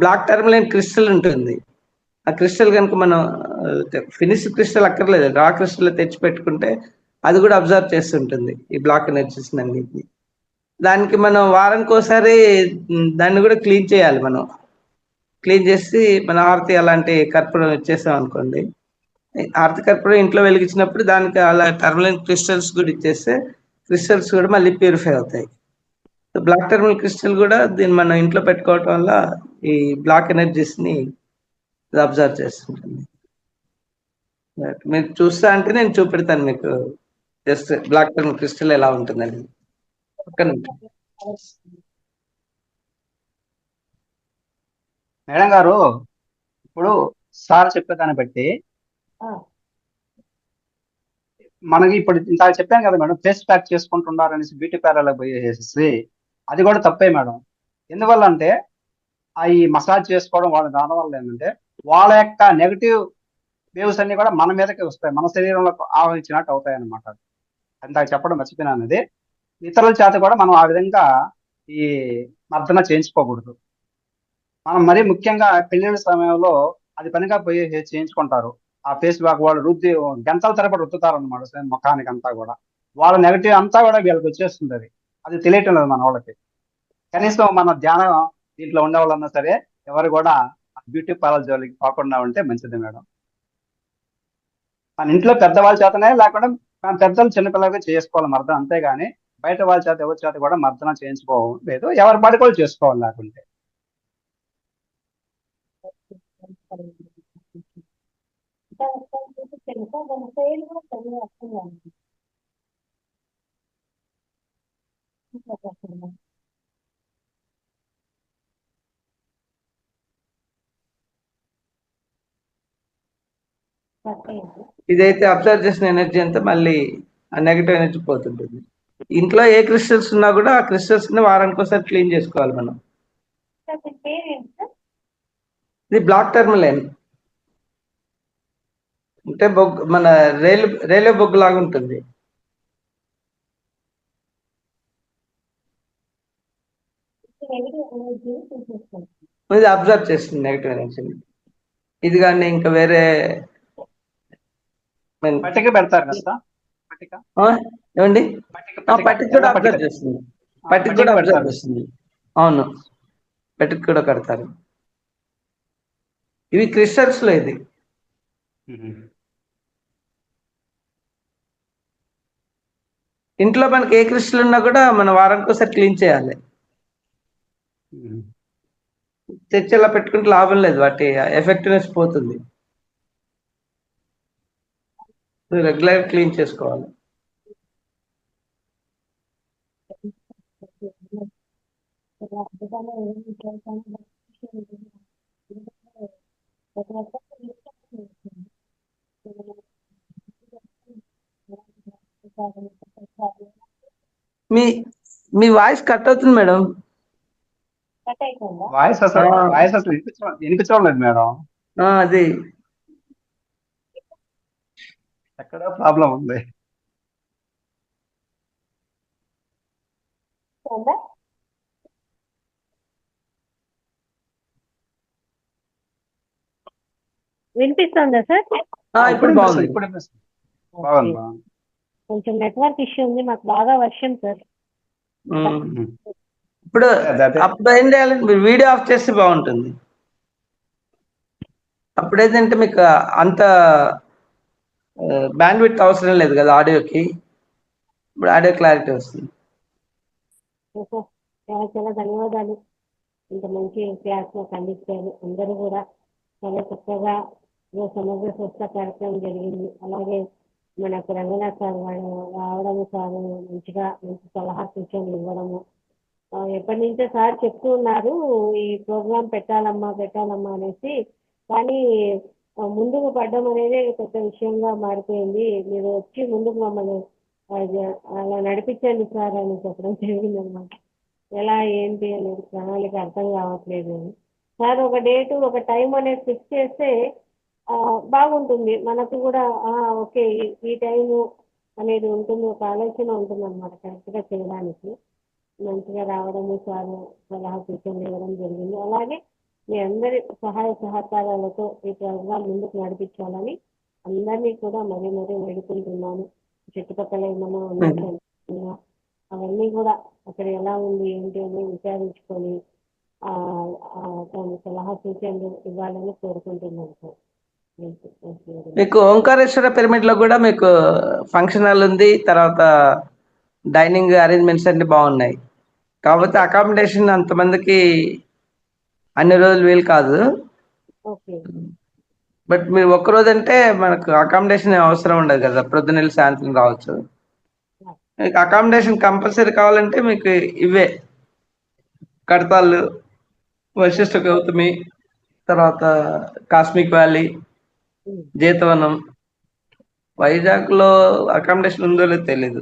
బ్లాక్ టర్మలైన్ క్రిస్టల్ ఉంటుంది. ఆ క్రిస్టల్ కనుక మనం ఫినిష్ క్రిస్టల్ అక్కర్లేదు, రా క్రిస్టల్ తెచ్చి పెట్టుకుంటే అది కూడా అబ్జర్వ్ చేస్తుంటుంది ఈ బ్లాక్ ఎనర్జీస్ అన్నిటిని. దానికి మనం వారానికి ఒకసారి దాన్ని కూడా క్లీన్ చేయాలి. మనం క్లీన్ చేసి మన ఆరతి అలాంటి కర్పూరం ఇచ్చేసాం అనుకోండి, ఆరతి కర్పూరం ఇంట్లో వెలిగించినప్పుడు దానికి అలా టర్మలైన్ క్రిస్టల్స్ కూడా ఇచ్చేస్తే క్రిస్టల్స్ కూడా మళ్ళీ ప్యూరిఫై అవుతాయి. బ్లాక్ టర్మల్ క్రిస్టల్ కూడా దీన్ని మనం ఇంట్లో పెట్టుకోవటం వల్ల ఈ బ్లాక్ ఎనర్జీస్ని అబ్జర్వ్ చేస్తుంటుంది. మీరు చూస్తా అంటే నేను చూపెడతాను మీకు, జస్ట్ బ్లాక్ టర్మల్ క్రిస్టల్ ఎలా ఉంటుందని. మేడం గారు, ఇప్పుడు సార్ చెప్పేదాన్ని బట్టి మనకి ఇప్పుడు ఇంత చెప్పాను కదా మేడం, ఫేస్ ప్యాక్ చేసుకుంటున్నారు అనేసి బ్యూటీ పార్లర్లకు పోయేసి, అది కూడా తప్పే మేడం. ఎందువల్ల అంటే ఈ మసాజ్ చేసుకోవడం దానివల్ల ఏంటంటే వాళ్ళ యొక్క నెగిటివ్ వేవ్స్ అన్ని కూడా మన మీదకి వస్తాయి, మన శరీరంలో ఆవరించినట్టు అవుతాయి అన్నమాట. అందాక చెప్పడం మర్చిపోయినాను. అది ఇతరుల చేత కూడా మనం ఆ విధంగా ఈ మర్దన చేయించుకోకూడదు. మనం మరీ ముఖ్యంగా పెళ్లిళ్ళ సమయంలో అది పనిగా పోయి చేయించుకుంటారు. ఆ ఫేస్ ప్యాక్ వాళ్ళు గంటల తరబడి రుద్దుతారు అనమాట ముఖానికి అంతా కూడా. వాళ్ళ నెగిటివ్ అంతా కూడా వీళ్ళకి వచ్చేస్తుంది. అది తెలియటం లేదు మన వాళ్ళకి. కనీసం మన ధ్యానం దీంట్లో ఉండే వాళ్ళన్నా సరే ఎవరు కూడా బ్యూటీ పార్లర్ జోలికి పోకుండా ఉంటే మంచిది మేడం. మన ఇంట్లో పెద్దవాళ్ళ చేతనే, లేకుండా మన పెద్దలు చిన్నపిల్లలకి చేసుకోవాలి మర్దన, అంతేగాని బయట వాళ్ళ చేత ఎవరి చేత కూడా మర్దన చేయించుకోలేదు. ఎవరి పాటి కూడా చేసుకోవాలి లేకుంటే. ఇదైతే అబ్జర్వ్ చేసిన ఎనర్జీ అంతా మళ్ళీ ఆ నెగటివ్ ఎనర్జీ పోతుంటుంది. ఇంట్లో ఏ క్రిస్టల్స్ ఉన్నా కూడా ఆ క్రిస్టల్స్ ని వారానికి ఒకసారి క్లీన్ చేసుకోవాలి మనం. ఇది బ్లాక్ టర్మలైన్ అంటే మన రైల్వే బొగ్గు లాగా ఉంటుంది. ఇది అబ్జర్వ్ చేస్తుంది నెగిటివ్ ఎనర్జీని. ఇది కానీ ఇంకా వేరే పట్టిక పెడతారు కదా ఏమండి, పట్టిక కూడా అబ్జర్వ్ చేస్తుంది. పట్టిక కూడా అబ్జర్వ్ చేస్తుంది. అవును, పట్టిక కూడా కడతారు. ఇవి క్రిస్టల్స్ లో ఇది. ఇంట్లో మనకి ఏ క్రిస్టల్ ఉన్నా కూడా మనం వారానికి ఒకసారి క్లీన్ చేయాలి. తెచ్చి అలా పెట్టుకుంటే లాభం లేదు, వాటి ఎఫెక్టివ్నెస్ పోతుంది. రెగ్యులర్ క్లీన్ చేసుకోవాలి. మీ మీ వాయిస్ కట్ అవుతుంది మేడం. వాయిస్ అసలు వినిపించడం లేదు మేడం. అది ఎక్కడ ప్రాబ్లం ఉంది. వినిపిస్తుందా సార్? ఇప్పుడు బాగుంది. ఇప్పుడు వినిపిస్తుంది. బాగుంది బాగుంది. కొంచెం నెట్వర్క్ ఇష్యూ ఉంది, మాకు బాగా వర్షం సార్. ఇప్పుడు అదే. అప్పుడు ఏం చేయాలి, మీరు వీడియో ఆఫ్ చేస్తే బాగుంటుంది. అప్పుడేంటంటే మీకు అంత బ్యాండ్విడ్త్ అవసరం లేదు కదా ఆడియోకి. ఇప్పుడు ఆడియో క్లారిటీ వస్తుంది. చాలా చాలా ధన్యవాదాలు. ఇంత మంచి క్లాస్ మాకు అందించారు. అందరూ కూడా చాలా చక్కగా సమగ్ర స్వస్థ కార్యక్రమం జరిగింది. అలాగే మనకు రంగనాథ్ సార్ వాళ్ళు రావడము, సార్ మంచి సలహా సూచనలు ఇవ్వడము. ఎప్పటి నుంచో సార్ చెప్తూ ఉన్నారు ఈ ప్రోగ్రాం పెట్టాలమ్మా అనేసి. కానీ ముందుకు పడ్డం అనేది పెద్ద విషయంగా మారిపోయింది. మీరు వచ్చి ముందుకు మమ్మల్ని అలా నడిపించండి సార్ అని చెప్పడం జరిగింది అనమాట. ఎలా ఏంటి అనేది ప్రణాళిక అర్థం కావట్లేదు సార్. ఒక డేటు ఒక టైం అనేది ఫిక్స్ చేస్తే బాగుంటుంది. మనకు కూడా ఓకే ఈ టైము అనేది ఉంటుంది, ఒక ఆలోచన ఉంటుంది అనమాట కరెక్ట్గా చేయడానికి. మంచిగా రావడము, సార్ సలహా సూచనలు ఇవ్వడం జరిగింది. అలాగే మీ అందరి సహాయ సహకారాలతో ఈ ప్రోగ్రాం ముందుకు నడిపించాలని అందరినీ కూడా మరీ వేడుకుంటున్నాను. చుట్టుపక్కల ఏమన్నా ఉన్నా అవన్నీ కూడా అక్కడ ఎలా ఉంది ఏంటి అని విచారించుకొని దాని సలహా సూచనలు ఇవ్వాలని కోరుకుంటున్నాను సార్. మీకు ఓంకారేశ్వర పిరమిడ్ లో కూడా మీకు ఫంక్షన్ హాల్ ఉంది, తర్వాత డైనింగ్ అరేంజ్మెంట్స్ అన్ని బాగున్నాయి. కాకపోతే అకామిడేషన్ అంతమందికి అన్ని రోజులు వీలు కాదు. బట్ మీరు ఒక్కరోజు అంటే మనకు అకామిడేషన్ అవసరం ఉండదు కదా, ప్రొద్దున వెళ్ళి సాయంత్రం రావచ్చు. మీకు అకామిడేషన్ కంపల్సరీ కావాలంటే మీకు ఇవే కడతాళ్ళు, వశిష్ఠ గౌతమి, తర్వాత కాస్మిక్ వ్యాలీ, జీతవనం. వైజాగ్ లో అకామిడేషన్ ఉందో లేదో తెలీదు,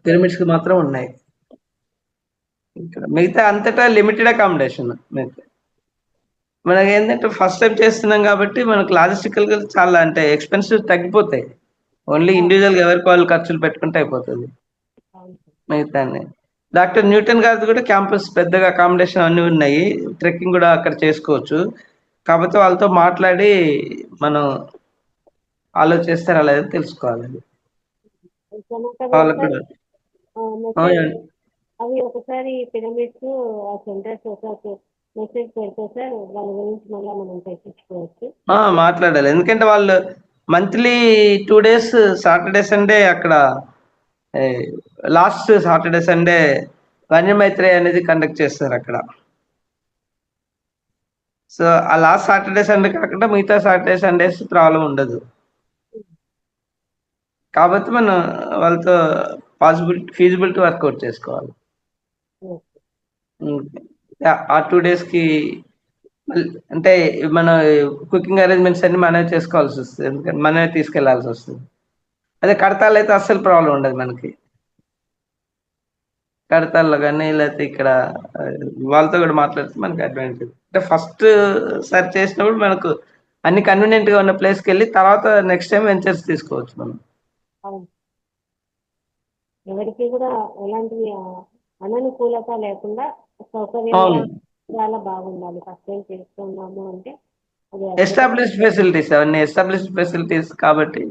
పిరమిడ్స్ మాత్రం ఉన్నాయి. ఇక్కడ మిగతా అంతటా లిమిటెడ్ అకామిడేషన్. మీకు మనకి ఏంటంటే ఫస్ట్ టైం చేస్తున్నాం కాబట్టి మనకు లాజిస్టికల్ గా చాలా అంటే ఎక్స్పెన్సివ్ తగ్గిపోతాయి. ఓన్లీ ఇండివిజువల్ ఎవరికి వాళ్ళు ఖర్చులు పెట్టుకుంటే అయిపోతుంది. మిగతా డాక్టర్ న్యూటన్ గారిది కూడా క్యాంపస్ పెద్దగా అకామిడేషన్ అన్ని ఉన్నాయి, ట్రెక్కింగ్ కూడా అక్కడ చేసుకోవచ్చు. కాకపోతే వాళ్ళతో మాట్లాడి మనం ఆలోచిస్తారు అలా తెలుసుకోవాలి. వాళ్ళకు కూడా అవి ఒకసారి పిరమిడ్స్ సెంటర్స్ ఒకసారి మెసేజ్ పెడితే సార్ దాని గురించి మళ్ళీ మనం తెచ్చుకోవచ్చు. మాట్లాడాలి, ఎందుకంటే వాళ్ళు మంత్లీ 2 days సాటర్డే సండే అక్కడ లాస్ట్ సాటర్డే సండే వన్యమైత్రి అనేది కండక్ట్ చేస్తారు అక్కడ. సో ఆ లాస్ట్ సాటర్డే సండే కాకుండా మిగతా సాటర్డే సండేస్ ప్రాబ్లం ఉండదు. కాబట్టి మనం వాళ్ళతో ఫీజిబిలిటీ వర్కౌట్ చేసుకోవాలి. ఆ 2 days కి అంటే మన కుకింగ్ అరేంజ్మెంట్స్ అన్ని మనమే చేసుకోవాల్సి వస్తుంది, ఎందుకంటే మనమే తీసుకెళ్లాల్సి వస్తుంది. అదే కడతాళ్ళు అయితే అస్సలు ప్రాబ్లం ఉండదు మనకి. కడతాల్లో కానీ లేకపోతే ఇక్కడ వాళ్ళతో కూడా మాట్లాడితే మనకి అడ్వాంటేజ్. అంటే ఫస్ట్ సర్చ్ చేసినప్పుడు మనకు అన్ని కన్వీనియంట్ గా ఉన్న ప్లేస్కి వెళ్ళి తర్వాత నెక్స్ట్ టైం వెంచర్స్ తీసుకోవచ్చు మనం. ఎవరికి కూడా ఎలాంటి అననుకూలత లేకుండా సౌకర్యంగా చాలా బాగుండాలి. ఫస్ట్ టైం చేస్తున్నాము అంటే ఎస్టాబ్లిష్డ్ ఫెసిలిటీస్, అవన్నీ ఎస్టాబ్లిష్డ్ ఫెసిలిటీస్ కాబట్టి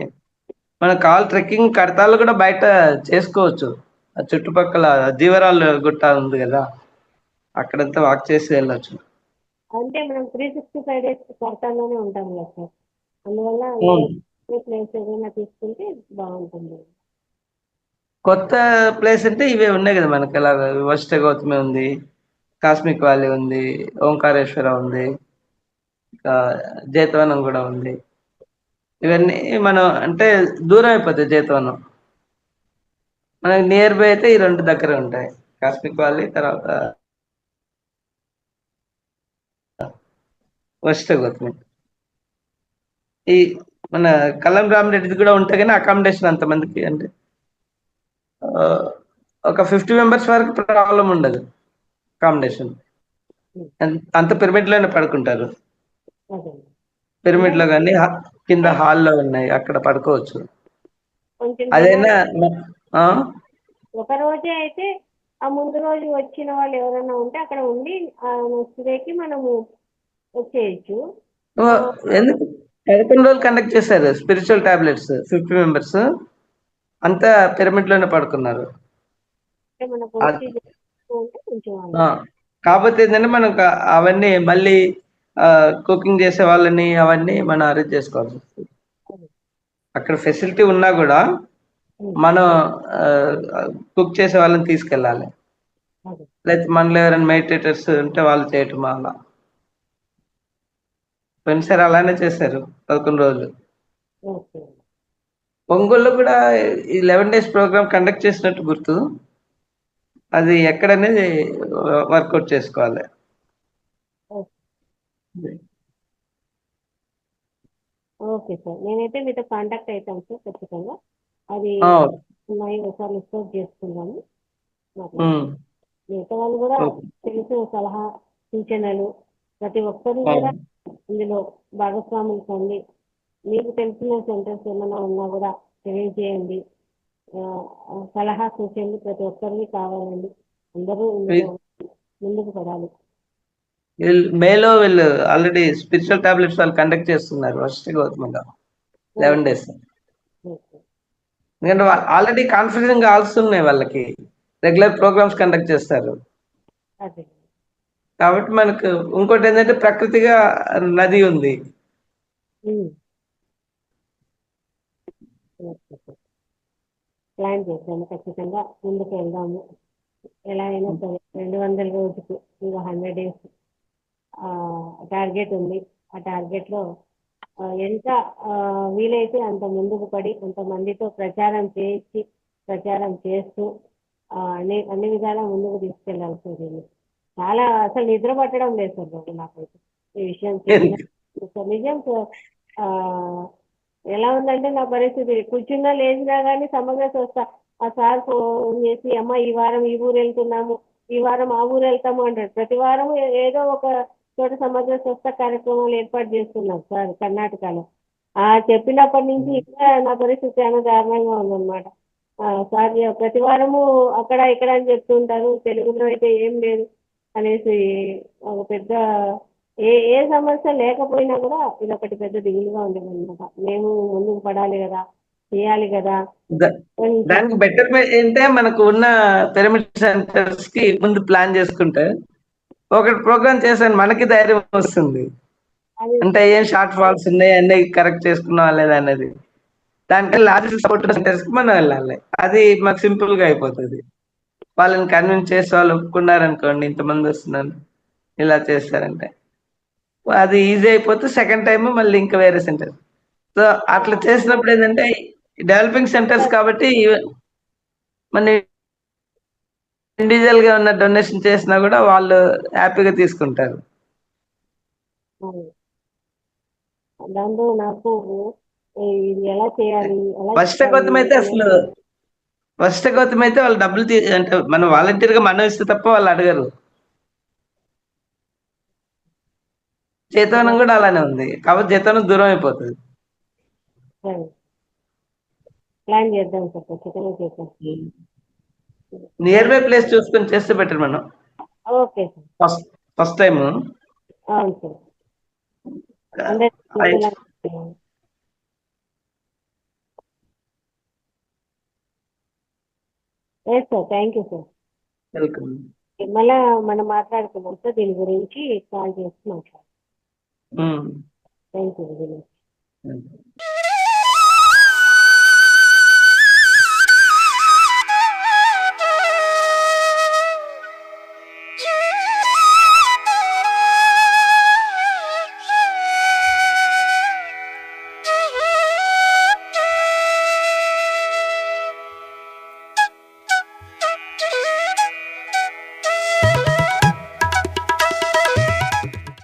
మనకు కాల్ ట్రెక్కింగ్ కడతాలు కూడా బయట చేసుకోవచ్చు. ఆ చుట్టుపక్కల జీవరాలు గుట్ట ఉంది కదా, అక్కడంతా వాక్ చేసి వెళ్ళొచ్చు. అంటే మనం 365 days కడతాల్లోనే ఉంటాం కదా సార్, అందువల్ల ప్లేస్ ఏదైనా తీసుకుంటే బాగుంటుంది. కొత్త ప్లేస్ అంటే ఇవే ఉన్నాయి కదా మనకి, ఎలా వశిష్ఠ గౌతమి ఉంది, కాస్మిక్ వ్యాలీ ఉంది, ఓంకారేశ్వర ఉంది, ఇంకా జేతవనం కూడా ఉంది. ఇవన్నీ మనం అంటే దూరం అయిపోతాయి. జేతవనం మనకి నియర్ బై అయితే ఈ 2 దగ్గర ఉంటాయి, కాస్మిక్ వ్యాలీ తర్వాత వస్తే గౌతమి. ఈ మన కల్లం రామిరెడ్డిది కూడా ఉంటాయి కానీ అకామిడేషన్ అంతమందికి అంటే ఒక 50 మెంబర్స్ వరకు ప్రాబ్లం ఉండదు అకామిడేషన్. అంత పిరమిడ్ లోనే పడుకుంటారు. అదే పిరమిడ్ లో కానీ కింద హాల్లో ఉన్నాయి, అక్కడ పడుకోవచ్చు. కొంచెం అదైనా ఆ? ఒక రోజే అయితే ఆ ముందు రోజు వచ్చిన వాళ్ళు ఎవరైనా ఉంటే అక్కడ ఉండి నెక్స్ట్ డేకి మనము వచ్చేయచ్చు. ఎందుకు 11 రోజులు కండక్ట్ చేశారు స్పిరిచువల్ టాబ్లెట్స్ 50 మెంబర్స్ అంతా పిరమిడ్ లోనే పడుకున్నారు. అంటే మనకు అది- వచ్చి ఉంటే కొంచెం కాకపోతే ఏంటంటే మనం అవన్నీ మళ్ళీ కుకింగ్ చేసే వాళ్ళని అవన్నీ మనం అరేంజ్ చేసుకోవాల్సి వస్తుంది. అక్కడ ఫెసిలిటీ ఉన్నా కూడా మనం కుక్ చేసే వాళ్ళని తీసుకెళ్ళాలి. లేకపోతే మనలో ఎవరైనా మెడిటేటర్స్ ఉంటే వాళ్ళు చేయటం అలా. పోయినసారి అలానే చేశారు 11 రోజులు. ఓకే. ఒంగోలులో కూడా 11 days ప్రోగ్రామ్ కండక్ట్ చేసినట్టు గుర్తు. అది ఎక్కడనేది వర్కౌట్ చేసుకోవాలి. ఓకే సార్, నేనైతే మీతో కాంటాక్ట్ అవుతాను సార్ ఖచ్చితంగా. అది ఉన్నాయి ఒకసారి లిస్ట్ అవుట్ చేసుకుందాము. మిగతా వాళ్ళు కూడా తెలిసిన సలహా సూచనలు ప్రతి ఒక్కరు కూడా ఇందులో భాగస్వాములు కండి. మీకు తెలిసిన సెంటర్స్ ఏమైనా ఉన్నా కూడా తెలియజేయండి. సలహా సూచనలు ప్రతి ఒక్కరికి కావాలండి. అందరూ ఇందులో ముందుకు పడాలి. మేలో వీళ్ళు ఆల్రెడీ స్పిరిచువల్ టాబ్లెట్స్ వాళ్ళు కండక్ట్ చేస్తున్నారు ఫస్ట్ గౌతమంగా 11 days. ఎందుకంటే ఆల్రెడీ కాన్ఫిడెన్స్ కాల్స్ ఉన్నాయి వాళ్ళకి, రెగ్యులర్ ప్రోగ్రామ్స్ కండక్ట్ చేస్తారు. కాబట్టి మనకు ఇంకోటి ఏంటంటే ప్రకృతిగా నది ఉంది. ప్లాన్ చేద్దాము, ఖచ్చితంగా ముందుకు వెళ్దాము. ఎలా అయినా సరే 200 రోజుకు ఇంకా 100 days టార్గెట్ ఉంది. ఆ టార్గెట్లో ఎంత వీలైతే అంత ముందుకు పడి కొంతమందితో ప్రచారం చేస్తూ అన్ని విధాలా ముందుకు తీసుకెళ్ళాలి సార్. చాలా అసలు నిద్ర పట్టడం లేదు సార్ బాబు నాకైతే ఈ విషయం సార్. నిజం సార్, ఎలా ఉందంటే నా పరిస్థితి కూర్చున్నా లేచినా కానీ సమగ్ర సంస్థ ఆ సార్ ఫోన్ చేసి అమ్మ ఈ వారం ఈ ఊరు వెళ్తున్నాము, ఈ వారం ఆ ఊరు వెళ్తాము అంటారు. ప్రతి వారం ఏదో ఒక చోట సమగ్ర సంస్థ కార్యక్రమాలు ఏర్పాటు చేస్తున్నారు సార్ కర్ణాటకలో. చెప్పినప్పటి నుంచి ఇంకా నా పరిస్థితి చాలా దారుణంగా ఉందన్నమాట. సార్ ప్రతి వారము అక్కడ ఇక్కడ అని చెప్తుంటారు, తెలుగులో అయితే ఏం లేదు అనేసి ఒక పెద్ద ఏ సమస్య లేకపోయినా కూడా ఇది ఒకటి పెద్ద దిగులుగా ఉండేది అనమాట. మేము ముందుకు పడాలి కదా, చేయాలి కదా. దానికి బెటర్ ఏంటంటే మనకు ఉన్న పిరమిడ్ సెంటర్స్ కి ముందు ప్లాన్ చేసుకుంటే ఒకటి ప్రోగ్రామ్ చేసాను మనకి ధైర్యం వస్తుంది. అంటే ఏం షార్ట్ ఫాల్స్ ఉన్నాయి అన్ని కరెక్ట్ చేసుకున్నావా లేదా అనేది. దానికి లాజిస్టిక్ సపోర్ట్ సెంటర్స్ కి మనం వెళ్ళాలి. అది మాకు సింపుల్ గా అయిపోతుంది. వాళ్ళని కన్విన్స్ చేసి వాళ్ళు ఒప్పుకున్నారనుకోండి, ఇంతమంది వస్తున్నారు ఇలా చేస్తారంటే అది ఈజీ అయిపోతే సెకండ్ టైం మళ్ళీ ఇంకా వేరే సెంటర్. సో అట్లా చేసినప్పుడు ఏంటంటే డెవలపింగ్ సెంటర్స్ కాబట్టి మన ఇండివిజువల్ గా ఉన్న డొనేషన్ చేసినా కూడా వాళ్ళు హ్యాపీగా తీసుకుంటారు. దాంతో నాకు ఇది ఎలా చేయాలి, ఫస్ట్ గౌతమ్ అయితే వాళ్ళు డబ్బులు అంటే మనం వాలంటీర్ గా మనం ఇస్తే తప్ప వాళ్ళు అడగరు. చేతనం కూడా అలానే ఉంది, కాబట్టి చేతనం దూరం అయిపోతుంది. ప్లాన్ చేద్దాం సార్, ఖచ్చితంగా చేద్దాం. నియర్ బై ప్లేస్ చూసుకొని చేస్తే బెటర్ మనం. Okay sir first time. అవును sir. Yes sir, thank you sir. Welcome. మళ్ళా మనం మాట్లాడుకున్నాం సార్ దీని గురించి, కాల్ చేసి మాట్లాడతాం. Thank you very much.